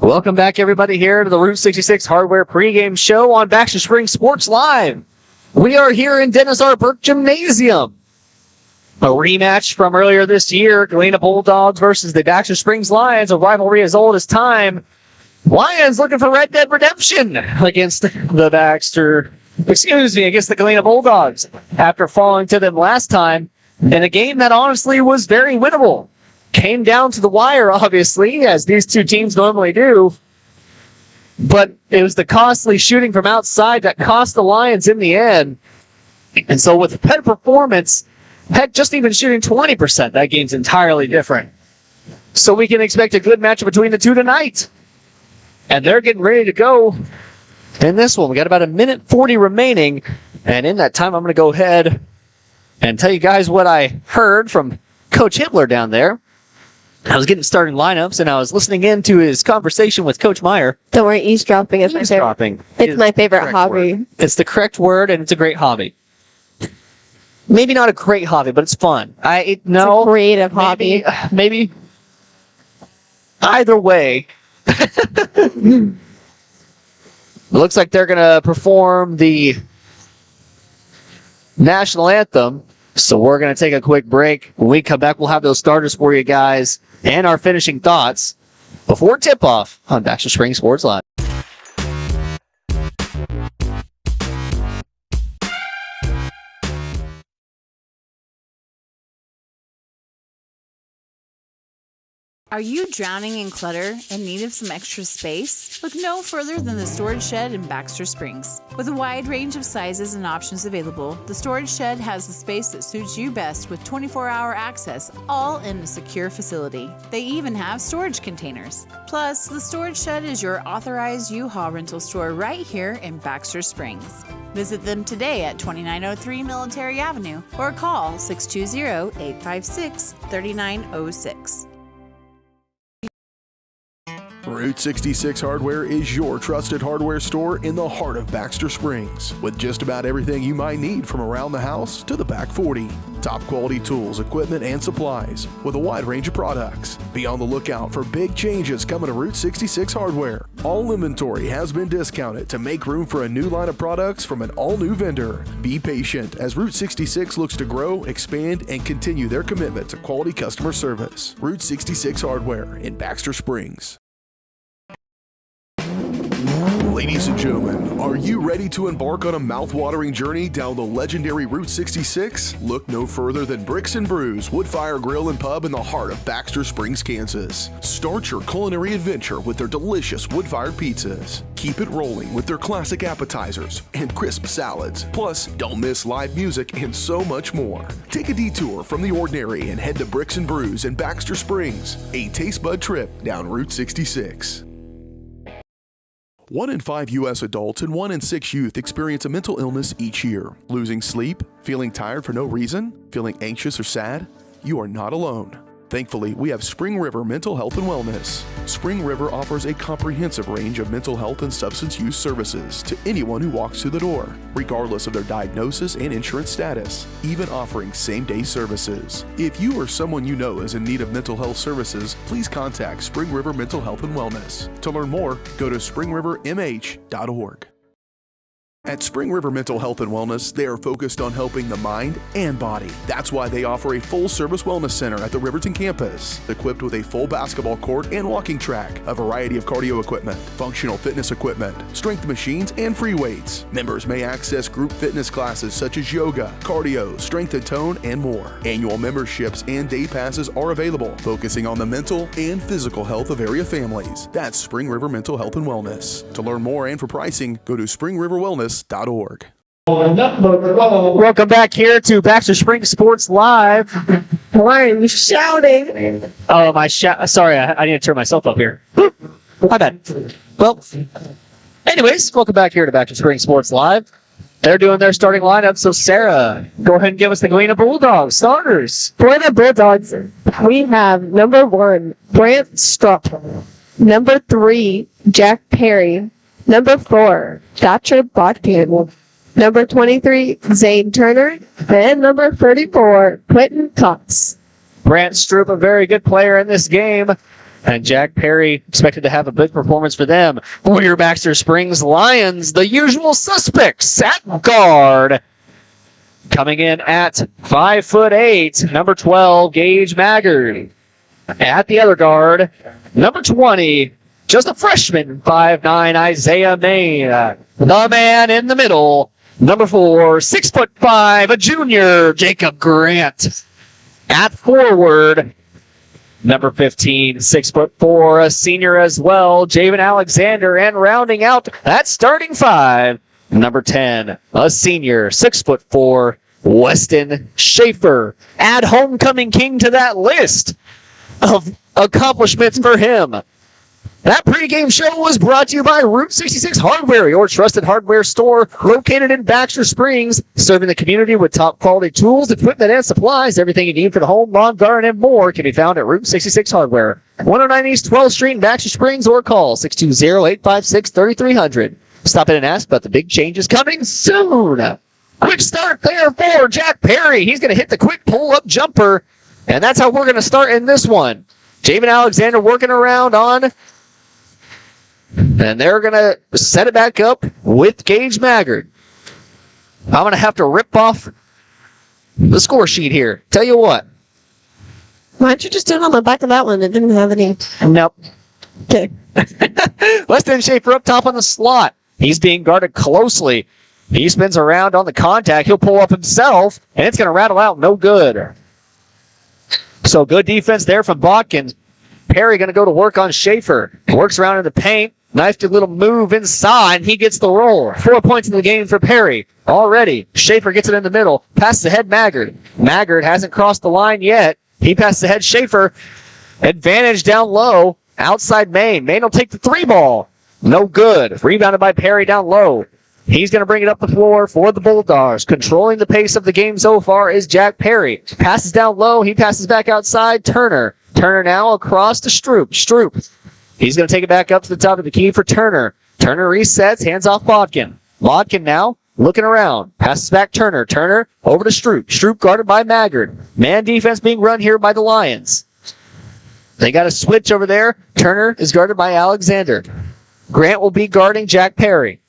Speaker 2: Welcome back, everybody, here to the Route 66 Hardware pregame show on Baxter Springs Sports Live. We are here in Dennis R. Burke Gymnasium. A rematch from earlier this year, Galena Bulldogs versus the Baxter Springs Lions, a rivalry as old as time. Lions looking for Red Dead Redemption against the Galena Bulldogs after falling to them last time in a game that honestly was very winnable. Came down to the wire, obviously, as these two teams normally do. But it was the costly shooting from outside that cost the Lions in the end. And so with better performance, heck, just even shooting 20%, that game's entirely different. So we can expect a good match between the two tonight. And they're getting ready to go in this one. We got about 1:40 remaining. And in that time, I'm going to go ahead and tell you guys what I heard from Coach Hibbler down there. I was getting starting lineups, and I was listening in to his conversation with Coach Meyer.
Speaker 7: Don't worry, eavesdropping is my favorite. It's my favorite hobby.
Speaker 2: It's the correct word, and it's a great hobby. maybe not a great hobby, but it's fun.
Speaker 7: It's a creative hobby.
Speaker 2: Maybe either way. It looks like they're going to perform the national anthem. So we're going to take a quick break. When we come back, we'll have those starters for you guys and our finishing thoughts before tip-off on Baxter Springs Sports Live.
Speaker 3: Are you drowning in clutter and need of some extra space? Look no further than the storage shed in Baxter Springs. With a wide range of sizes and options available, the storage shed has the space that suits you best with 24-hour access, all in a secure facility. They even have storage containers. Plus, the storage shed is your authorized U-Haul rental store right here in Baxter Springs. Visit them today at 2903 Military Avenue or call 620-856-3906.
Speaker 1: Route 66 Hardware is your trusted hardware store in the heart of Baxter Springs, with just about everything you might need from around the house to the back 40. Top quality tools, equipment, and supplies with a wide range of products. Be on the lookout for big changes coming to Route 66 Hardware. All inventory has been discounted to make room for a new line of products from an all-new vendor. Be patient as Route 66 looks to grow, expand, and continue their commitment to quality customer service. Route 66 Hardware in Baxter Springs. Ladies and gentlemen, are you ready to embark on a mouth-watering journey down the legendary Route 66? Look no further than Bricks and Brews Woodfire Grill and Pub in the heart of Baxter Springs, Kansas. Start your culinary adventure with their delicious wood-fired pizzas. Keep it rolling with their classic appetizers and crisp salads. Plus, don't miss live music and so much more. Take a detour from the ordinary and head to Bricks and Brews in Baxter Springs, a taste bud trip down Route 66. 1 in 5 U.S. adults and 1 in 6 youth experience a mental illness each year. Losing sleep, feeling tired for no reason, feeling anxious or sad? You are not alone. Thankfully, we have Spring River Mental Health and Wellness. Spring River offers a comprehensive range of mental health and substance use services to anyone who walks through the door, regardless of their diagnosis and insurance status, even offering same-day services. If you or someone you know is in need of mental health services, please contact Spring River Mental Health and Wellness. To learn more, go to springrivermh.org. At Spring River Mental Health and Wellness, they are focused on helping the mind and body. That's why they offer a full-service wellness center at the Riverton campus, equipped with a full basketball court and walking track, a variety of cardio equipment, functional fitness equipment, strength machines, and free weights. Members may access group fitness classes such as yoga, cardio, strength and tone, and more. Annual memberships and day passes are available, focusing on the mental and physical health of area families. That's Spring River Mental Health and Wellness. To learn more and for pricing, go to springriverwellness.org.
Speaker 2: Welcome back here to Baxter Springs Sports Live.
Speaker 7: Why are you shouting?
Speaker 2: Oh, sorry, I need to turn myself up here. My bad. Well, anyways, welcome back here to Baxter Springs Sports Live. They're doing their starting lineup, so Sarah, go ahead and give us the Galena Bulldogs starters.
Speaker 7: For the Bulldogs, we have number 1, Brant Strupp. Number 3, Jack Perry. Number 4, Thatcher Botkin. Number 23, Zane Turner. And number 34, Quentin Cox.
Speaker 2: Brant Strupp, a very good player in this game. And Jack Perry expected to have a big performance for them. For your Baxter Springs Lions, the usual suspects at guard. Coming in at 5'8", number 12, Gage Maggard. At the other guard, number 20, just a freshman, 5'9", Isaiah Main. The man in the middle, number 4, 6'5", a junior, Jacob Grant. At forward, number 15, 6'4", a senior as well, Javen Alexander. And rounding out that starting 5, number 10, a senior, 6'4", Weston Schaefer. Add homecoming king to that list of accomplishments for him. That pregame show was brought to you by Route 66 Hardware, your trusted hardware store located in Baxter Springs, serving the community with top quality tools, equipment, and supplies. Everything you need for the home, lawn, garden, and more can be found at Route 66 Hardware, 109 East 12th Street in Baxter Springs, or call 620-856-3300. Stop in and ask about the big changes coming soon. Quick start there for Jack Perry. He's going to hit the quick pull-up jumper, and that's how we're going to start in this one. Javen Alexander working around on, and they're going to set it back up with Gage Maggard. I'm going to have to rip off the score sheet here. Tell you what.
Speaker 7: Why don't you just do it on the back of that one? It didn't have any.
Speaker 2: Nope.
Speaker 7: Okay.
Speaker 2: Weston Schaefer up top on the slot. He's being guarded closely. He spins around on the contact. He'll pull up himself, and it's going to rattle out. No good. So good defense there from Botkin. Perry going to go to work on Schaefer. Works around in the paint. Nice little move inside. He gets the roll. 4 points in the game for Perry. Already. Schaefer gets it in the middle. Passes ahead Maggard. Maggard hasn't crossed the line yet. He passes ahead Schaefer. Advantage down low. Outside Maine. Maine will take the 3 ball. No good. Rebounded by Perry down low. He's going to bring it up the floor for the Bulldogs. Controlling the pace of the game so far is Jack Perry. Passes down low. He passes back outside. Turner. Turner now across to Stroop. Stroop. He's going to take it back up to the top of the key for Turner. Turner resets. Hands off Bodkin. Bodkin now looking around. Passes back Turner. Turner over to Stroop. Stroop guarded by Maggard. Man defense being run here by the Lions. They got a switch over there. Turner is guarded by Alexander. Grant will be guarding Jack Perry.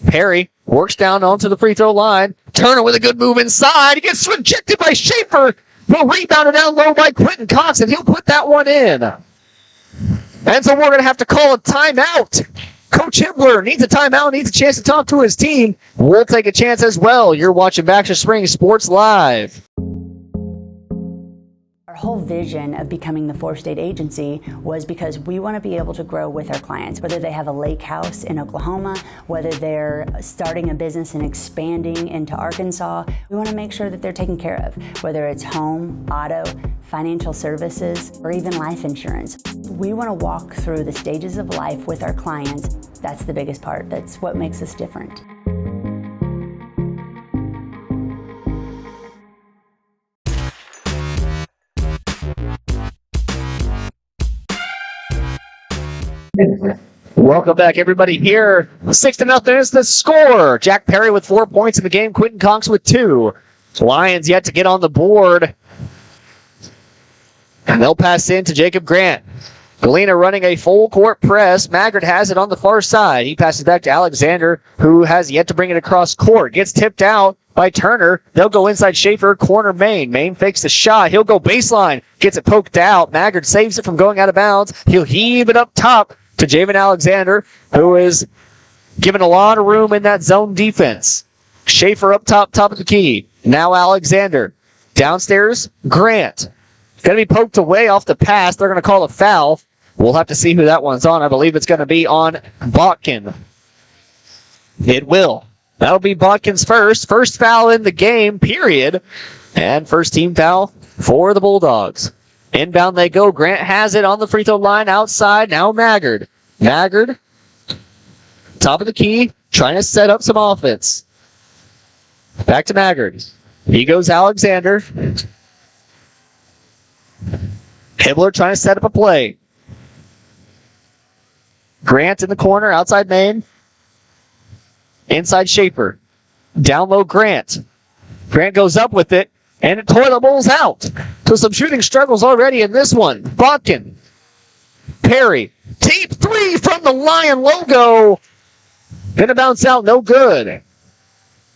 Speaker 2: Perry works down onto the free throw line. Turner with a good move inside. He gets rejected by Schaefer. Well, rebounded down low by Quentin Cox, and he'll put that one in. And so we're going to have to call a timeout. Coach Hibbler needs a timeout, needs a chance to talk to his team. We'll take a chance as well. You're watching Baxter Springs Sports Live.
Speaker 9: Our whole vision of becoming the 4-state agency was because we want to be able to grow with our clients, whether they have a lake house in Oklahoma, whether they're starting a business and expanding into Arkansas. We want to make sure that they're taken care of, whether it's home, auto, financial services, or even life insurance. We want to walk through the stages of life with our clients. That's the biggest part. That's what makes us different.
Speaker 2: Welcome back, everybody. Here, 6-0 is the score. Jack Perry with 4 points in the game. Quentin Cox with 2. Lions yet to get on the board. And they'll pass in to Jacob Grant. Galena running a full court press. Maggard has it on the far side. He passes back to Alexander, who has yet to bring it across court. Gets tipped out by Turner. They'll go inside Schaefer, corner Maine. Maine fakes the shot. He'll go baseline. Gets it poked out. Maggard saves it from going out of bounds. He'll heave it up top to Javen Alexander, who is given a lot of room in that zone defense. Schaefer up top of the key. Now Alexander. Downstairs, Grant. Going to be poked away off the pass. They're going to call a foul. We'll have to see who that one's on. I believe it's going to be on Botkin. It will. That'll be Botkin's first. First foul in the game, period. And first team foul for the Bulldogs. Inbound they go. Grant has it on the free throw line outside. Now Maggard. Maggard, top of the key, trying to set up some offense. Back to Maggard. He goes Alexander. Hibbler trying to set up a play. Grant in the corner, outside Maine. Inside Schaefer. Down low Grant. Grant goes up with it, and it toilet bowls out. So some shooting struggles already in this one. Botkin. Perry. Deep 3 from the Lion logo. Gonna bounce out, no good.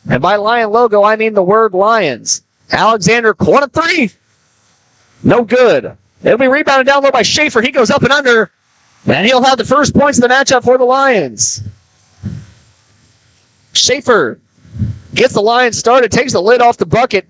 Speaker 2: And by Lion logo, I mean the word Lions. Alexander, corner 3. No good. It'll be rebounded down low by Schaefer. He goes up and under. And he'll have the first points of the matchup for the Lions. Schaefer gets the Lions started, takes the lid off the bucket,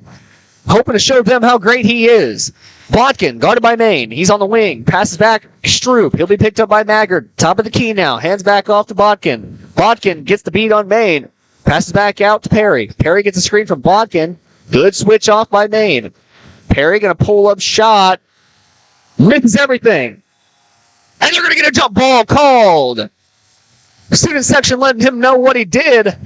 Speaker 2: hoping to show them how great he is. Botkin, guarded by Maine. He's on the wing. Passes back. Stroop. He'll be picked up by Maggard. Top of the key now. Hands back off to Botkin. Botkin gets the beat on Maine. Passes back out to Perry. Perry gets a screen from Botkin. Good switch off by Maine. Perry going to pull up shot. Misses everything. And they're going to get a jump ball called. Student section letting him know what he did.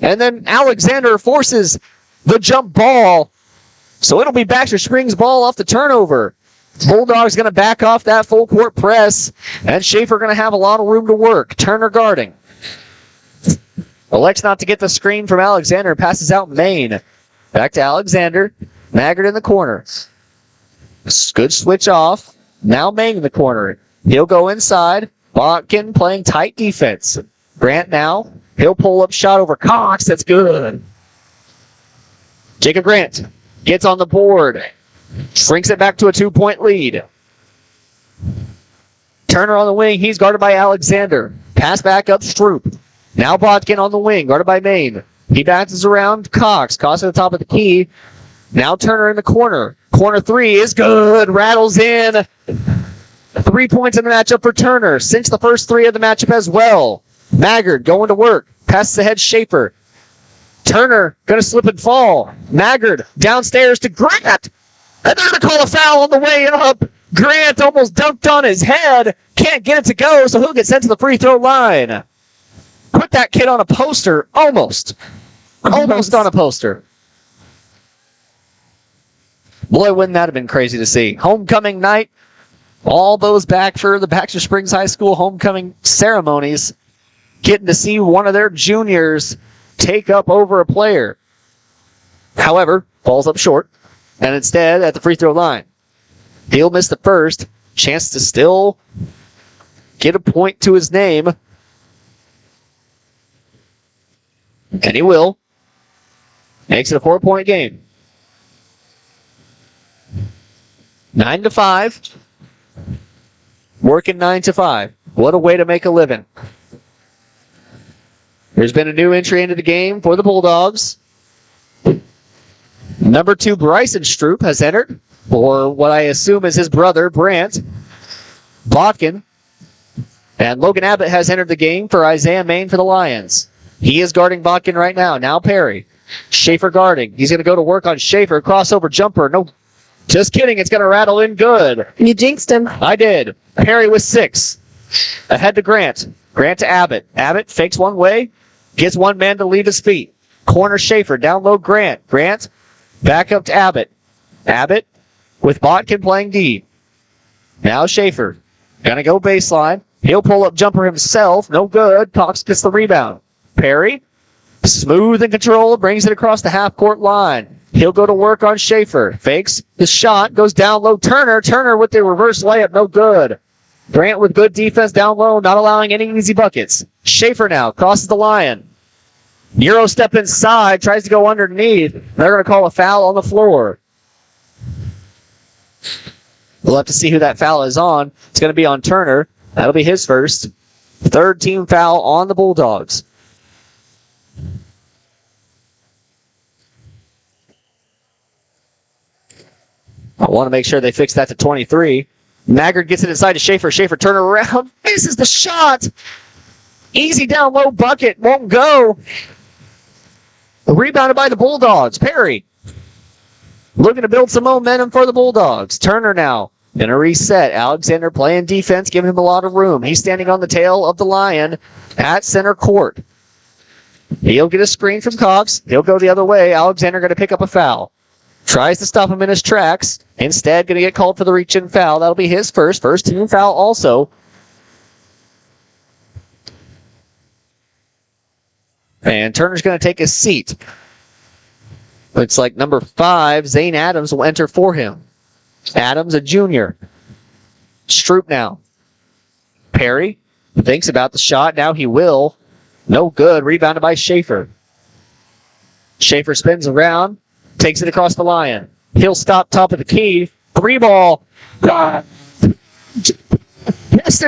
Speaker 2: And then Alexander forces the jump ball. So it'll be Baxter Springs ball off the turnover. Bulldogs going to back off that full court press. And Schaefer going to have a lot of room to work. Turner guarding. Elects not to get the screen from Alexander. Passes out Maine. Back to Alexander. Maggard in the corner. Good switch off. Now Maine in the corner. He'll go inside. Botkin playing tight defense. Grant now. He'll pull up shot over Cox. That's good. Jacob Grant gets on the board. Shrinks it back to a 2-point lead. Turner on the wing. He's guarded by Alexander. Pass back up Stroop. Now Botkin on the wing, guarded by Maine. He bounces around Cox. Cox at the top of the key. Now Turner in the corner. Corner three is good. Rattles in. 3 points in the matchup for Turner. Cinch the first three of the matchup as well. Maggard going to work. Passes ahead Schaefer. Turner going to slip and fall. Maggard downstairs to Grant. And they're going to call a foul on the way up. Grant almost dunked on his head. Can't get it to go, so he'll get sent to the free throw line. Put that kid on a poster. Almost on a poster. Boy, wouldn't that have been crazy to see. Homecoming night. All those back for the Baxter Springs High School homecoming ceremonies. Getting to see one of their juniors take up over a player. However, falls up short. And instead, at the free throw line. He'll miss the first. Chance to still get a point to his name. And he will. Makes it a 4-point game. 9-5. Working 9-5. What a way to make a living. There's been a new entry into the game for the Bulldogs. Number 2, Bryson Stroop has entered for what I assume is his brother, Brandt. Botkin. And Logan Abbott has entered the game for Isaiah Maine for the Lions. He is guarding Botkin right now. Now Perry. Schaefer guarding. He's going to go to work on Schaefer. Crossover jumper. No, just kidding. It's going to rattle in good.
Speaker 7: You jinxed him.
Speaker 2: I did. Perry with 6. Ahead to Grant. Grant to Abbott. Abbott fakes one way. Gets one man to leave his feet. Corner Schaefer. Down low Grant. Grant back up to Abbott. Abbott with Botkin playing D. Now Schaefer. Going to go baseline. He'll pull up jumper himself. No good. Cox gets the rebound. Perry, smooth and control, brings it across the half-court line. He'll go to work on Schaefer. Fakes the shot, goes down low. Turner with the reverse layup, no good. Grant with good defense down low, not allowing any easy buckets. Schaefer now crosses the line. Euro step inside, tries to go underneath. They're going to call a foul on the floor. We'll have to see who that foul is on. It's going to be on Turner. That'll be his first. 3rd team foul on the Bulldogs. I want to make sure they fix that to 23. Maggard gets it inside to Schaefer. Schaefer turn around. Misses the shot. Easy down low bucket. Won't go. Rebounded by the Bulldogs. Perry. Looking to build some momentum for the Bulldogs. Turner now. Going to reset. Alexander playing defense, giving him a lot of room. He's standing on the tail of the Lion at center court. He'll get a screen from Cox. He'll go the other way. Alexander going to pick up a foul. Tries to stop him in his tracks. Instead, going to get called for the reach-in foul. That'll be his first team foul also. And Turner's going to take his seat. Looks like number 5, Zane Adams, will enter for him. Adams, a junior. Stroop now. Perry thinks about the shot. Now he will. No good. Rebounded by Schaefer. Schaefer spins around. Takes it across the Lion. He'll stop top of the key. 3 ball. Preston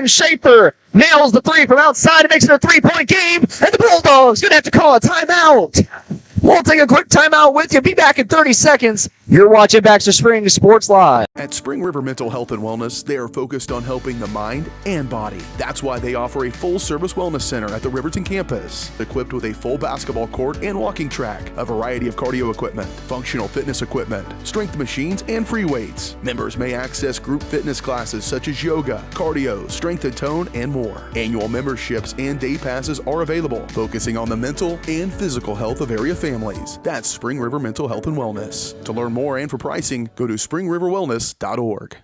Speaker 2: Schaefer nails the 3 from outside. It makes it a 3-point game. And the Bulldogs going to have to call a timeout. We'll take a quick timeout with you. Be back in 30 seconds. You're watching Baxter Springs Sports Live.
Speaker 1: At Spring River Mental Health and Wellness, they are focused on helping the mind and body. That's why they offer a full-service wellness center at the Riverton campus, equipped with a full basketball court and walking track, a variety of cardio equipment, functional fitness equipment, strength machines, and free weights. Members may access group fitness classes such as yoga, cardio, strength and tone, and more. Annual memberships and day passes are available, focusing on the mental and physical health of area families. That's Spring River Mental Health and Wellness. To learn more and for pricing, go to springriverwellness.org.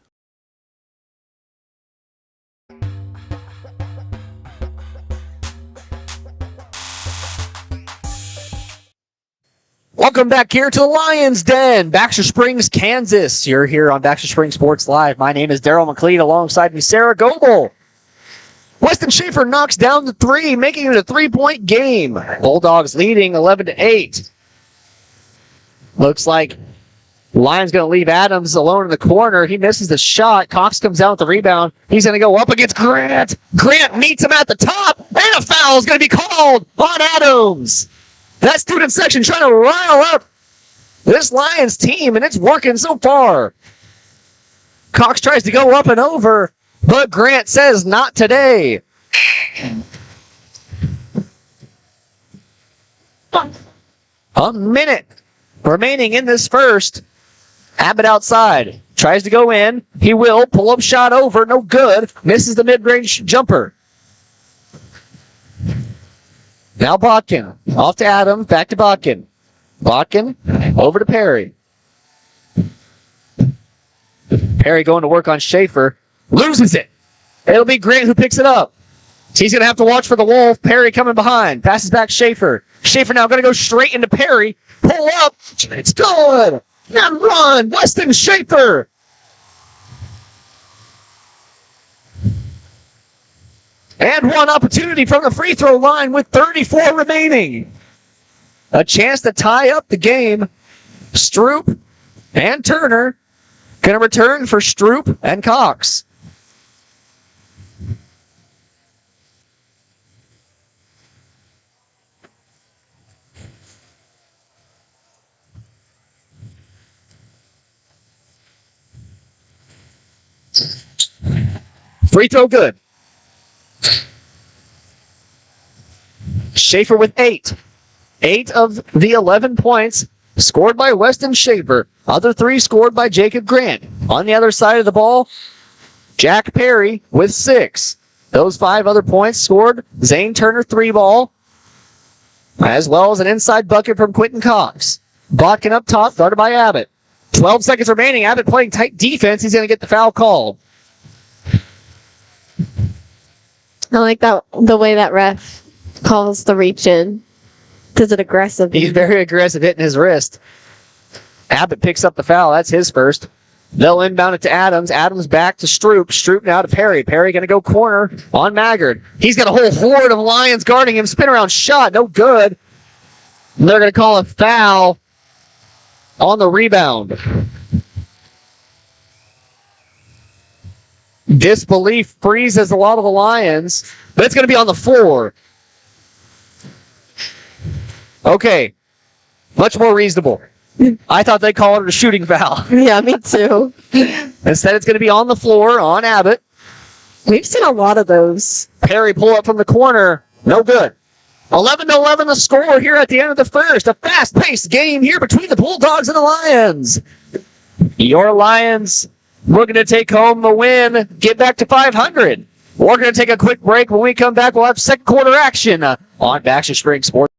Speaker 2: Welcome back here to the Lions Den, Baxter Springs, Kansas. You're here on Baxter Springs Sports Live. My name is Daryl McLeod. Alongside me, Sarah Goebel. Weston Schaefer knocks down the three, making it a 3-point game. Bulldogs leading 11-8. Looks like Lions going to leave Adams alone in the corner. He misses the shot. Cox comes out with the rebound. He's going to go up against Grant. Grant meets him at the top, and a foul is going to be called on Adams. That student section trying to rile up this Lions team, and it's working so far. Cox tries to go up and over, but Grant says not today. A minute remaining in this first. Abbott outside. Tries to go in. He will. Pull-up shot over. No good. Misses the mid-range jumper. Now Botkin. Off to Adams. Back to Botkin. Botkin. Over to Perry. Perry going to work on Schaefer. Loses it. It'll be Grant who picks it up. He's going to have to watch for the Wolf. Perry coming behind. Passes back Schaefer. Schaefer now going to go straight into Perry. Pull up. It's good. And run. Weston Schaefer. And one opportunity from the free throw line with 34 remaining. A chance to tie up the game. Stroop and Turner going to return for Stroop and Cox. Free throw good. Schaefer with 8. 8 of the 11 points scored by Weston Schaefer. Other 3 scored by Jacob Grant. On the other side of the ball, Jack Perry with 6. Those 5 other points scored Zane Turner 3-ball, as well as an inside bucket from Quentin Cox. Botkin up top, guarded by Abbott. 12 seconds remaining. Abbott playing tight defense. He's going to get the foul called.
Speaker 7: I like that the way that ref calls the reach in. Does it aggressive?
Speaker 2: He's very aggressive, hitting his wrist. Abbott picks up the foul. That's his first. They'll inbound it to Adams. Adams back to Stroop. Stroop now to Perry. Perry going to go corner on Maggard. He's got a whole horde of Lions guarding him. Spin around shot. No good. And they're going to call a foul on the rebound. Disbelief freezes a lot of the Lions, but it's going to be on the floor. Okay. Much more reasonable. I thought they'd call it a shooting foul.
Speaker 7: Yeah, me too.
Speaker 2: Instead, it's going to be on the floor on Abbott.
Speaker 7: We've seen a lot of those.
Speaker 2: Perry pull up from the corner. No good. 11-11 the score here at the end of the first. A fast-paced game here between the Bulldogs and the Lions. Your Lions looking to take home the win, get back to 500. We're going to take a quick break. When we come back, we'll have second quarter action on Baxter Springs Sports.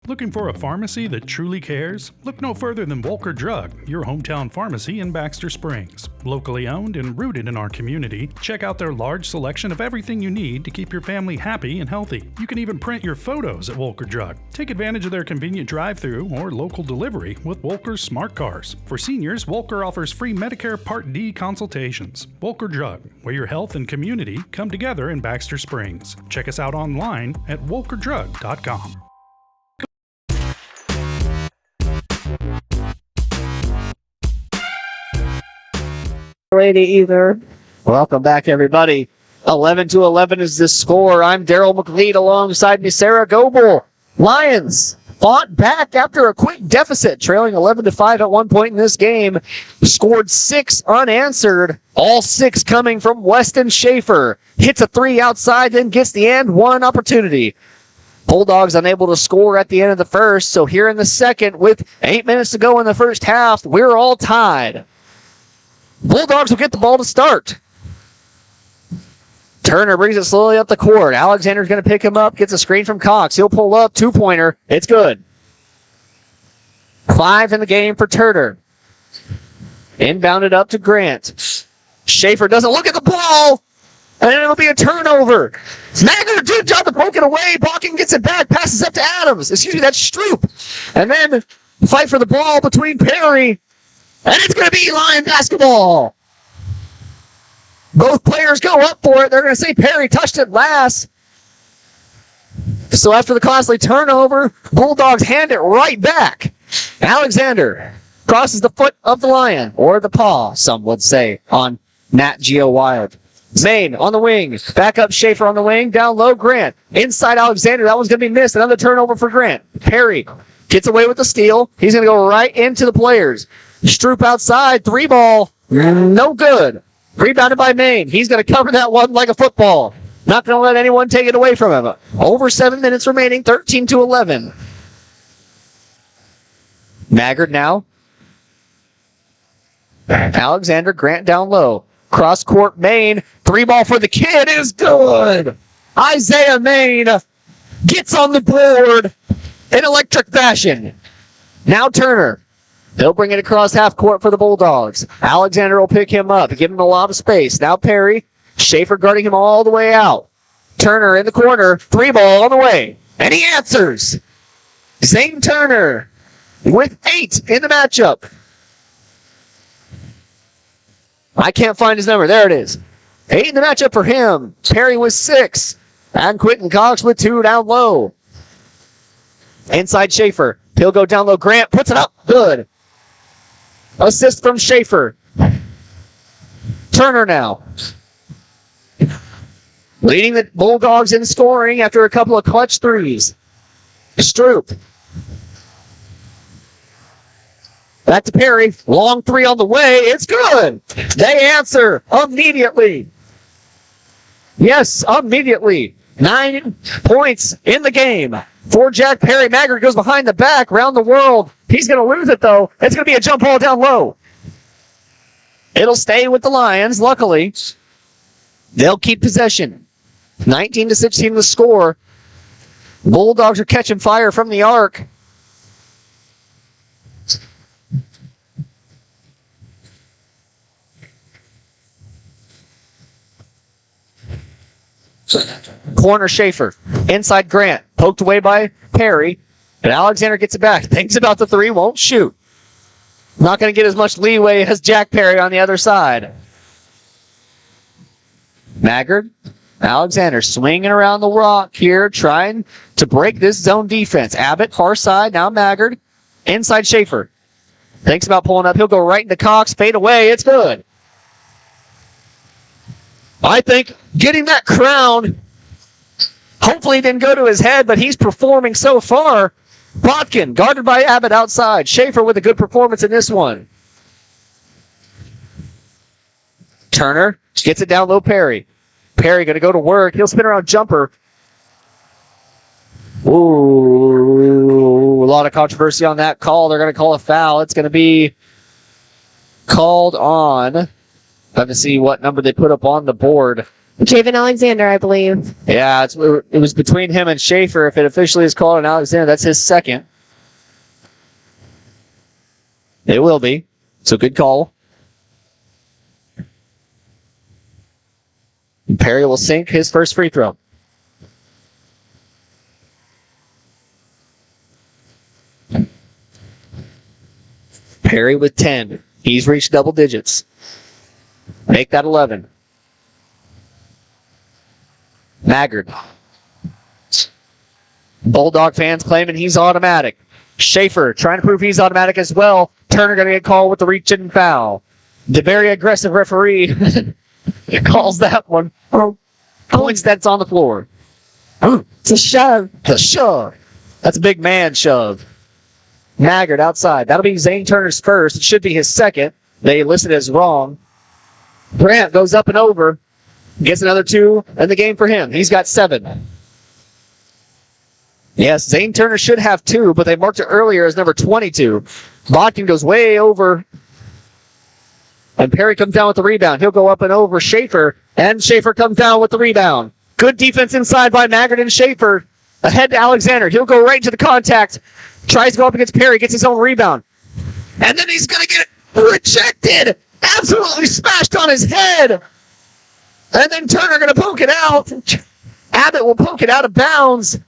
Speaker 4: Looking for a pharmacy that truly cares? Look no further than Volker Drug, your hometown pharmacy in Baxter Springs. Locally owned and rooted in our community, check out their large selection of everything you need to keep your family happy and healthy. You can even print your photos at Volker Drug. Take advantage of their convenient drive-thru or local delivery with Volker's Smart Cars. For seniors, Volker offers free Medicare Part D consultations. Volker Drug, where your health and community come together in Baxter Springs. Check us out online at volkerdrug.com.
Speaker 7: Lady either.
Speaker 2: Welcome back, everybody. 11-11 is the score. I'm Daryl McLeod alongside me, Sarah Goebel. Lions fought back after a quick deficit, trailing 11-5 at one point in this game. Scored 6 unanswered, all 6 coming from Weston Schaefer. Hits a 3 outside, then gets the and one opportunity. Bulldogs unable to score at the end of the first, so here in the second, with 8 minutes to go in the first half, we're all tied. Bulldogs will get the ball to start. Turner brings it slowly up the court. Alexander's going to pick him up, gets a screen from Cox. He'll pull up, 2-pointer. It's good. 5 in the game for Turner. Inbounded up to Grant. Schaefer doesn't look at the ball. And then it'll be a turnover. Maggard, good job to poke it away. Balkin gets it back, passes up to Adams. Excuse me, that's Stroop. And then fight for the ball between Perry. And it's going to be Lion basketball. Both players go up for it. They're going to say Perry touched it last. So after the costly turnover, Bulldogs hand it right back. Alexander crosses the foot of the Lion, or the paw, some would say, on Nat Geo Wild. Zane on the wing. Back up Schaefer on the wing. Down low, Grant. Inside Alexander. That one's going to be missed. Another turnover for Grant. Perry gets away with the steal. He's going to go right into the players. Stroop outside. 3-ball. No good. Rebounded by Maine. He's going to cover that one like a football. Not going to let anyone take it away from him. Over 7 minutes remaining. 13-11. Maggard now. Alexander, Grant down low. Cross court, Maine. 3-ball for the kid is good. Isaiah Maine gets on the board in electric fashion. Now Turner. He'll bring it across half court for the Bulldogs. Alexander will pick him up, give him a lot of space. Now Perry. Schaefer guarding him all the way out. Turner in the corner. 3-ball on the way. And he answers. Zane Turner with 8 in the matchup. I can't find his number. There it is. 8 in the matchup for him. Perry with 6. And Quentin Cox with 2 down low. Inside Schaefer. He'll go down low. Grant puts it up. Good. Assist from Schaefer. Turner now. Leading the Bulldogs in scoring after a couple of clutch threes. Stroop. Back to Perry. Long 3 on the way. It's good. They answer immediately. Yes, immediately. 9 points in the game for Jack Perry. Maggard goes behind the back, round the world. He's going to lose it, though. It's going to be a jump ball down low. It'll stay with the Lions, luckily. They'll keep possession. 19-16 the score. Bulldogs are catching fire from the arc. Corner Schaefer. Inside Grant. Poked away by Perry. And Alexander gets it back. Thinks about the 3. Won't shoot. Not going to get as much leeway as Jack Perry on the other side. Maggard. Alexander swinging around the rock here, trying to break this zone defense. Abbott, far side. Now Maggard. Inside Schaefer. Thinks about pulling up. He'll go right into Cox. Fade away. It's good. I think getting that crown, hopefully didn't go to his head, but he's performing so far. Botkin, guarded by Abbott outside. Schaefer with a good performance in this one. Turner gets it down low, Perry. Perry going to go to work. He'll spin around jumper. Ooh, a lot of controversy on that call. They're going to call a foul. It's going to be called on. Let me see what number they put up on the board.
Speaker 7: Javen Alexander, I believe.
Speaker 2: Yeah, it was between him and Schaefer. If it officially is called on Alexander, that's his second. It will be. So good call. Perry will sink his first free throw. Perry with 10. He's reached double digits. Make that 11. Maggard. Bulldog fans claiming he's automatic. Schaefer trying to prove he's automatic as well. Turner going to get called with the reach and foul. The very aggressive referee calls that one. Points that's on the floor.
Speaker 7: It's a shove.
Speaker 2: A shove. That's a big man shove. Maggard outside. That'll be Zane Turner's first. It should be his second. They listed as wrong. Grant goes up and over. Gets another 2 in the game for him. He's got 7. Yes, Zane Turner should have 2, but they marked it earlier as number 22. Botkin goes way over. And Perry comes down with the rebound. He'll go up and over Schaefer. And Schaefer comes down with the rebound. Good defense inside by Maggard and Schaefer. Ahead to Alexander. He'll go right into the contact. Tries to go up against Perry. Gets his own rebound. And then he's going to get rejected. Absolutely smashed on his head. And then Turner going to poke it out. Abbott will poke it out of bounds.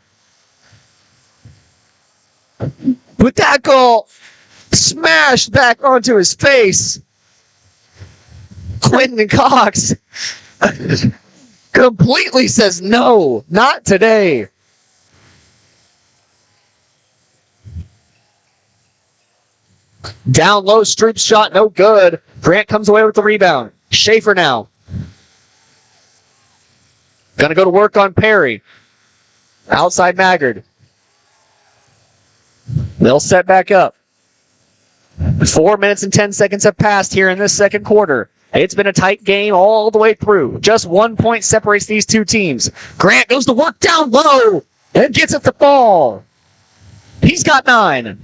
Speaker 2: With that goal smashed back onto his face. Quentin Cox completely says no, not today. Down low, Stroop's shot, no good. Grant comes away with the rebound. Schaefer now. Gonna go to work on Perry. Outside Maggard. They'll set back up. 4 minutes and 10 seconds have passed here in this second quarter. It's been a tight game all the way through. Just 1 point separates these two teams. Grant goes to work down low and gets it to fall. He's got 9.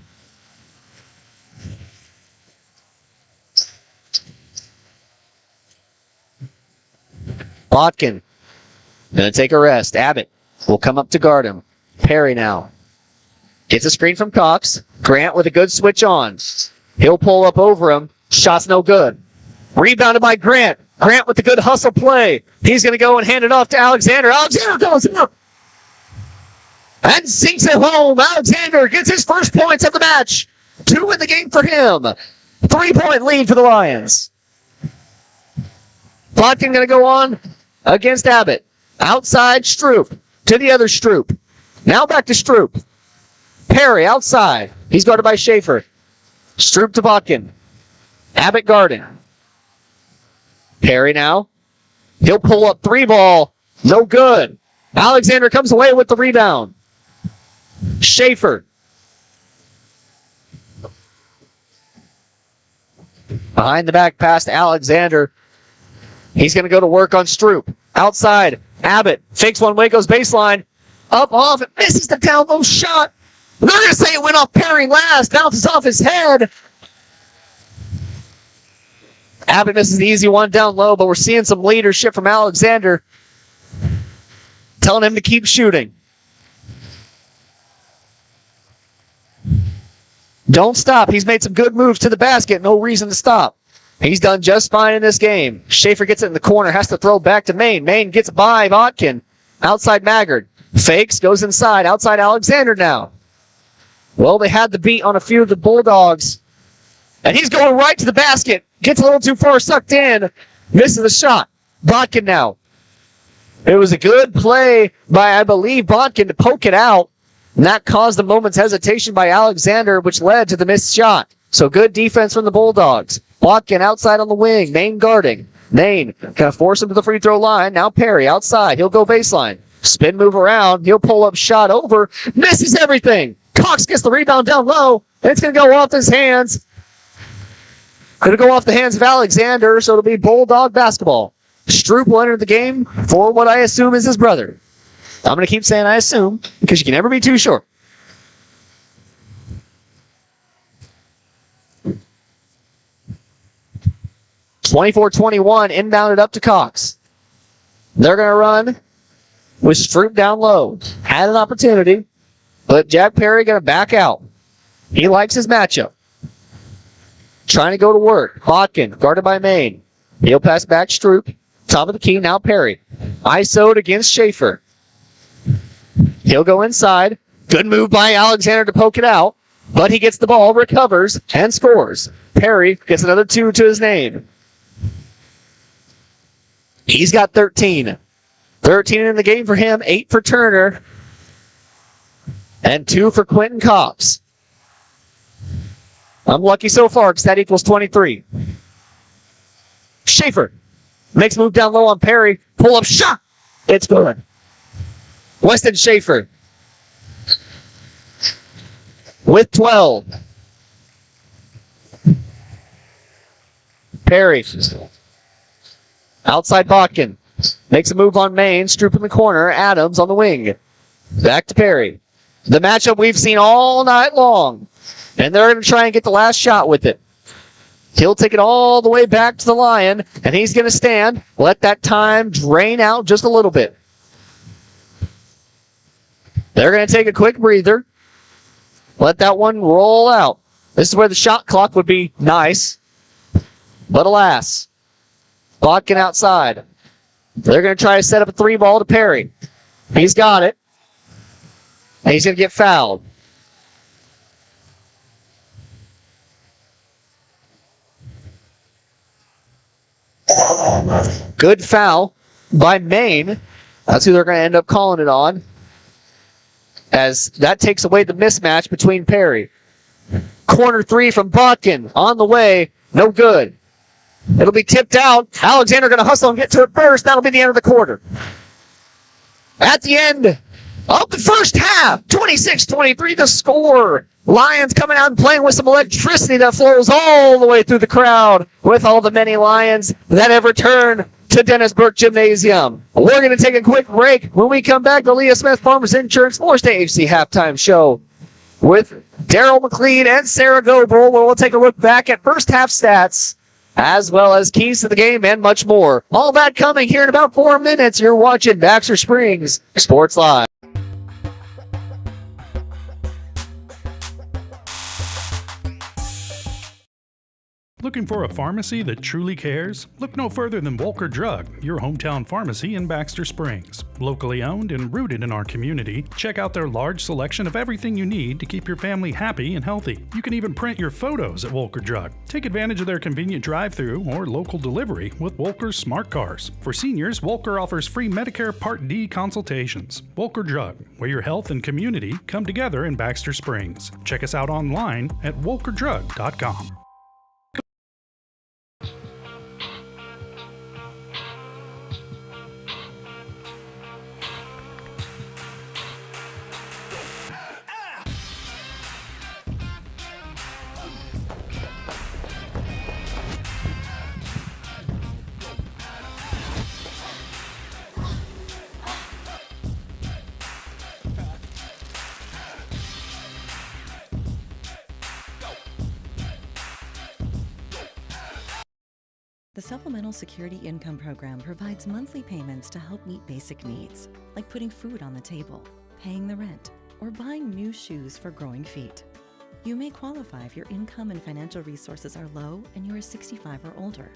Speaker 2: Botkin going to take a rest. Abbott will come up to guard him. Perry now. Gets a screen from Cox. Grant with a good switch on. He'll pull up over him. Shot's no good. Rebounded by Grant. Grant with the good hustle play. He's going to go and hand it off to Alexander. Alexander goes up and sinks it home. Alexander gets his first points of the match. 2 in the game for him. 3-point lead for the Lions. Botkin going to go on against Abbott. Outside, Stroop. To the other Stroop. Now back to Stroop. Perry outside. He's guarded by Schaefer. Stroop to Botkin. Abbott guarding. Perry now. He'll pull up 3-ball. No good. Alexander comes away with the rebound. Schaefer. Behind the back pass to Alexander. He's going to go to work on Stroop. Outside. Abbott fakes one way, goes baseline. Up off. It misses the down low shot. They're going to say it went off Perry last. Bounces off his head. Abbott misses the easy one down low, but we're seeing some leadership from Alexander. Telling him to keep shooting. Don't stop. He's made some good moves to the basket. No reason to stop. He's done just fine in this game. Schaefer gets it in the corner, has to throw back to Maine. Maine gets by Botkin. Outside Maggard. Fakes, goes inside. Outside Alexander now. Well, they had the beat on a few of the Bulldogs. And he's going right to the basket. Gets a little too far, sucked in. Misses the shot. Botkin now. It was a good play by, I believe, Botkin to poke it out. And that caused a moment's hesitation by Alexander, which led to the missed shot. So good defense from the Bulldogs. Botkin outside on the wing. Maine guarding. Maine kind of force him to the free throw line. Now Perry outside. He'll go baseline. Spin move around. He'll pull up shot over. Misses everything. Cox gets the rebound down low. It's going to go off his hands. Going to go off the hands of Alexander, so it'll be Bulldog basketball. Stroop will enter the game for what I assume is his brother. I'm going to keep saying I assume, because you can never be too sure. (24-21) inbounded up to Cox. They're going to run with Stroop down low. Had an opportunity, but Jack Perry going to back out. He likes his matchup. Trying to go to work. Botkin, guarded by Maine. He'll pass back Stroop. Top of the key, now Perry. ISO'd against Schaefer. He'll go inside. Good move by Alexander to poke it out. But he gets the ball, recovers, and scores. Perry gets another 2 to his name. He's got 13. 13 in the game for him, 8 for Turner, and 2 for Quentin Cox. I'm lucky so far because that equals 23. Schaefer makes a move down low on Perry. Pull up shot. It's good. Weston Schaefer with 12. Perry outside Botkin. Makes a move on Maine. Stroop in the corner. Adams on the wing. Back to Perry. The matchup we've seen all night long. And they're going to try and get the last shot with it. He'll take it all the way back to the Lion, and he's going to stand. Let that time drain out just a little bit. They're going to take a quick breather. Let that one roll out. This is where the shot clock would be nice. But alas, Botkin outside. They're going to try to set up a 3-ball to Perry. He's got it. And he's going to get fouled. Good foul by Maine. That's who they're going to end up calling it on, as that takes away the mismatch between Perry. Corner 3 from Botkin on the way. No good. It'll be tipped out. Alexander going to hustle and get to it first. That'll be the end of the quarter. At the end of the first half, 26-23 the score. Lions coming out and playing with some electricity that flows all the way through the crowd with all the many Lions that have returned to Dennis Burke Gymnasium. We're going to take a quick break. When we come back, the Leah Smith Farmers Insurance Forest AHC halftime show with Daryl McLean and Sarah Goebel, where we'll take a look back at first half stats, as well as keys to the game and much more. All that coming here in about 4 minutes. You're watching Baxter Springs Sports Live.
Speaker 4: Looking for a pharmacy that truly cares? Look no further than Volker Drug, your hometown pharmacy in Baxter Springs. Locally owned and rooted in our community, check out their large selection of everything you need to keep your family happy and healthy. You can even print your photos at Volker Drug. Take advantage of their convenient drive-thru or local delivery with Volker's Smart Cars. For seniors, Volker offers free Medicare Part D consultations. Volker Drug, where your health and community come together in Baxter Springs. Check us out online at volkerdrug.com.
Speaker 15: The Supplemental Security Income Program provides monthly payments to help meet basic needs, like putting food on the table, paying the rent, or buying new shoes for growing feet. You may qualify if your income and financial resources are low and you are 65 or older,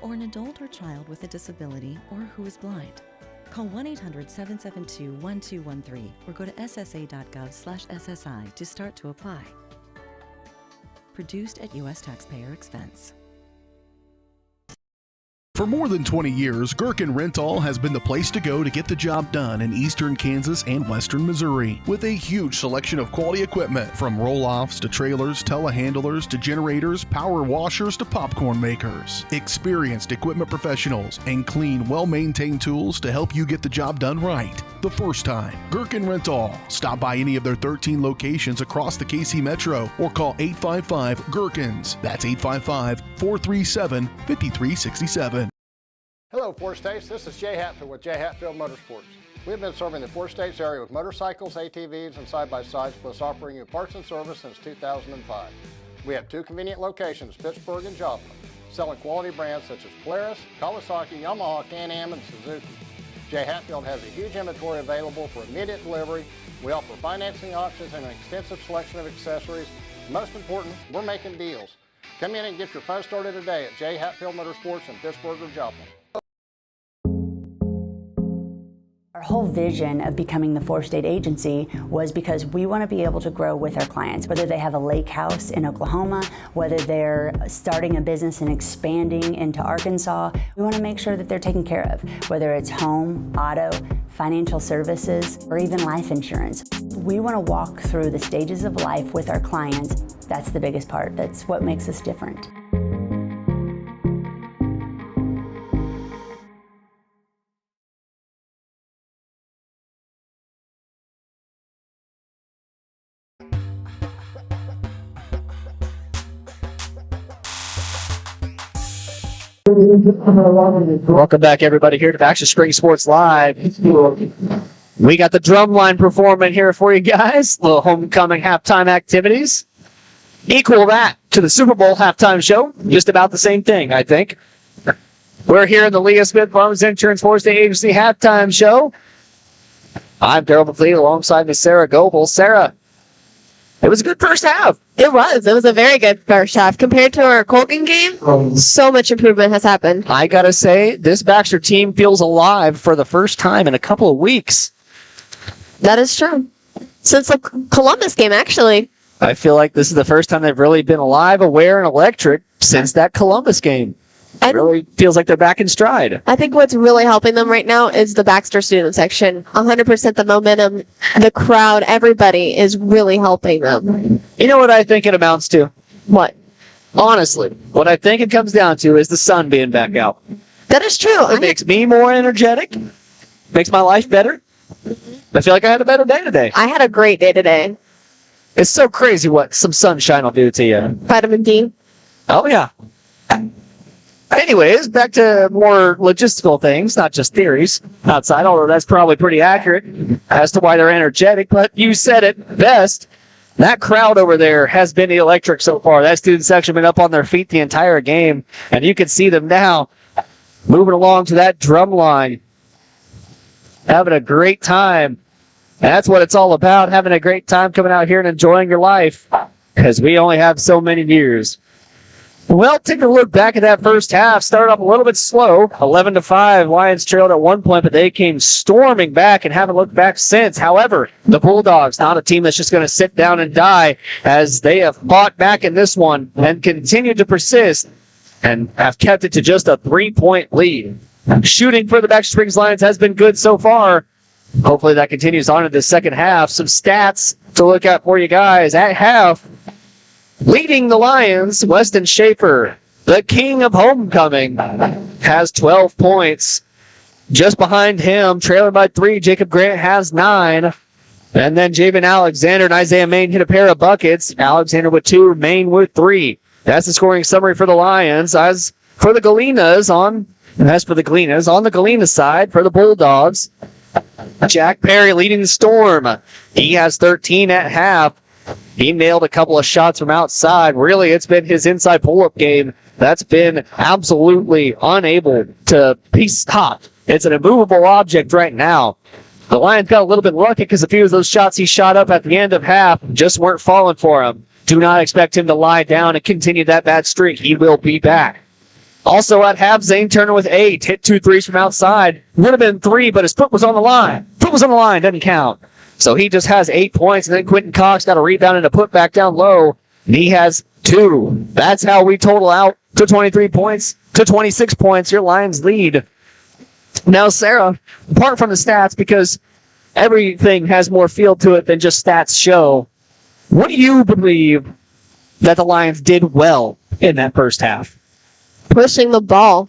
Speaker 15: or an adult or child with a disability or who is blind. Call 1-800-772-1213 or go to ssa.gov/SSI to start to apply. Produced at U.S. taxpayer expense.
Speaker 1: For more than 20 years, Gherkin Rental has been the place to go to get the job done in eastern Kansas and western Missouri. With a huge selection of quality equipment, from roll-offs to trailers, telehandlers to generators, power washers to popcorn makers. Experienced equipment professionals and clean, well-maintained tools to help you get the job done right the first time. Gherkin Rental. Stop by any of their 13 locations across the KC Metro or call 855-GHERKINS. That's 855-437-5367.
Speaker 8: Hello, Four States. This is Jay Hatfield with Jay Hatfield Motorsports. We've been serving the Four States area with motorcycles, ATVs, and side-by-sides, plus offering you parts and service since 2005. We have 2 convenient locations, Pittsburgh and Joplin, selling quality brands such as Polaris, Kawasaki, Yamaha, Can-Am, and Suzuki. Jay Hatfield has a huge inventory available for immediate delivery. We offer financing options and an extensive selection of accessories. Most important, we're making deals. Come in and get your fun started today at Jay Hatfield Motorsports in Pittsburgh or Joplin.
Speaker 9: Our whole vision of becoming the four-state agency was because we want to be able to grow with our clients, whether they have a lake house in Oklahoma, whether they're starting a business and expanding into Arkansas. We want to make sure that they're taken care of, whether it's home, auto, financial services, or even life insurance. We want to walk through the stages of life with our clients. That's the biggest part. That's what makes us different.
Speaker 2: Welcome back, everybody, here to Baxter Springs Sports Live. We got the drumline performing here for you guys. Little homecoming halftime activities. Equal that to the Super Bowl halftime show. Just about the same thing, I think. We're here in the Leah Smith Farmers Insurance Forest Agency halftime show. I'm Daryl McLean alongside Miss Sarah Goebel. Sarah, It was a good first half.
Speaker 7: It was. It was a very good first half. Compared to our Colgan game, so much improvement has happened.
Speaker 2: I got to say, this Baxter team feels alive for the first time in a couple of weeks.
Speaker 7: That is true. Since the Columbus game, actually.
Speaker 2: I feel like this is the first time they've really been alive, aware, and electric since that Columbus game. It really feels like they're back in stride.
Speaker 7: I think what's really helping them right now is the Baxter student section. 100% the momentum, the crowd, everybody is really helping them.
Speaker 2: You know what I think it amounts to?
Speaker 7: What?
Speaker 2: Honestly, what I think it comes down to is the sun being back out.
Speaker 7: That is true.
Speaker 2: It makes me more energetic, makes my life better. I feel like I had a better day today.
Speaker 7: I had a great day today.
Speaker 2: It's so crazy what some sunshine will do to you.
Speaker 7: Vitamin D.
Speaker 2: Oh, yeah. Anyways, back to more logistical things, not just theories outside, although that's probably pretty accurate as to why they're energetic. But you said it best. That crowd over there has been electric so far. That student section been up on their feet the entire game, and you can see them now moving along to that drum line, having a great time. And that's what it's all about, having a great time coming out here and enjoying your life, because we only have so many years. Well, take a look back at that first half. Started off a little bit slow, 11-5. Lions trailed at one point, but they came storming back and haven't looked back since. However, the Bulldogs, not a team that's just going to sit down and die, as they have fought back in this one and continued to persist and have kept it to just a 3-point lead. Shooting for the Baxter Springs Lions has been good so far. Hopefully that continues on in the second half. Some stats to look at for you guys at half. Leading the Lions, Weston Schaefer, the king of homecoming, has 12 points. Just behind him, trailing by 3, Jacob Grant has 9. And then Javen Alexander and Isaiah Main hit a pair of buckets. Alexander with 2, Main with 3. That's the scoring summary for the Lions. As for the Galenas, on the Galena side, for the Bulldogs, Jack Perry leading the Storm. He has 13 at half. He nailed a couple of shots from outside. Really, it's been his inside pull-up game that's been absolutely unable to be stopped. It's an immovable object right now. The Lions got a little bit lucky because a few of those shots he shot up at the end of half just weren't falling for him. Do not expect him to lie down and continue that bad streak. He will be back. Also at half, Zane Turner with 8. Hit 2 threes from outside. Would have been 3, but his foot was on the line. Foot was on the line, doesn't count. So he just has 8 points, and then Quentin Cox got a rebound and a put back down low, and he has 2. That's how we total out to 23 points, to 26 points. Your Lions lead. Now, Sarah, apart from the stats, because everything has more field to it than just stats show, what do you believe that the Lions did well in that first half?
Speaker 7: Pushing the ball.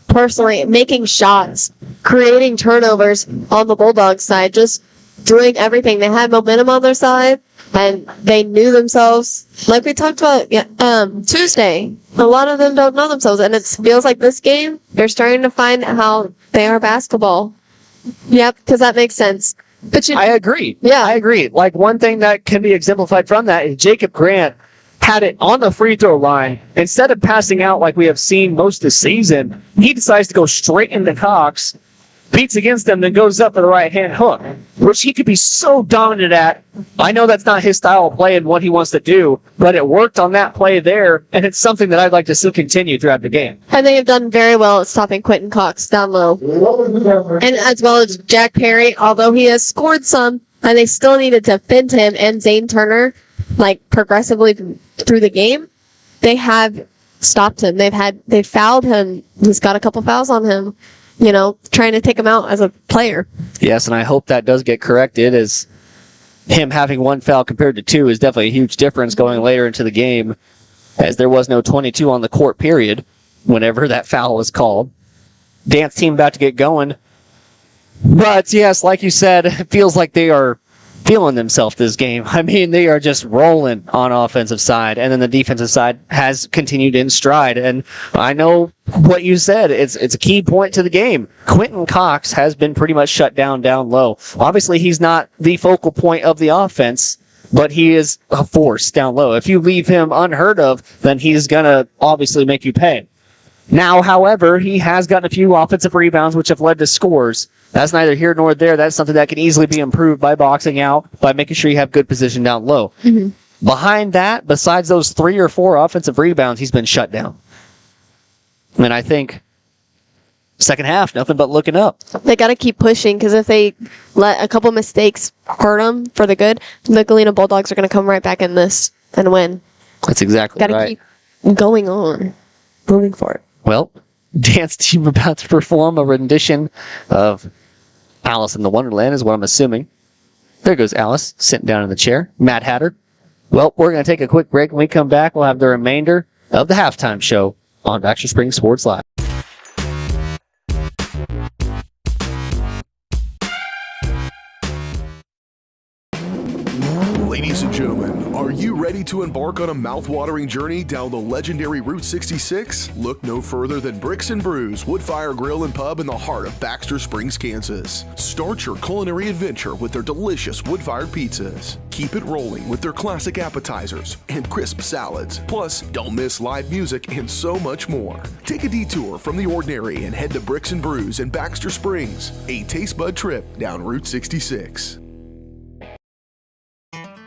Speaker 7: Personally, making shots, creating turnovers on the Bulldogs side, just doing everything. They had momentum on their side, and they knew themselves. Like we talked about Tuesday, a lot of them don't know themselves, and it feels like this game, they're starting to find how they are basketball. Yep, because that makes sense. But
Speaker 2: I agree.
Speaker 7: Yeah.
Speaker 2: I agree. Like, one thing that can be exemplified from that is Jacob Grant had it on the free throw line. Instead of passing out like we have seen most of the season, he decides to go straight into Cox, beats against him, then goes up for the right-hand hook, which he could be so dominant at. I know that's not his style of play and what he wants to do, but it worked on that play there, and it's something that I'd like to still continue throughout the game.
Speaker 7: And they have done very well at stopping Quentin Cox down low. And as well as Jack Perry, although he has scored some, and they still needed to defend him and Zane Turner, like, progressively through the game, they have stopped him. They've fouled him. He's got a couple fouls on him, you know, trying to take him out as a player.
Speaker 2: Yes, and I hope that does get corrected, as him having 1 foul compared to 2 is definitely a huge difference going later into the game, as there was no 22 on the court, period, whenever that foul was called. Dance team about to get going. But, yes, like you said, it feels like they are feeling themselves this game. I mean, they are just rolling on offensive side, and then the defensive side has continued in stride. And I know what you said. It's a key point to the game. Quentin Cox has been pretty much shut down low. Obviously, he's not the focal point of the offense, but he is a force down low. If you leave him unheard of, then he's going to obviously make you pay. Now, however, he has gotten a few offensive rebounds, which have led to scores. That's neither here nor there. That's something that can easily be improved by boxing out, by making sure you have good position down low.
Speaker 7: Mm-hmm.
Speaker 2: behind that, besides those 3 or 4 offensive rebounds, he's been shut down. And I think second half, nothing but looking up.
Speaker 7: They got to keep pushing, because if they let a couple mistakes hurt them for the good, the Galena Bulldogs are going to come right back in this and win.
Speaker 2: That's exactly right.
Speaker 7: Got to keep going on, moving forward.
Speaker 2: Well, dance team about to perform a rendition of Alice in the Wonderland is what I'm assuming. There goes Alice, sitting down in the chair. Mad Hatter. Well, we're going to take a quick break. When we come back, we'll have the remainder of the halftime show on Baxter Springs Sports Live.
Speaker 1: Ladies and gentlemen, are you ready to embark on a mouth-watering journey down the legendary Route 66? Look no further than Bricks and Brews Woodfire Grill and Pub in the heart of Baxter Springs, Kansas. Start your culinary adventure with their delicious wood-fired pizzas. Keep it rolling with their classic appetizers and crisp salads. Plus, don't miss live music and so much more. Take a detour from the ordinary and head to Bricks and Brews in Baxter Springs, a taste bud trip down Route 66.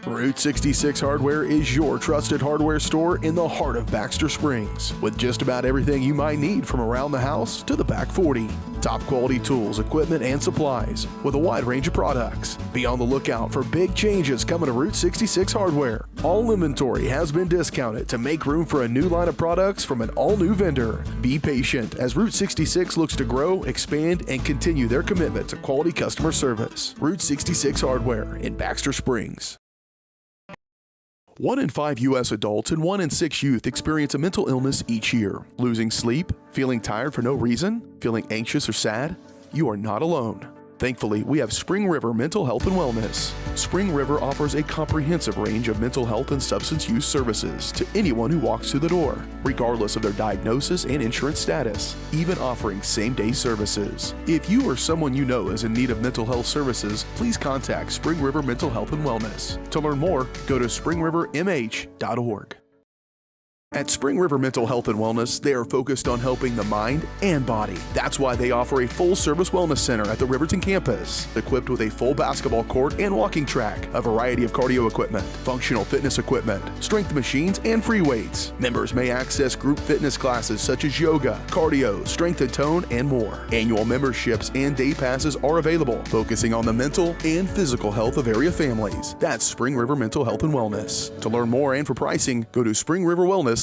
Speaker 1: Route 66 Hardware is your trusted hardware store in the heart of Baxter Springs, with just about everything you might need from around the house to the back 40. Top quality tools, equipment, and supplies with a wide range of products. Be on the lookout for big changes coming to Route 66 Hardware. All inventory has been discounted to make room for a new line of products from an all-new vendor. Be patient as Route 66 looks to grow, expand, and continue their commitment to quality customer service. Route 66 Hardware in Baxter Springs. 1 in 5 U.S. adults and 1 in 6 youth experience a mental illness each year. Losing sleep? Feeling tired for no reason? Feeling anxious or sad? You are not alone. Thankfully, we have Spring River Mental Health and Wellness. Spring River offers a comprehensive range of mental health and substance use services to anyone who walks through the door, regardless of their diagnosis and insurance status, even offering same-day services. If you or someone you know is in need of mental health services, please contact Spring River Mental Health and Wellness. To learn more, go to springrivermh.org. At Spring River Mental Health and Wellness, they are focused on helping the mind and body. That's why they offer a full-service wellness center at the Riverton campus, equipped with a full basketball court and walking track, a variety of cardio equipment, functional fitness equipment, strength machines, and free weights. Members may access group fitness classes such as yoga, cardio, strength and tone, and more. Annual memberships and day passes are available, focusing on the mental and physical health of area families. That's Spring River Mental Health and Wellness. To learn more and for pricing, go to springriverwellness.org.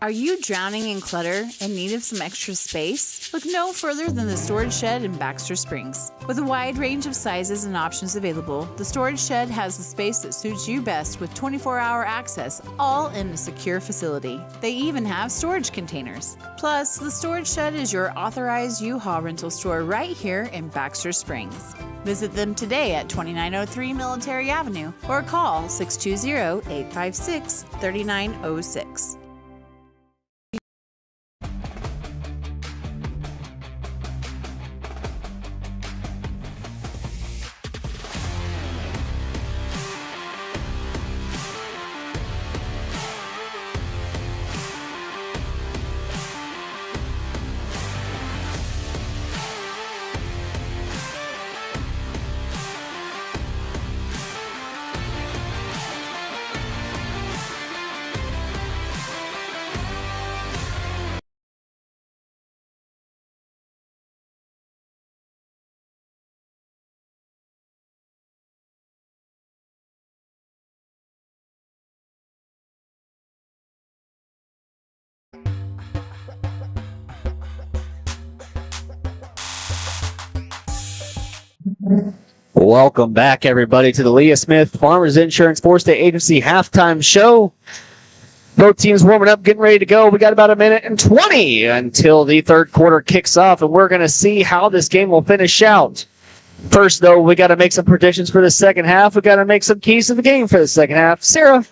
Speaker 3: Are you drowning in clutter and need of some extra space? Look no further than the Storage Shed in Baxter Springs. With a wide range of sizes and options available, the Storage Shed has the space that suits you best with 24-hour access, all in a secure facility. They even have storage containers. Plus, the Storage Shed is your authorized U-Haul rental store right here in Baxter Springs. Visit them today at 2903 Military Avenue or call 620-856-3906.
Speaker 2: Welcome back, everybody, to the Leah Smith Farmers Insurance 4-State Agency halftime show. Both teams warming up, getting ready to go. We got about 1 minute and 20 until the third quarter kicks off, and we're going to see how this game will finish out. First, though, we got to make some predictions for the second half. We got to make some keys to the game for the second half. Sarah,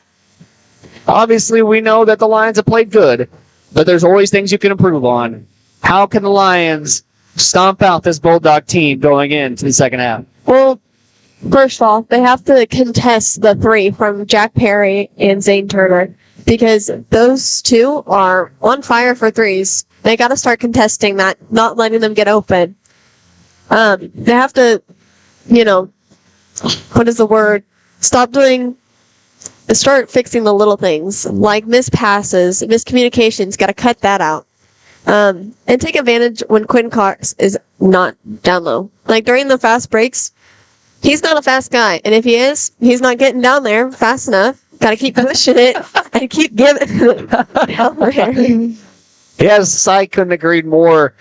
Speaker 2: obviously we know that the Lions have played good, but there's always things you can improve on. How can the Lions stomp out this Bulldog team going into the second half?
Speaker 7: Well, first of all, they have to contest the three from Jack Perry and Zane Turner, because those two are on fire for threes. They got to start contesting that, not letting them get open. They have to, what is the word? Start fixing the little things like missed passes, miscommunications. Got to cut that out. And take advantage when Quinn Cox is not down low. Like during the fast breaks, he's not a fast guy. And if he is, he's not getting down there fast enough. Got to keep pushing it and keep giving down there.
Speaker 2: Yes, I couldn't agree more.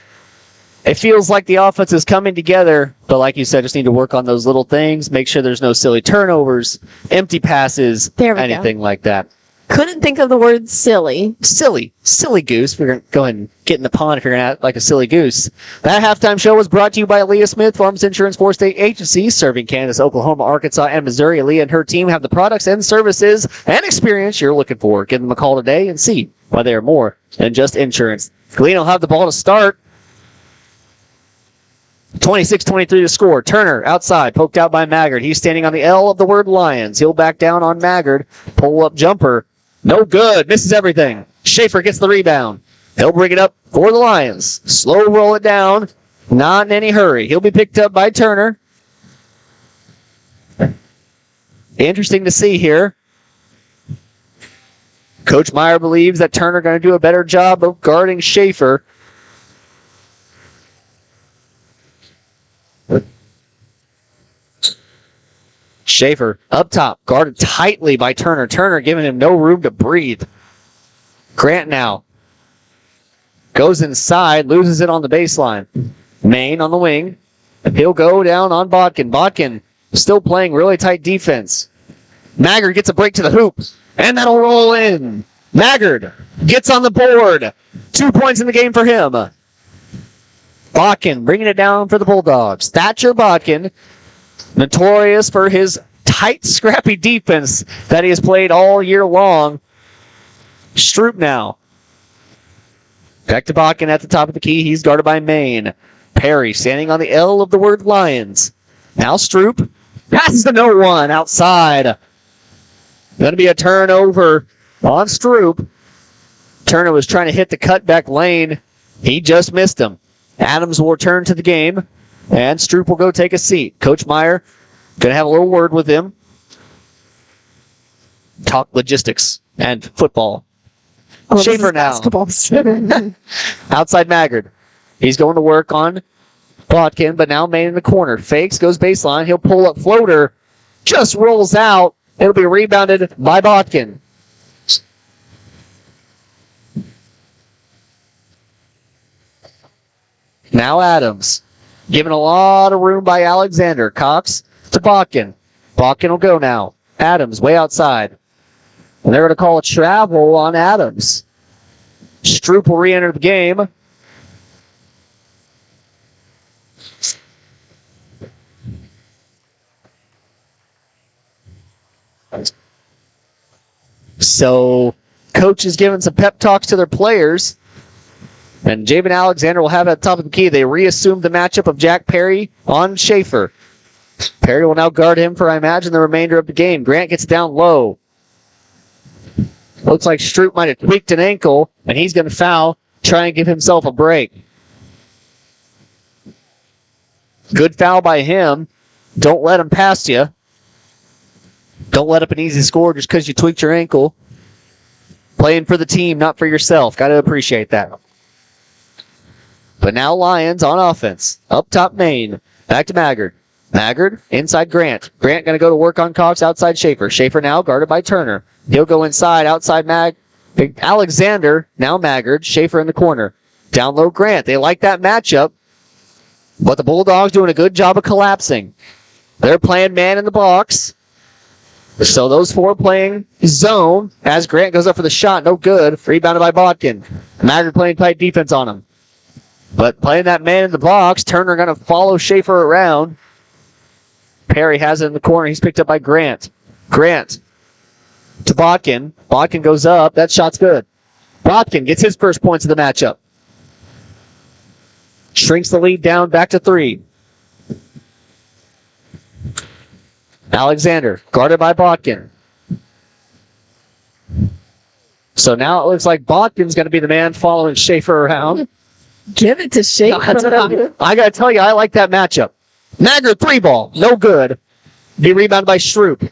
Speaker 2: It feels like the offense is coming together, but like you said, just need to work on those little things, make sure there's no silly turnovers, empty passes, anything like that.
Speaker 7: Couldn't think of the word silly.
Speaker 2: Silly goose. We're going to go ahead and get in the pond if you're going to act like a silly goose. That halftime show was brought to you by Leah Smith, Farms Insurance 4-state agency, serving Kansas, Oklahoma, Arkansas, and Missouri. Leah and her team have the products and services and experience you're looking for. Give them a call today and see why they are more than just insurance. Galena will have the ball to start. 26-23 to score. Turner outside, poked out by Maggard. He's standing on the L of the word Lions. He'll back down on Maggard. Pull-up jumper. No good. Misses everything. Schaefer gets the rebound. He'll bring it up for the Lions. Slow roll it down. Not in any hurry. He'll be picked up by Turner. Interesting to see here. Coach Meyer believes that Turner going to do a better job of guarding Schaefer. Schaefer up top, guarded tightly by Turner. Turner giving him no room to breathe. Grant now goes inside, loses it on the baseline. Main on the wing. He'll go down on Bodkin. Bodkin still playing really tight defense. Maggard gets a break to the hoop, and that'll roll in. Maggard gets on the board. 2 points in the game for him. Bodkin bringing it down for the Bulldogs. Thatcher Bodkin, notorious for his tight, scrappy defense that he has played all year long. Stroop now. Back to Bodkin at the top of the key. He's guarded by Main. Perry standing on the L of the word Lions. Now Stroop. Passes to no one outside. Going to be a turnover on Stroop. Turner was trying to hit the cutback lane. He just missed him. Adams will return to the game. And Stroop will go take a seat. Coach Meyer going to have a little word with him. Talk logistics and football. Schaefer now. Outside Maggard. He's going to work on Bodkin, but now Main in the corner. Fakes, goes baseline. He'll pull up floater. Just rolls out. It'll be rebounded by Bodkin. Now Adams. Given a lot of room by Alexander. Cox to Bodkin. Bodkin will go now. Adams way outside. And they're going to call a travel on Adams. Stroop will re-enter the game. So, coach is giving some pep talks to their players. And Javen Alexander will have it at the top of the key. They reassumed the matchup of Jack Perry on Schaefer. Perry will now guard him for, I imagine, the remainder of the game. Grant gets down low. Looks like Stroop might have tweaked an ankle, and he's going to foul, try and give himself a break. Good foul by him. Don't let him pass you. Don't let up an easy score just because you tweaked your ankle. Playing for the team, not for yourself. Got to appreciate that. But now Lions on offense. Up top Main. Back to Maggard. Maggard inside Grant. Grant going to go to work on Cox outside Schaefer. Schaefer now guarded by Turner. He'll go inside outside Alexander. Now Maggard. Schaefer in the corner. Down low Grant. They like that matchup. But the Bulldogs doing a good job of collapsing. They're playing man in the box. So those four playing zone as Grant goes up for the shot. No good. Rebounded by Bodkin. Maggard playing tight defense on him. But playing that man in the box, Turner going to follow Schaefer around. Perry has it in the corner. He's picked up by Grant. Grant to Bodkin. Bodkin goes up. That shot's good. Bodkin gets his first points of the matchup. Shrinks the lead down back to 3. Alexander, guarded by Bodkin. So now it looks like Bodkin's going to be the man following Schaefer around.
Speaker 7: Give it to Schaefer.
Speaker 2: I got to tell you, I like that matchup. Maggard 3 ball. No good. Be rebounded by Stroop.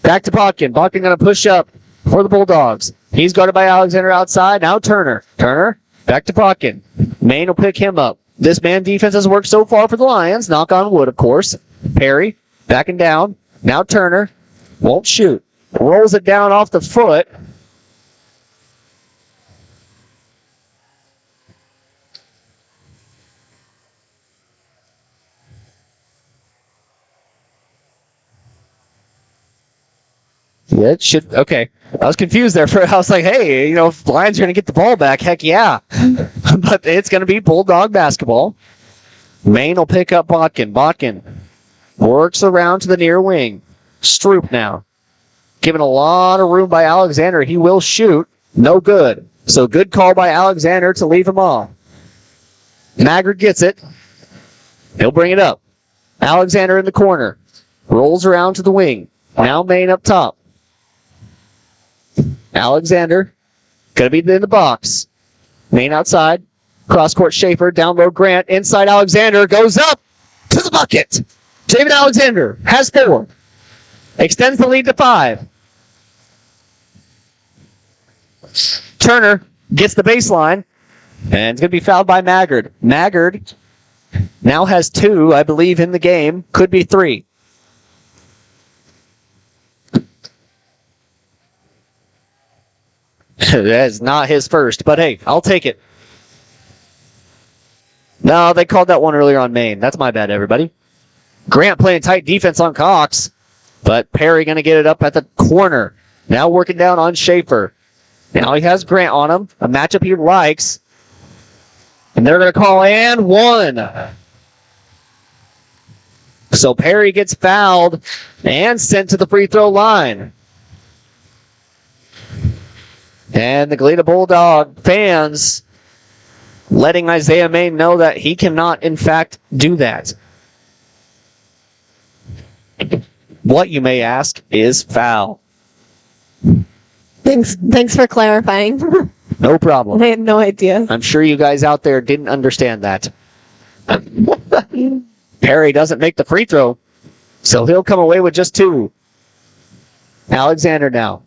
Speaker 2: Back to Botkin. Botkin going to push up for the Bulldogs. He's guarded by Alexander outside. Now Turner. Turner, back to Botkin. Maine will pick him up. This man defense has worked so far for the Lions. Knock on wood, of course. Perry, backing down. Now Turner, won't shoot. Rolls it down off the foot. Yeah, it should. Okay. I was confused there. I was like, hey, if the Lions are going to get the ball back, heck yeah. But it's going to be Bulldog basketball. Maine will pick up Botkin. Botkin works around to the near wing. Stroop now. Given a lot of room by Alexander. He will shoot. No good. So good call by Alexander to leave him off. Maggard gets it. He'll bring it up. Alexander in the corner. Rolls around to the wing. Now Maine up top. Alexander, going to be in the box. Maine outside. Cross-court Schaefer, down low Grant. Inside Alexander, goes up to the bucket. David Alexander has 4. Extends the lead to 5. Turner gets the baseline. And it's going to be fouled by Maggard. Maggard now has 2, I believe, in the game. Could be 3. That is not his first, but hey, I'll take it. No, they called that one earlier on Maine. That's my bad, everybody. Grant playing tight defense on Cox, but Perry going to get it up at the corner. Now working down on Schaefer. Now he has Grant on him, a matchup he likes. And they're going to call and 1. So Perry gets fouled and sent to the free throw line. And the Galena Bulldog fans letting Isaiah Maine know that he cannot, in fact, do that. What, you may ask, is foul.
Speaker 7: Thanks for clarifying.
Speaker 2: No problem.
Speaker 7: I had no idea.
Speaker 2: I'm sure you guys out there didn't understand that. Perry doesn't make the free throw, so he'll come away with just 2. Alexander now.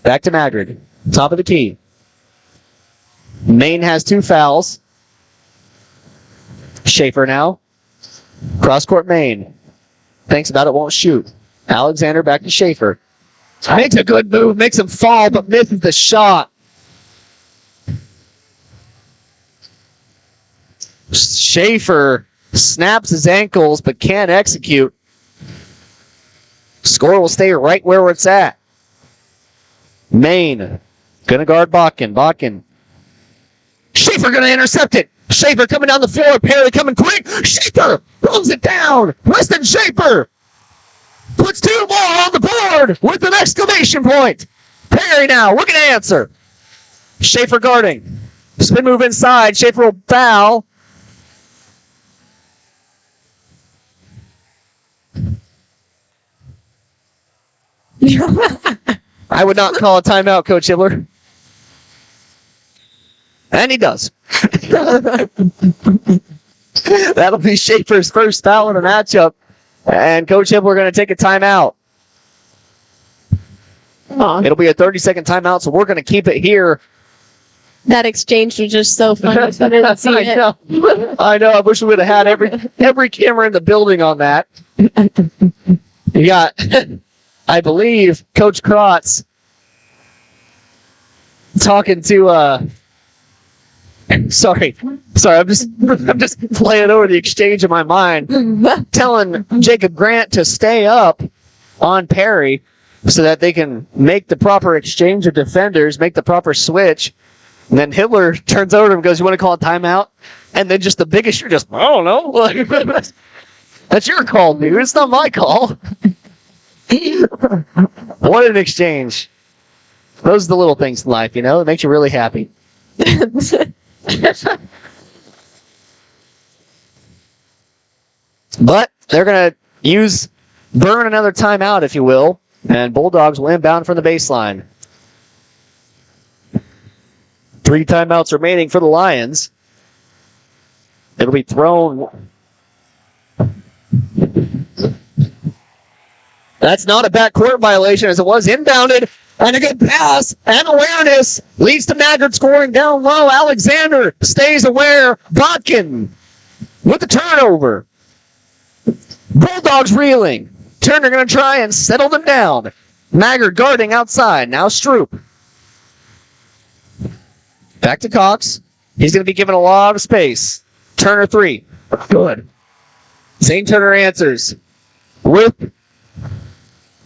Speaker 2: Back to Maggard. Top of the key. Maine has 2 fouls. Schaefer now. Cross-court Maine. Thinks about it, won't shoot. Alexander back to Schaefer. Makes a good move, makes him fall, but misses the shot. Schaefer snaps his ankles, but can't execute. Score will stay right where it's at. Maine gonna guard Botkin. Botkin. Schaefer gonna intercept it. Schaefer coming down the floor. Perry coming quick. Schaefer runs it down. Weston Schaefer puts 2 more on the board with an exclamation point. Perry now looking to answer. Schaefer guarding. Spin move inside. Schaefer will foul. I would not call a timeout, Coach Hibbler. And he does. That'll be Schaefer's first foul in the matchup. And Coach Hibbler going to take a timeout. It'll be a 30-second timeout, so we're going to keep it here.
Speaker 7: That exchange was just so fun. I didn't see it.
Speaker 2: I know. I wish we would have had every camera in the building on that. You got, I believe, Coach Krotz talking to Sorry, I'm just playing over the exchange in my mind, telling Jacob Grant to stay up on Perry so that they can make the proper exchange of defenders, make the proper switch. And then Hibbler turns over to him and goes, "You want to call a timeout?" And then just the biggest, you're just, I don't know. That's your call, dude. It's not my call. What an exchange. Those are the little things in life, It makes you really happy. But they're going to burn another timeout, if you will, and Bulldogs will inbound from the baseline. 3 timeouts remaining for the Lions. It'll be thrown. That's not a backcourt violation as it was inbounded. And a good pass and awareness leads to Maggard scoring down low. Alexander stays aware. Botkin with the turnover. Bulldogs reeling. Turner going to try and settle them down. Maggard guarding outside. Now Stroop. Back to Cox. He's going to be given a lot of space. Turner 3. Good. Zane Turner answers with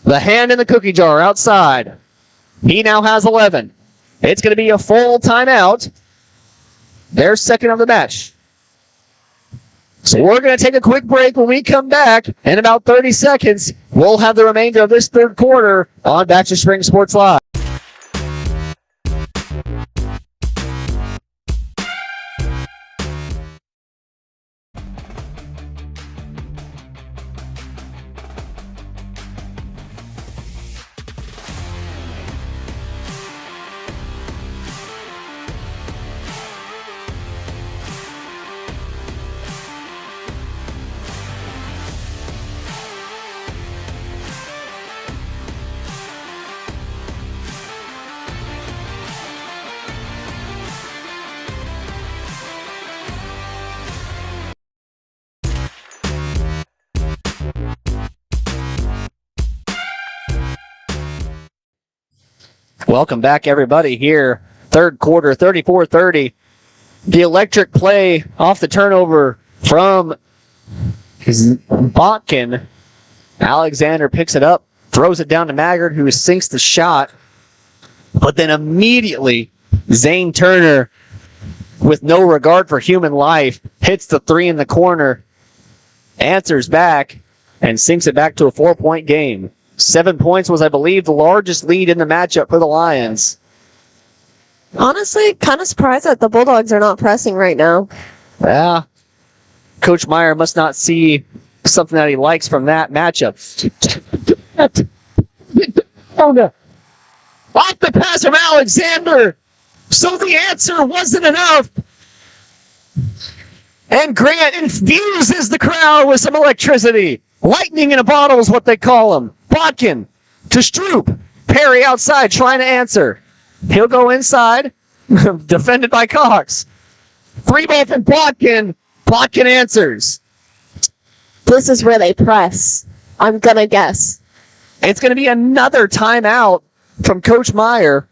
Speaker 2: the hand in the cookie jar outside. He now has 11. It's going to be a full timeout. Their second of the match. So we're going to take a quick break. When we come back in about 30 seconds, we'll have the remainder of this third quarter on Baxter Springs Sports Live. Welcome back, everybody, here. Third quarter, 34-30. The electric play off the turnover from Botkin. Alexander picks it up, throws it down to Maggard, who sinks the shot. But then immediately, Zane Turner, with no regard for human life, hits the 3 in the corner, answers back, and sinks it back to a 4-point game. 7 points was, I believe, the largest lead in the matchup for the Lions.
Speaker 7: Honestly, kind of surprised that the Bulldogs are not pressing right now.
Speaker 2: Yeah. Coach Meyer must not see something that he likes from that matchup. Off the pass from Alexander. So the answer wasn't enough. And Grant infuses the crowd with some electricity. Lightning in a bottle is what they call him. Botkin to Stroop. Perry outside trying to answer. He'll go inside. Defended by Cox. 3-ball from Botkin. Botkin answers.
Speaker 7: This is where they press. I'm going to guess.
Speaker 2: It's going to be another timeout from Coach Meyer.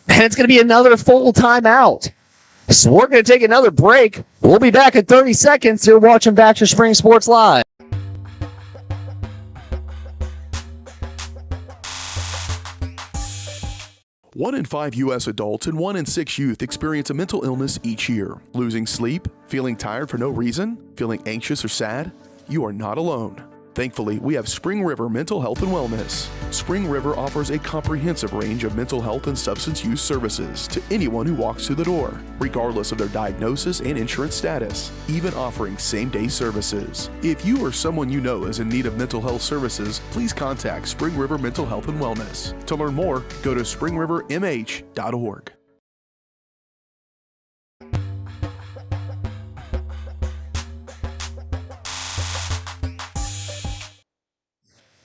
Speaker 2: And it's going to be another full timeout. So we're going to take another break. We'll be back in 30 seconds. You're watching Baxter Springs Sports Live.
Speaker 1: One in 5 U.S. adults and 1 in 6 youth experience a mental illness each year. Losing sleep? Feeling tired for no reason? Feeling anxious or sad? You are not alone. Thankfully, we have Spring River Mental Health and Wellness. Spring River offers a comprehensive range of mental health and substance use services to anyone who walks through the door, regardless of their diagnosis and insurance status, even offering same-day services. If you or someone you know is in need of mental health services, please contact Spring River Mental Health and Wellness. To learn more, go to springrivermh.org.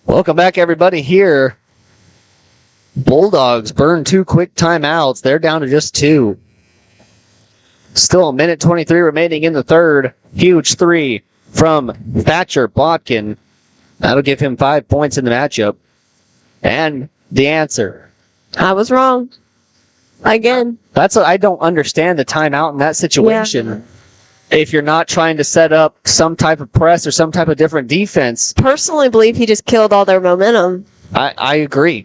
Speaker 2: Welcome back, everybody, here. Bulldogs burn 2 quick timeouts. They're down to just 2. Still a minute 23 remaining in the third. Huge 3 from Thatcher Botkin. That'll give him 5 points in the matchup. And the answer.
Speaker 7: I was wrong. Again.
Speaker 2: That's what I don't understand the timeout in that situation. Yeah. If you're not trying to set up some type of press or some type of different defense.
Speaker 7: Personally believe he just killed all their momentum.
Speaker 2: I agree.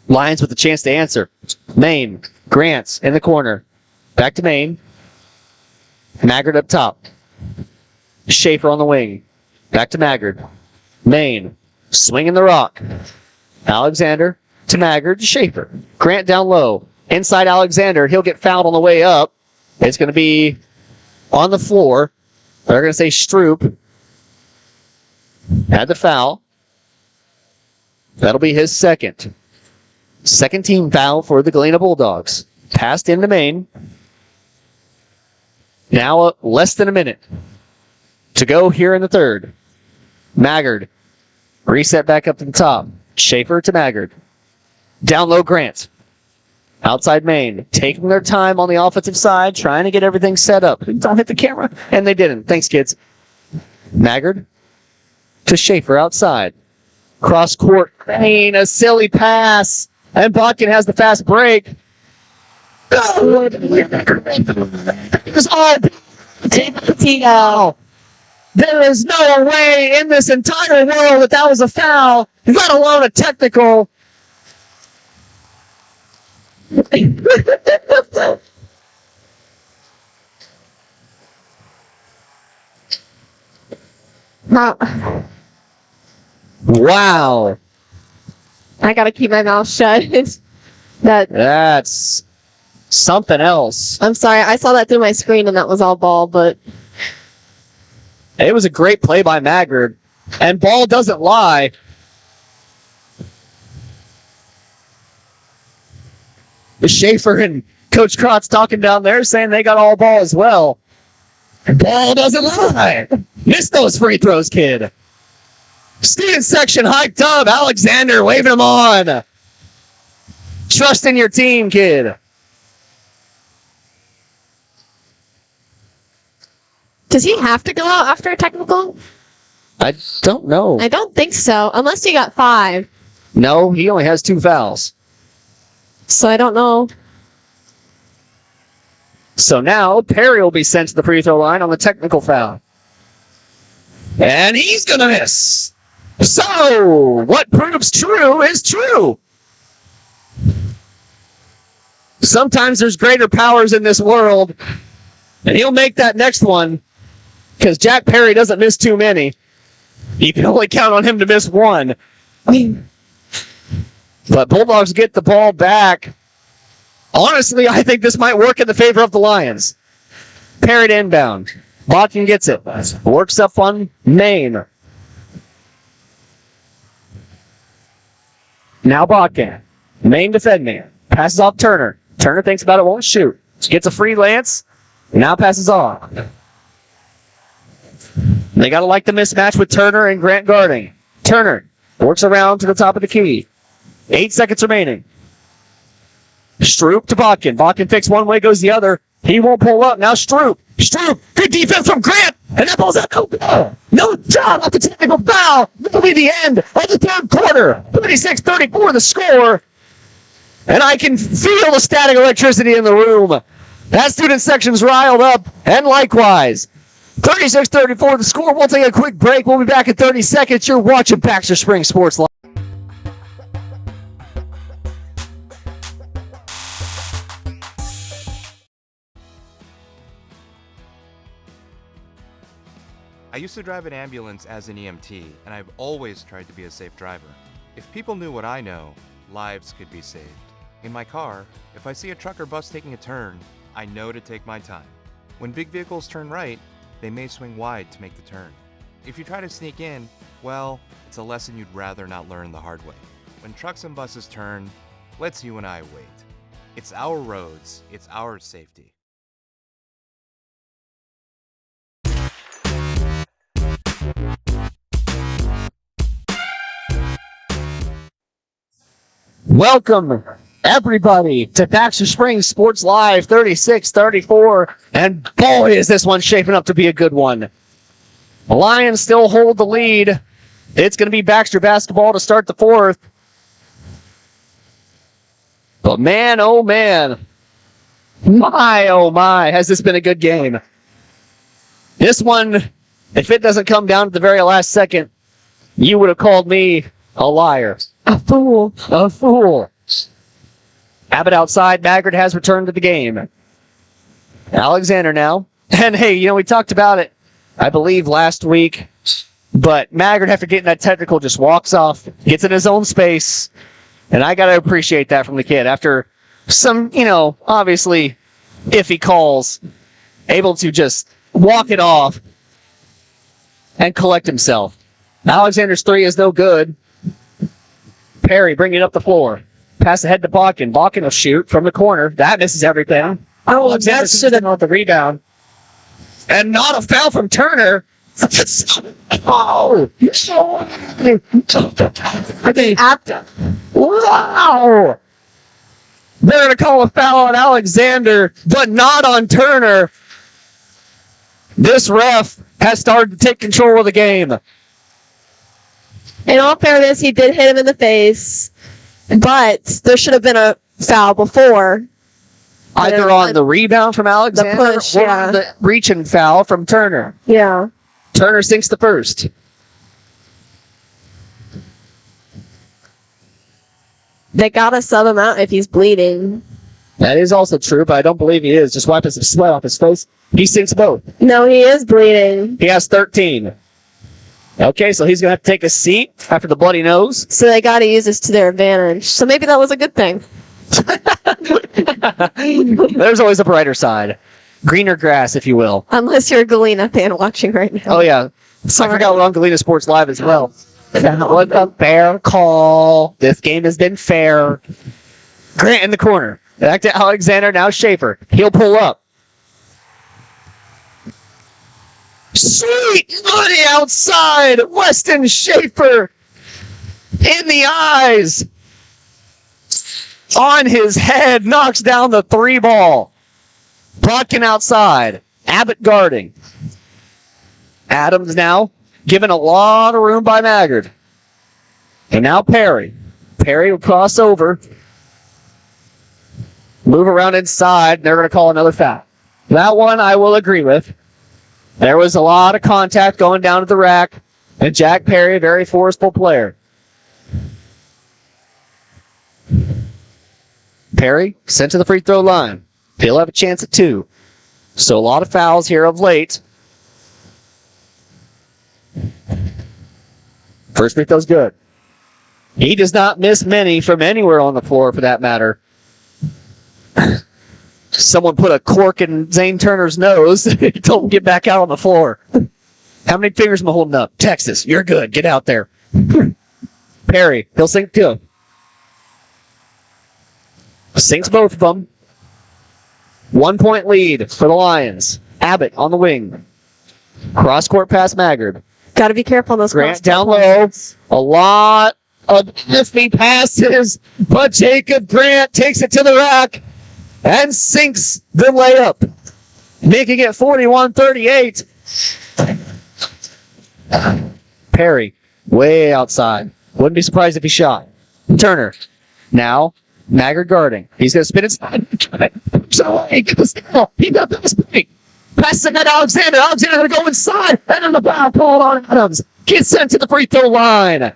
Speaker 2: Lions with a chance to answer. Maine. Grants in the corner. Back to Maine. Maggard up top. Schaefer on the wing. Back to Maggard. Maine. Swinging the rock. Alexander to Maggard to Schaefer. Grant down low. Inside Alexander. He'll get fouled on the way up. It's going to be on the floor. They're going to say Stroop had the foul. That'll be his second. Second team foul for the Galena Bulldogs. Passed into Maine. Now less than a minute to go here in the third. Maggard. Reset back up to the top. Schaefer to Maggard. Down low, Grant. Outside Maine. Taking their time on the offensive side, trying to get everything set up. Don't hit the camera. And they didn't. Thanks, kids. Maggard to Schaefer outside. Cross court. Maine, a silly pass. And Botkin has the fast break. It's all now. There is no way in this entire world that was a foul, let alone a technical. Wow.
Speaker 7: I gotta keep my mouth shut.
Speaker 2: That's something else.
Speaker 7: I'm sorry, I saw that through my screen and that was all ball, but
Speaker 2: it was a great play by Maggard. And ball doesn't lie. Schaefer and Coach Krotz talking down there saying they got all ball as well. Ball doesn't lie. Missed those free throws, kid. Student section hyped up. Alexander waving them on. Trust in your team, kid.
Speaker 7: does he have to go out after a technical?
Speaker 2: I don't know.
Speaker 7: I don't think so, unless he got 5.
Speaker 2: No, he only has 2 fouls.
Speaker 7: So I don't know.
Speaker 2: So now Perry will be sent to the free throw line on the technical foul. And he's going to miss. So what proves true is true. Sometimes there's greater powers in this world. And he'll make that next one because Jack Perry doesn't miss too many. You can only count on him to miss 1. But Bulldogs get the ball back. Honestly, I think this might work in the favor of the Lions. Perry to inbound. Botkin gets it. Works up on Maine. Now Botkin. Maine defending. Passes off Turner. Turner thinks about it, won't shoot. Gets a free lance. Now passes off. They got to like the mismatch with Turner and Grant guarding. Turner works around to the top of the key. 8 seconds remaining. Stroop to Botkin. Botkin fakes one way, goes the other. He won't pull up. Now Stroop. Stroop. Good defense from Grant. And that ball's out. No job off the technical foul. That'll be the end of the third quarter. 36-34 the score. And I can feel the static electricity in the room. That student section's riled up. And likewise. 36-34 the score. We'll take a quick break. We'll be back in 30 seconds. You're watching Baxter Springs Sports Live.
Speaker 18: I used to drive an ambulance as an EMT, and I've always tried to be a safe driver. If people knew what I know, lives could be saved. In my car, if I see a truck or bus taking a turn, I know to take my time. When big vehicles turn right, they may swing wide to make the turn. If you try to sneak in, well, it's a lesson you'd rather not learn the hard way. When trucks and buses turn, let's you and I wait. It's our roads, it's our safety.
Speaker 2: Welcome, everybody, to Baxter Springs Sports Live 36-34. And boy, is this one shaping up to be a good one. The Lions still hold the lead. It's going to be Baxter basketball to start the 4th. But man, oh man. My, oh my, has this been a good game. This one, if it doesn't come down to the very last second, you would have called me a liar. A fool. A fool. Abbott outside. Maggard has returned to the game. Alexander now. And hey, we talked about it, I believe, last week. But Maggard, after getting that technical, just walks off, gets in his own space. And I got to appreciate that from the kid. After some, obviously iffy calls, able to just walk it off and collect himself. Alexander's 3 is no good. Perry bringing it up the floor. Pass ahead to Botkin. Botkin will shoot from the corner. That misses everything. Alexander should have with the rebound. And not a foul from Turner. Oh! Wow! They're going to call a foul on Alexander, but not on Turner. This ref has started to take control of the game.
Speaker 7: In all fairness, he did hit him in the face, but there should have been a foul before.
Speaker 2: Either on the rebound from Alexander or the reach and foul from Turner.
Speaker 7: Yeah.
Speaker 2: Turner sinks the first.
Speaker 7: They gotta sub him out if he's bleeding.
Speaker 2: That is also true, but I don't believe he is. Just wiping some sweat off his face. He sinks both.
Speaker 7: No, he is bleeding.
Speaker 2: He has 13. Okay, so he's going to have to take a seat after the bloody nose.
Speaker 7: So they gotta use this to their advantage. So maybe that was a good thing.
Speaker 2: There's always a brighter side. Greener grass, if you will.
Speaker 7: Unless you're a Galena fan watching right now.
Speaker 2: Oh, yeah.
Speaker 7: Sorry.
Speaker 2: I forgot we're on Galena Sports Live as well. That was a fair call. This game has been fair. Grant in the corner. Back to Alexander, now Schaefer. He'll pull up. Sweet money outside. Weston Schaefer in the eyes. On his head, knocks down the 3 ball. Plotkin outside. Abbott guarding. Adams now given a lot of room by Maggard. And now Perry. Perry will cross over. Move around inside. And they're going to call another foul. That one I will agree with. There was a lot of contact going down to the rack. And Jack Perry, a very forceful player. Perry sent to the free throw line. He'll have a chance at 2. So a lot of fouls here of late. First free throw's good. He does not miss many from anywhere on the floor for that matter. Someone put a cork in Zane Turner's nose. He told him to get back out on the floor. How many fingers am I holding up? Texas, you're good. Get out there. Perry, he'll sink 2. Sinks both of them. 1 point lead for the Lions. Abbott on the wing. Cross court pass Maggard.
Speaker 7: Got to be careful on those
Speaker 2: Grant down low. A lot of iffy passes, but Jacob Grant takes it to the rack and sinks the layup, making it 41-38. Perry, way outside. Wouldn't be surprised if he shot. Turner, now Maggard guarding. He's going to spin inside. He got this thing. Passing at Alexander. Alexander going to go inside. And then the foul called on Adams. Gets sent to the free throw line.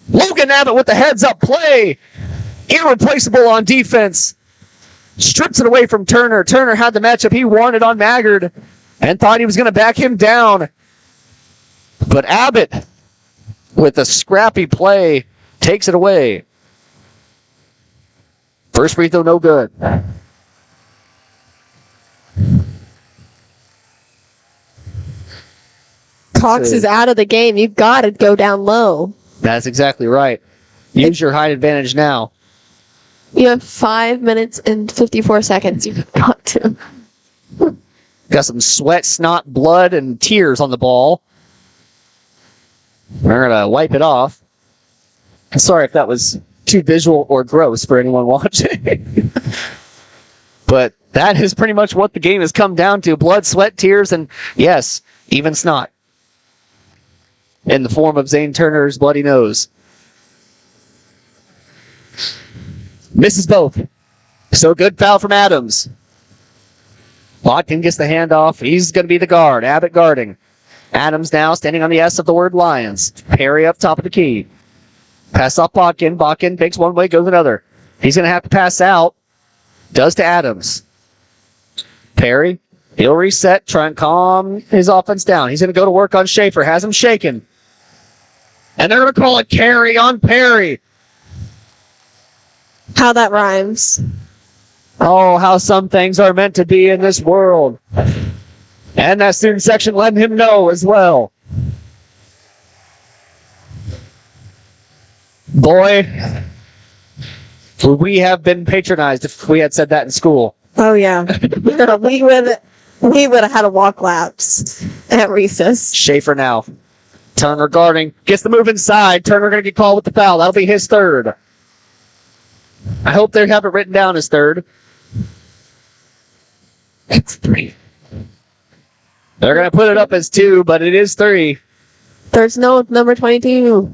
Speaker 2: Logan Abbott with the heads-up play. Irreplaceable on defense. Strips it away from Turner. Turner had the matchup he wanted on Maggard and thought he was going to back him down. But Abbott, with a scrappy play, takes it away. First free throw, no good.
Speaker 7: Cox is out of the game. You've got to go down low.
Speaker 2: That's exactly right. Use your height advantage now.
Speaker 7: You have 5 minutes and 54 seconds. You've got to.
Speaker 2: Got some sweat, snot, blood, and tears on the ball. We're going to wipe it off. Sorry if that was too visual or gross for anyone watching. But that is pretty much what the game has come down to. Blood, sweat, tears, and yes, even snot. In the form of Zane Turner's bloody nose. Misses both. So good foul from Adams. Plotkin gets the handoff. He's going to be the guard. Abbott guarding. Adams now standing on the S of the word Lions. Perry up top of the key. Pass off Plotkin. Plotkin takes one way, goes another. He's going to have to pass out. Does to Adams. Perry. He'll reset. Try and calm his offense down. He's going to go to work on Schaefer. Has him shaken. And they're going to call it carry on Perry.
Speaker 7: How that rhymes.
Speaker 2: Oh, how some things are meant to be in this world. And that student section letting him know as well. Boy, would we have been patronized if we had said that in school.
Speaker 7: Oh, yeah. We're going to lead with it. We would have had to walk laps at recess.
Speaker 2: Schaefer now. Turner guarding. Gets the move inside. Turner going to get called with the foul. That'll be his third. I hope they have it written down as third. It's 3. They're going to put it up as 2, but it is 3.
Speaker 7: There's no number 22.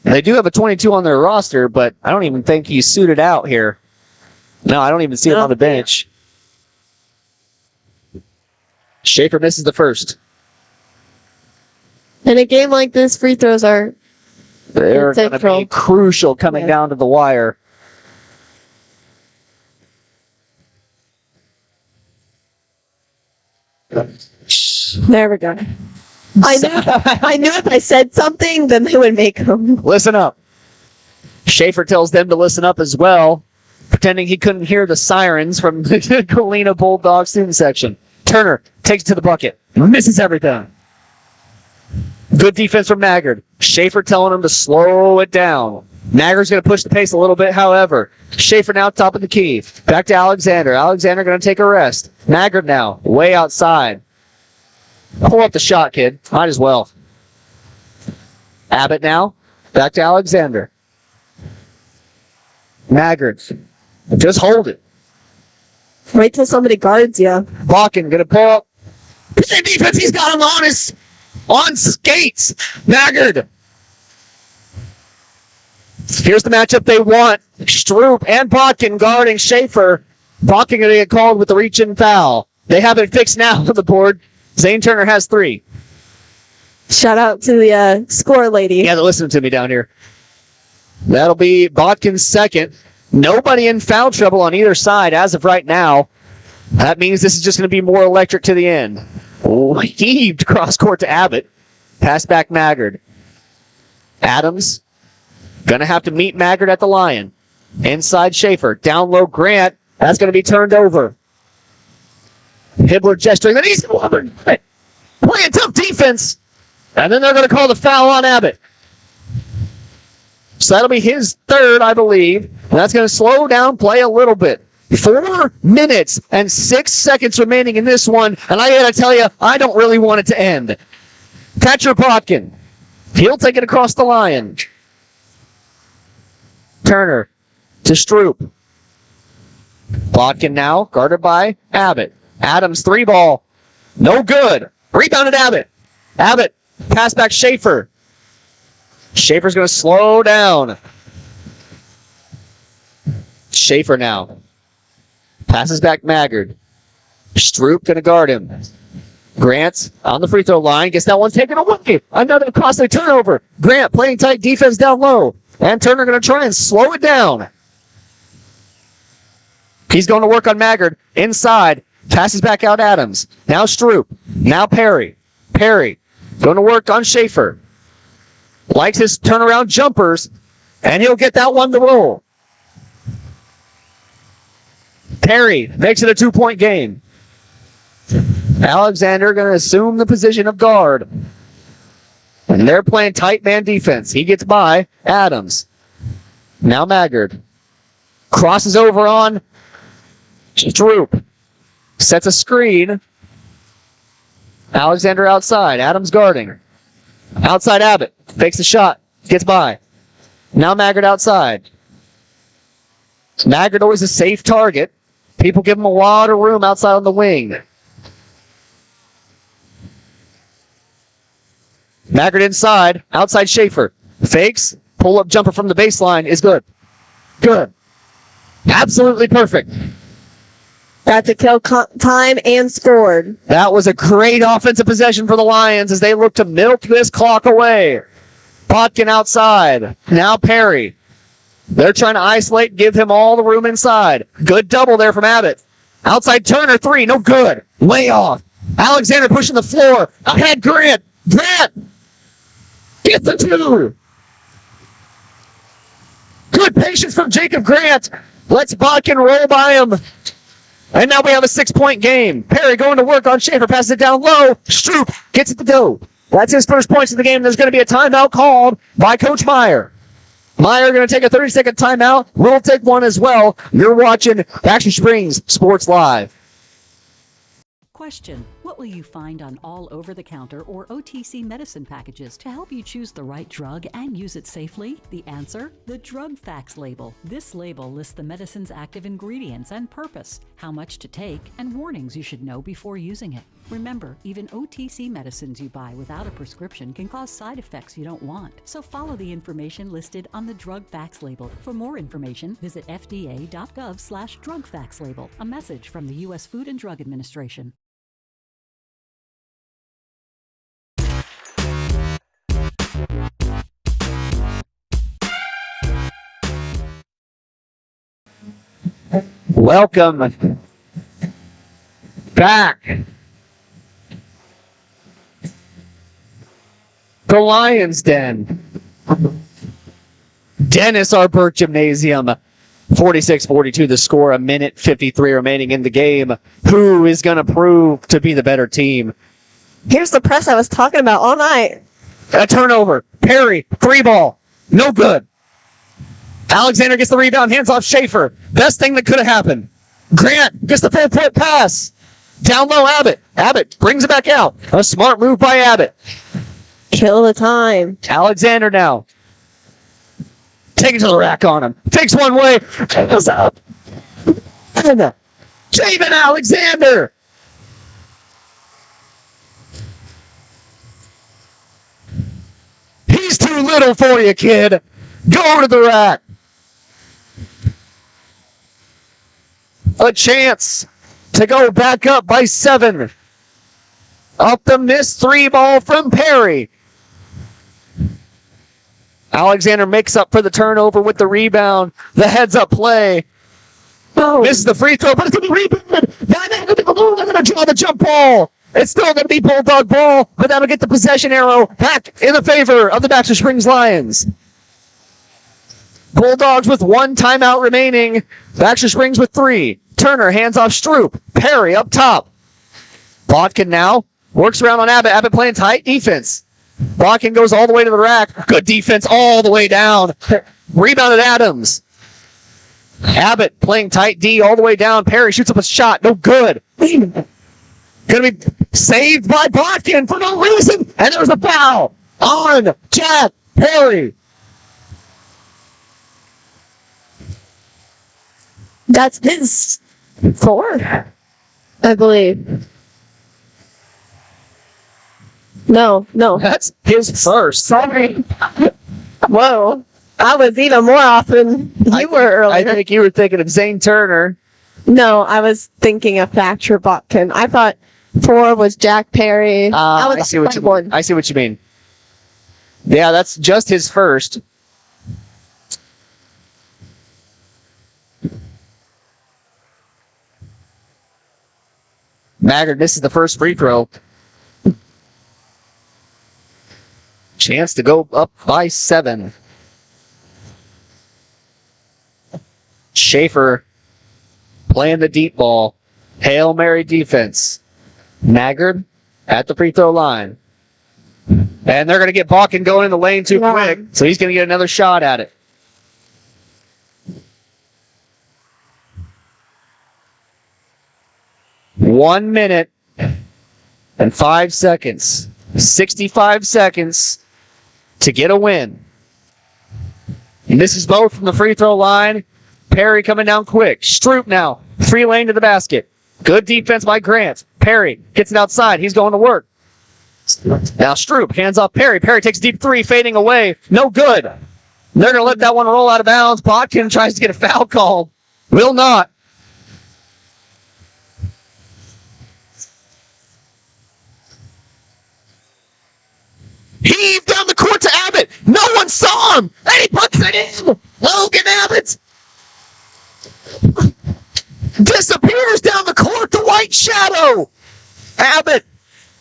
Speaker 2: They do have a 22 on their roster, but I don't even think he's suited out here. No, I don't even see him on the bench. Schaefer misses the first.
Speaker 7: In a game like this, free throws are
Speaker 2: They're going to be crucial coming down to the wire.
Speaker 7: There we go. I knew if I said something, then they would make them.
Speaker 2: Listen up. Schaefer tells them to listen up as well, pretending he couldn't hear the sirens from the Galena Bulldogs student section. Turner takes it to the bucket. Misses everything. Good defense from Maggard. Schaefer telling him to slow it down. Maggard's going to push the pace a little bit, however. Schaefer now top of the key. Back to Alexander. Alexander going to take a rest. Maggard now, way outside. Pull up the shot, kid. Might as well. Abbott now. Back to Alexander. Maggard. Just hold it.
Speaker 7: Wait till somebody guards you.
Speaker 2: Bakken going to pull up. Same defense. He's got him on skates. Maggard. Here's the matchup they want. Stroop and Bakken guarding Schaefer. Bakken going to get called with the reach-in foul. They have it fixed now on the board. Zane Turner has 3.
Speaker 7: Shout out to the score lady.
Speaker 2: Yeah, they're listening to me down here. That'll be Botkin's second. Nobody in foul trouble on either side as of right now. That means this is just going to be more electric to the end. Oh, heaved cross court to Abbott. Pass back Maggard. Adams going to have to meet Maggard at the line. Inside Schaefer. Down low Grant. That's going to be turned over. Hibbler gesturing. Then he's playing tough defense. And then they're going to call the foul on Abbott. So that'll be his third, I believe. And that's going to slow down play a little bit. 4 minutes and 6 seconds remaining in this one. And I got to tell you, I don't really want it to end. Thatcher Botkin. He'll take it across the line. Turner to Stroop. Botkin now, guarded by Abbott. Adams 3-ball. No good. Rebounded Abbott. Abbott. Pass back Schaefer. Schaefer's going to slow down. Schaefer now. Passes back Maggard. Stroop going to guard him. Grant on the free throw line. Gets that one taken away. Another costly turnover. Grant playing tight defense down low. And Turner going to try and slow it down. He's going to work on Maggard. Inside. Passes back out Adams. Now Stroop. Now Perry. Perry going to work on Schaefer. Likes his turnaround jumpers. And he'll get that one to roll. Perry makes it a 2-point game. Alexander going to assume the position of guard. And they're playing tight man defense. He gets by Adams. Now Maggard. Crosses over on Stroop. Sets a screen. Alexander outside. Adams guarding. Outside Abbott. Fakes the shot. Gets by. Now Maggard outside. Maggard always a safe target. People give him a lot of room outside on the wing. Maggard inside. Outside Schaefer. Fakes. Pull-up jumper from the baseline is good. Good. Absolutely perfect.
Speaker 7: Got to kill time and scored.
Speaker 2: That was a great offensive possession for the Lions as they look to milk this clock away. Botkin outside. Now Perry. They're trying to isolate, give him all the room inside. Good double there from Abbott. Outside Turner, 3, no good. Way off. Alexander pushing the floor. Ahead Grant. Grant. Get the 2. Good patience from Jacob Grant. Lets Botkin roll by him. And now we have a 6-point game. Perry going to work on Schaefer. Passes it down low. Stroop gets it to go. That's his first points of the game. There's going to be a timeout called by Coach Meyer. Meyer going to take a 30-second timeout. We'll take one as well. You're watching Baxter Springs Sports Live.
Speaker 19: Question: what will you find on all over-the-counter or OTC medicine packages to help you choose the right drug and use it safely? The answer: the drug facts label. This label lists the medicine's active ingredients and purpose, how much to take, and warnings you should know before using it. Remember, even OTC medicines you buy without a prescription can cause side effects you don't want. So follow the information listed on the drug facts label. For more information, visit fda.gov/drug facts label. A message from the U.S. Food and Drug Administration.
Speaker 2: Welcome back. The Lions Den. Dennis R. Burke Gymnasium. 46-42 the score, a minute 53 remaining in the game. Who is going to prove to be the better team?
Speaker 7: Here's the press I was talking about all night.
Speaker 2: A turnover. Perry, 3-ball. No good. Alexander gets the rebound, hands off Schaefer. Best thing that could have happened. Grant gets the full-point pass. Down low, Abbott. Abbott brings it back out. A smart move by Abbott.
Speaker 7: Kill the time.
Speaker 2: Alexander now. Take it to the rack on him. Takes one way. Goes up. And Jamin Alexander. He's too little for you, kid. Go to the rack. A chance to go back up by 7. Up the missed 3-ball from Perry. Alexander makes up for the turnover with the rebound. The heads-up play. Oh. Misses the free throw, but it's going to be rebounded. They're going to draw the jump ball. It's still going to be Bulldog ball, but that'll get the possession arrow back in the favor of the Baxter Springs Lions. Bulldogs with 1 timeout remaining. Baxter Springs with 3. Turner hands off Stroop. Perry up top. Botkin now works around on Abbott. Abbott playing tight defense. Botkin goes all the way to the rack. Good defense all the way down. Rebounded Adams. Abbott playing tight D all the way down. Perry shoots up a shot. No good. Going to be saved by Botkin for no reason. And there's a foul on Jack Perry.
Speaker 7: That's his 4, I believe. No.
Speaker 2: That's his first.
Speaker 7: Sorry. Whoa. I was even more off than you were earlier.
Speaker 2: I think you were thinking of Zane Turner.
Speaker 7: No, I was thinking of Thatcher Botkin. I thought 4 was Jack Perry.
Speaker 2: I see what you mean. Yeah, that's just his first. Maggard misses the first free throw. Chance to go up by 7. Schaefer playing the deep ball. Hail Mary defense. Maggard at the free throw line. And they're going to get Balkin going in the lane too quick, so he's going to get another shot at it. One minute and 5 seconds. 65 seconds to get a win. Misses both from the free throw line. Perry coming down quick. Stroop now. Free lane to the basket. Good defense by Grant. Perry gets it outside. He's going to work. Now Stroop hands off Perry. Perry takes a deep 3, fading away. No good. They're going to let that one roll out of bounds. Botkin tries to get a foul called. Will not. Heave down the court to Abbott. No one saw him. And he puts it in. Logan Abbott disappears down the court. The white shadow. Abbott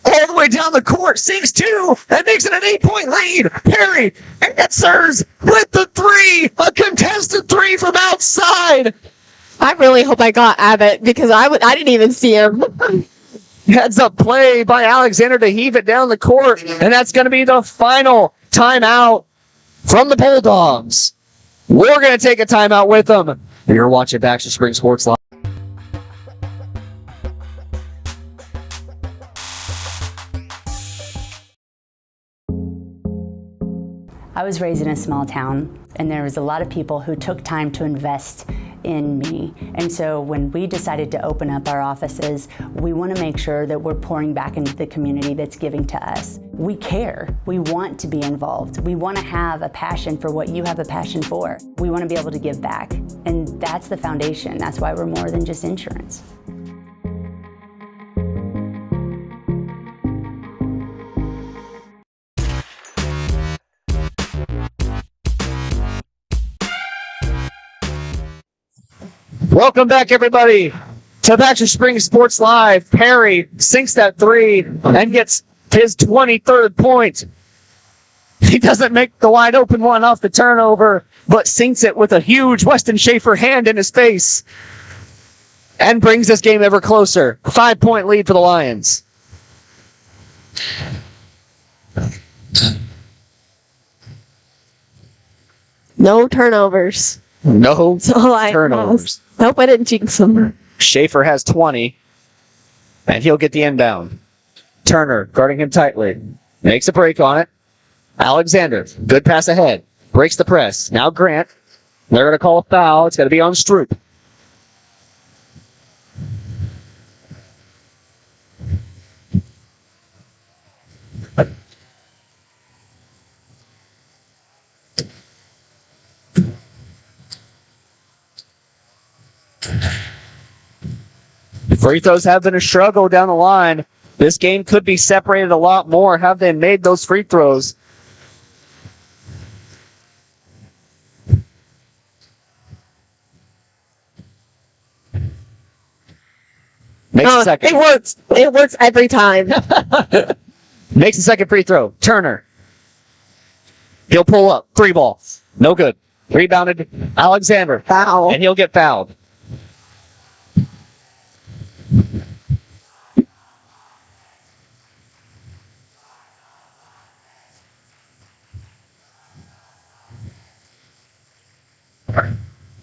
Speaker 2: all the way down the court. Sinks 2 and makes it an 8-point lead. Perry answers with the 3. A contested 3 from outside.
Speaker 7: I really hope I got Abbott because I didn't even see him.
Speaker 2: Heads up play by Alexander to heave it down the court. And that's going to be the final timeout from the Bulldogs. We're going to take a timeout with them. You're watching Baxter Springs Sports Live.
Speaker 9: I was raised in a small town, and there was a lot of people who took time to invest in me. And so when we decided to open up our offices, we want to make sure that we're pouring back into the community that's giving to us. We care. We want to be involved. We want to have a passion for what you have a passion for. We want to be able to give back. And that's the foundation. That's why we're more than just insurance.
Speaker 2: Welcome back, everybody, to Baxter Springs Sports Live. Perry sinks that three and gets his 23rd point. He doesn't make the wide open one off the turnover, but sinks it with a huge Weston Schaefer hand in his face and brings this game ever closer. 5-point lead for the Lions.
Speaker 7: No turnovers.
Speaker 2: No
Speaker 7: So
Speaker 2: turnovers.
Speaker 7: Hope I didn't jinx him.
Speaker 2: Schaefer has 20, and he'll get the inbound. Turner guarding him tightly. Makes a break on it. Alexander, good pass ahead. Breaks the press. Now Grant. They're going to call a foul. It's going to be on Stroop. Free throws have been a struggle down the line. This game could be separated a lot more. Have they made those free throws? Makes a second.
Speaker 7: It works. It works every time.
Speaker 2: Makes a second free throw. Turner. He'll pull up. 3 ball. No good. Rebounded. Alexander.
Speaker 7: Foul.
Speaker 2: And he'll get fouled.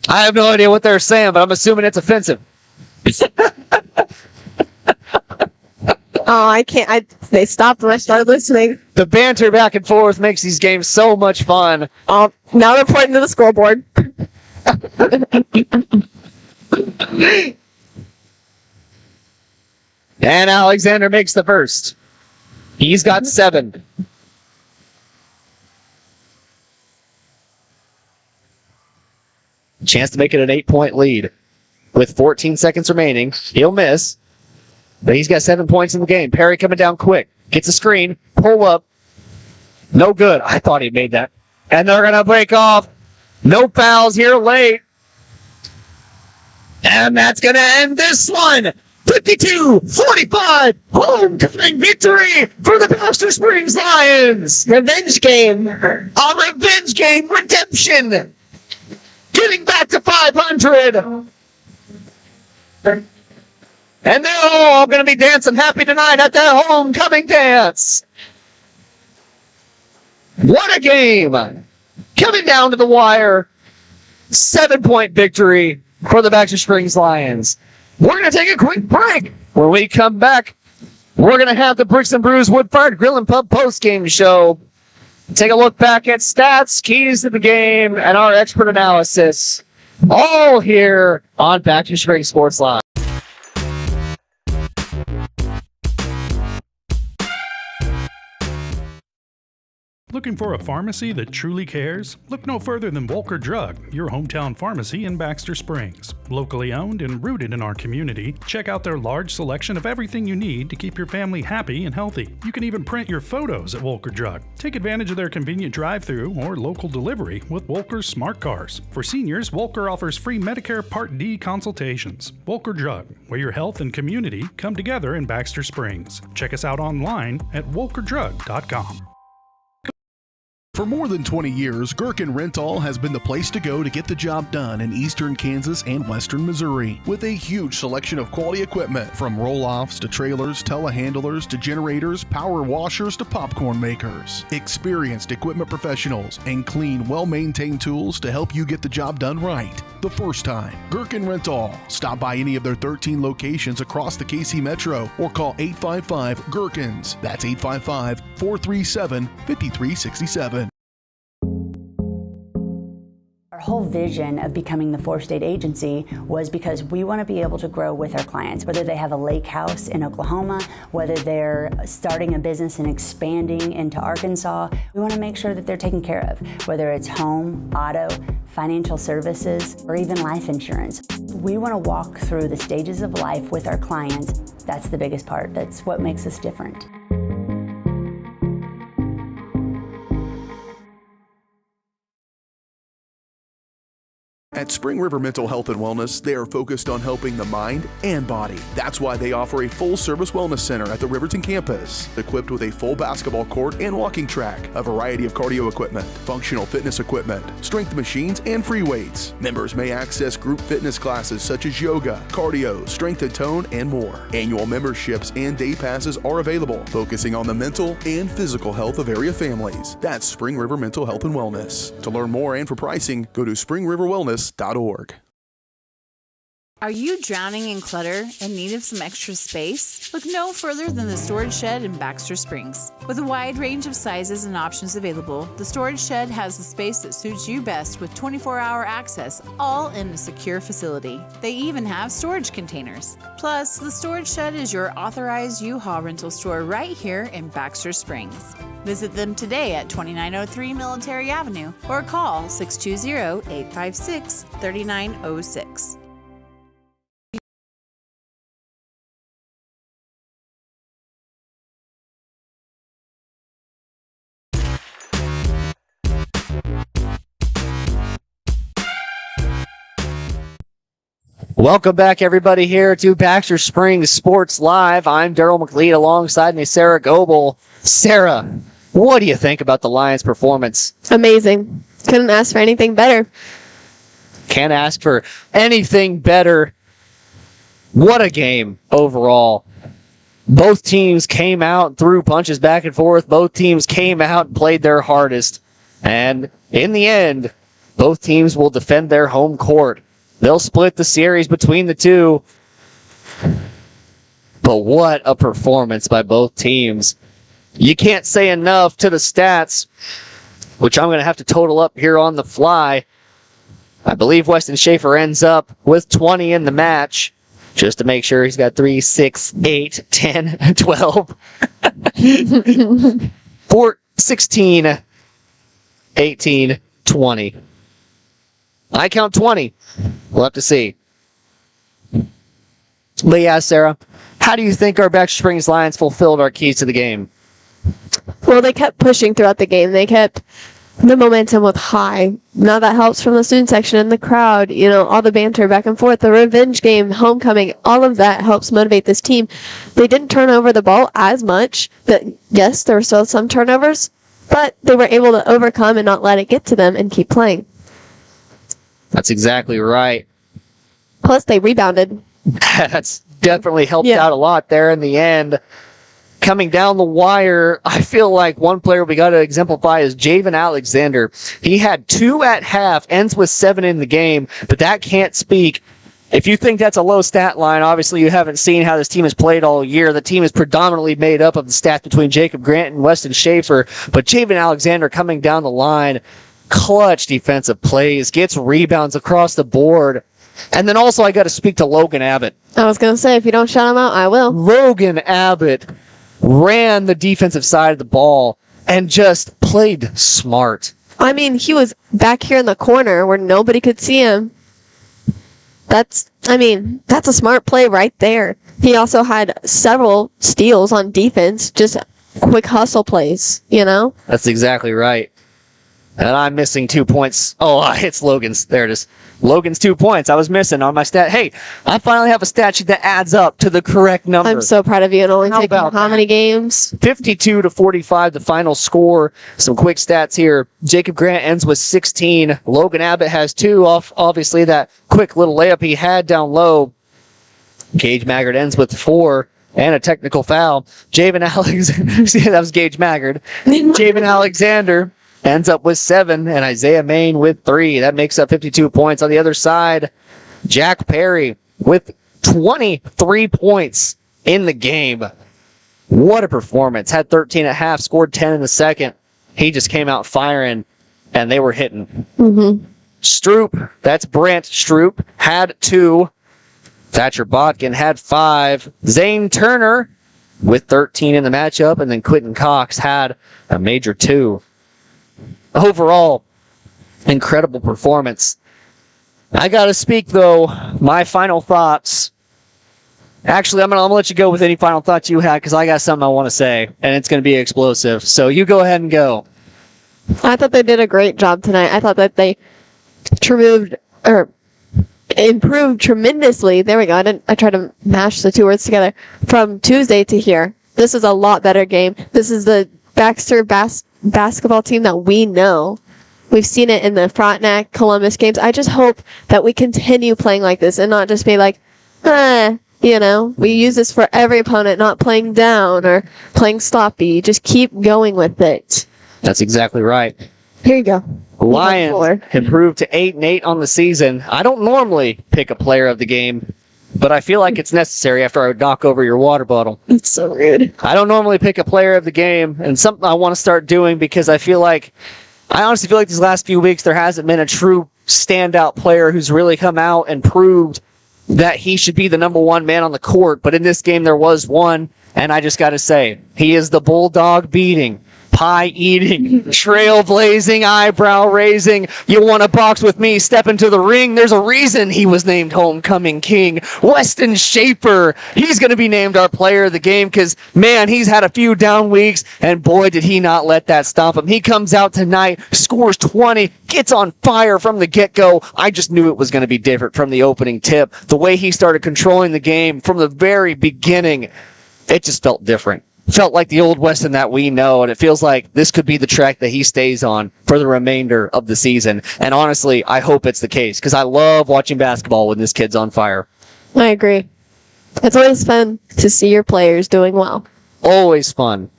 Speaker 2: I have no idea what they're saying, but I'm assuming it's offensive.
Speaker 7: Oh, I can't. They stopped when I started listening.
Speaker 2: The banter back and forth makes these games so much fun.
Speaker 7: Now they're pointing to the scoreboard.
Speaker 2: And Alexander makes the first. He's got 7. Chance to make it an 8-point lead. With 14 seconds remaining, he'll miss. But he's got 7 points in the game. Perry coming down quick. Gets a screen. Pull up. No good. I thought he made that. And they're going to break off. No fouls here late. And that's going to end this one. 52-45. Homecoming victory for the Baxter Springs Lions.
Speaker 7: Revenge game.
Speaker 2: A revenge game. Redemption. Getting back to 500. And they're all going to be dancing happy tonight at their homecoming dance. What a game. Coming down to the wire. 7-point victory for the Baxter Springs Lions. We're going to take a quick break. When we come back, we're going to have the Bricks and Brews Woodford Grill and Pub post-game show. Take a look back at stats, keys to the game, and our expert analysis. All here on Baxter Springs Sports Live.
Speaker 4: Looking for a pharmacy that truly cares? Look no further than Volker Drug, your hometown pharmacy in Baxter Springs. Locally owned and rooted in our community, check out their large selection of everything you need to keep your family happy and healthy. You can even print your photos at Volker Drug. Take advantage of their convenient drive-thru or local delivery with Volker's Smart Cars. For seniors, Volker offers free Medicare Part D consultations. Volker Drug, where your health and community come together in Baxter Springs. Check us out online at volkerdrug.com.
Speaker 1: For more than 20 years, Gherkin Rental has been the place to go to get the job done in eastern Kansas and western Missouri. With a huge selection of quality equipment, from roll-offs to trailers, telehandlers to generators, power washers to popcorn makers. Experienced equipment professionals and clean, well-maintained tools to help you get the job done right the first time. Gherkin Rental. Stop by any of their 13 locations across the KC Metro or call 855-GHERKINS. That's 855-437-5367.
Speaker 9: Our whole vision of becoming the 4-state agency was because we want to be able to grow with our clients, whether they have a lake house in Oklahoma, whether they're starting a business and expanding into Arkansas. We want to make sure that they're taken care of, whether it's home, auto, financial services, or even life insurance. We want to walk through the stages of life with our clients. That's the biggest part. That's what makes us different.
Speaker 1: At Spring River Mental Health and Wellness, they are focused on helping the mind and body. That's why they offer a full-service wellness center at the Riverton campus, equipped with a full basketball court and walking track, a variety of cardio equipment, functional fitness equipment, strength machines, and free weights. Members may access group fitness classes such as yoga, cardio, strength and tone, and more. Annual memberships and day passes are available, focusing on the mental and physical health of area families. That's Spring River Mental Health and Wellness. To learn more and for pricing, go to springriverwellness.org.
Speaker 3: Are you drowning in clutter and need of some extra space? Look no further than the Storage Shed in Baxter Springs. With a wide range of sizes and options available, the Storage Shed has the space that suits you best with 24-hour access, all in a secure facility. They even have storage containers. Plus, the Storage Shed is your authorized U-Haul rental store right here in Baxter Springs. Visit them today at 2903 Military Avenue or call 620-856-3906.
Speaker 2: Welcome back, everybody, here to Baxter Springs Sports Live. I'm Daryl McLeod alongside me, Sarah Goebel. Sarah, what do you think about the Lions' performance?
Speaker 7: Amazing. Couldn't ask for anything better.
Speaker 2: Can't ask for anything better. What a game overall. Both teams came out and threw punches back and forth. Both teams came out and played their hardest. And in the end, both teams will defend their home court. They'll split the series between the two. But what a performance by both teams. You can't say enough to the stats, which I'm going to have to total up here on the fly. I believe Weston Schaefer ends up with 20 in the match, just to make sure he's got 3, 6, 8, 10, 12, 4, 16, 18, 20. I count 20. We'll have to see. But yeah, Sarah, how do you think our Baxter Springs Lions fulfilled our keys to the game?
Speaker 7: Well, they kept pushing throughout the game. They kept the momentum was high. Now that helps from the student section and the crowd, all the banter back and forth, the revenge game, homecoming, all of that helps motivate this team. They didn't turn over the ball as much, but yes, there were still some turnovers, but they were able to overcome and not let it get to them and keep playing.
Speaker 2: That's exactly right.
Speaker 7: Plus, they rebounded.
Speaker 2: That's definitely helped out a lot there in the end. Coming down the wire, I feel like one player we got to exemplify is Javen Alexander. He had 2 at half, ends with 7 in the game, but that can't speak. If you think that's a low stat line, obviously you haven't seen how this team has played all year. The team is predominantly made up of the stats between Jacob Grant and Weston Schaefer, but Javen Alexander coming down the line, clutch defensive plays, gets rebounds across the board. And then also I got to speak to Logan Abbott.
Speaker 7: I was going to say, if you don't shout him out, I will.
Speaker 2: Logan Abbott ran the defensive side of the ball and just played smart.
Speaker 7: I mean, he was back here in the corner where nobody could see him. That's a smart play right there. He also had several steals on defense, just quick hustle plays,
Speaker 2: That's exactly right. And I'm missing 2 points. Oh, it's Logan's. There it is. Logan's 2 points. I was missing on my stat. Hey, I finally have a stat sheet that adds up to the correct number.
Speaker 7: I'm so proud of you. It only took how many games?
Speaker 2: 52-45, the final score. Some quick stats here. Jacob Grant ends with 16. Logan Abbott has 2 off, obviously, that quick little layup he had down low. Gage Maggard ends with 4. And a technical foul. Javen Alexander. See, that was Gage Maggard. Javen Alexander ends up with 7, and Isaiah Main with 3. That makes up 52 points. On the other side, Jack Perry with 23 points in the game. What a performance. Had 13 at half, scored 10 in the second. He just came out firing, and they were hitting.
Speaker 7: Mm-hmm.
Speaker 2: Stroop, that's Brant Stroop, had 2. Thatcher Botkin had 5. Zane Turner with 13 in the matchup, and then Quentin Cox had a major 2. Overall, incredible performance. I got to speak, though, my final thoughts. Actually, I'm gonna let you go with any final thoughts you had, because I got something I want to say, and it's going to be explosive. So you go ahead and go.
Speaker 7: I thought they did a great job tonight. I thought that they improved tremendously. There we go. I tried to mash the 2 words together. From Tuesday to here, this is a lot better game. This is the Baxter basketball team that we know. We've seen it in the Frontenac, Columbus games. I just hope that we continue playing like this and not just be like, we use this for every opponent, not playing down or playing sloppy. Just keep going with it.
Speaker 2: That's exactly right.
Speaker 7: Here you go.
Speaker 2: Lions improved to 8-8 on the season. I don't normally pick a player of the game, but I feel like it's necessary after I knock over your water bottle.
Speaker 7: It's so rude.
Speaker 2: I don't normally pick a player of the game, and something I want to start doing because I honestly feel like these last few weeks there hasn't been a true standout player who's really come out and proved that he should be the number 1 man on the court. But in this game there was one, and I just got to say, he is the Bulldog beating, pie eating, trailblazing, eyebrow raising, you want to box with me, step into the ring. There's a reason he was named Homecoming King. Weston Shaper, he's going to be named our player of the game because, man, he's had a few down weeks, and boy, did he not let that stop him. He comes out tonight, scores 20, gets on fire from the get-go. I just knew it was going to be different from the opening tip. The way he started controlling the game from the very beginning, it just felt different. Felt like the old Weston that we know, and it feels like this could be the track that he stays on for the remainder of the season. And honestly, I hope it's the case, because I love watching basketball when this kid's on fire.
Speaker 7: I agree. It's always fun to see your players doing well.
Speaker 2: Always fun.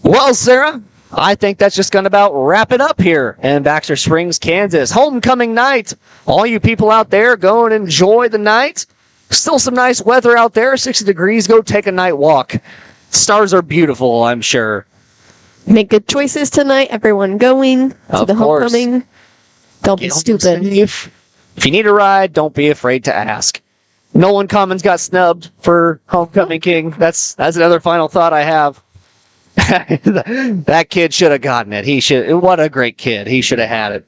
Speaker 2: Well, Sarah, I think that's just going to about wrap it up here in Baxter Springs, Kansas. Homecoming night. All you people out there, go and enjoy the night. Still some nice weather out there, 60 degrees. Go take a night walk. Stars are beautiful, I'm sure.
Speaker 7: Make good choices tonight. Everyone going to the homecoming. Don't be stupid.
Speaker 2: If you need a ride, don't be afraid to ask. Nolan Commons got snubbed for Homecoming King. That's another final thought I have. That kid should have gotten it. What a great kid. He should have had it.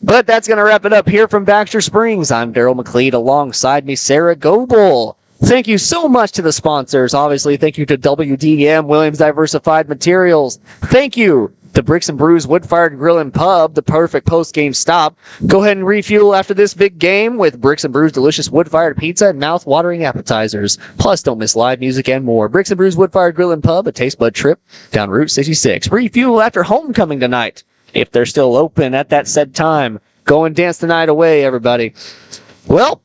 Speaker 2: But that's going to wrap it up here from Baxter Springs. I'm Daryl McLeod. Alongside me, Sarah Goebel. Thank you so much to the sponsors. Obviously, thank you to WDM, Williams Diversified Materials. Thank you to Bricks and Brews Wood-Fired Grill and Pub, the perfect post-game stop. Go ahead and refuel after this big game with Bricks and Brews delicious wood-fired pizza and mouth-watering appetizers. Plus, don't miss live music and more. Bricks and Brews Wood-Fired Grill and Pub, a taste bud trip down Route 66. Refuel after homecoming tonight, if they're still open at that said time. Go and dance the night away, everybody. Well,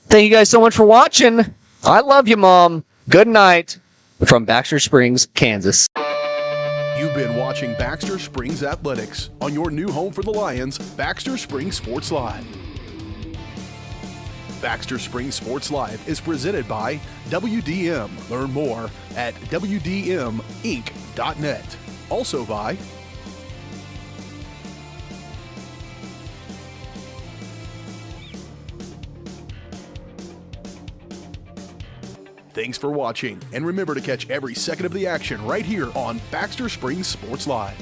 Speaker 2: thank you guys so much for watching. I love you, Mom. Good night from Baxter Springs, Kansas.
Speaker 1: You've been watching Baxter Springs Athletics on your new home for the Lions, Baxter Springs Sports Live. Baxter Springs Sports Live is presented by WDM. Learn more at WDMinc.net. Also by Thanks for watching, and remember to catch every second of the action right here on Baxter Springs Sports Live.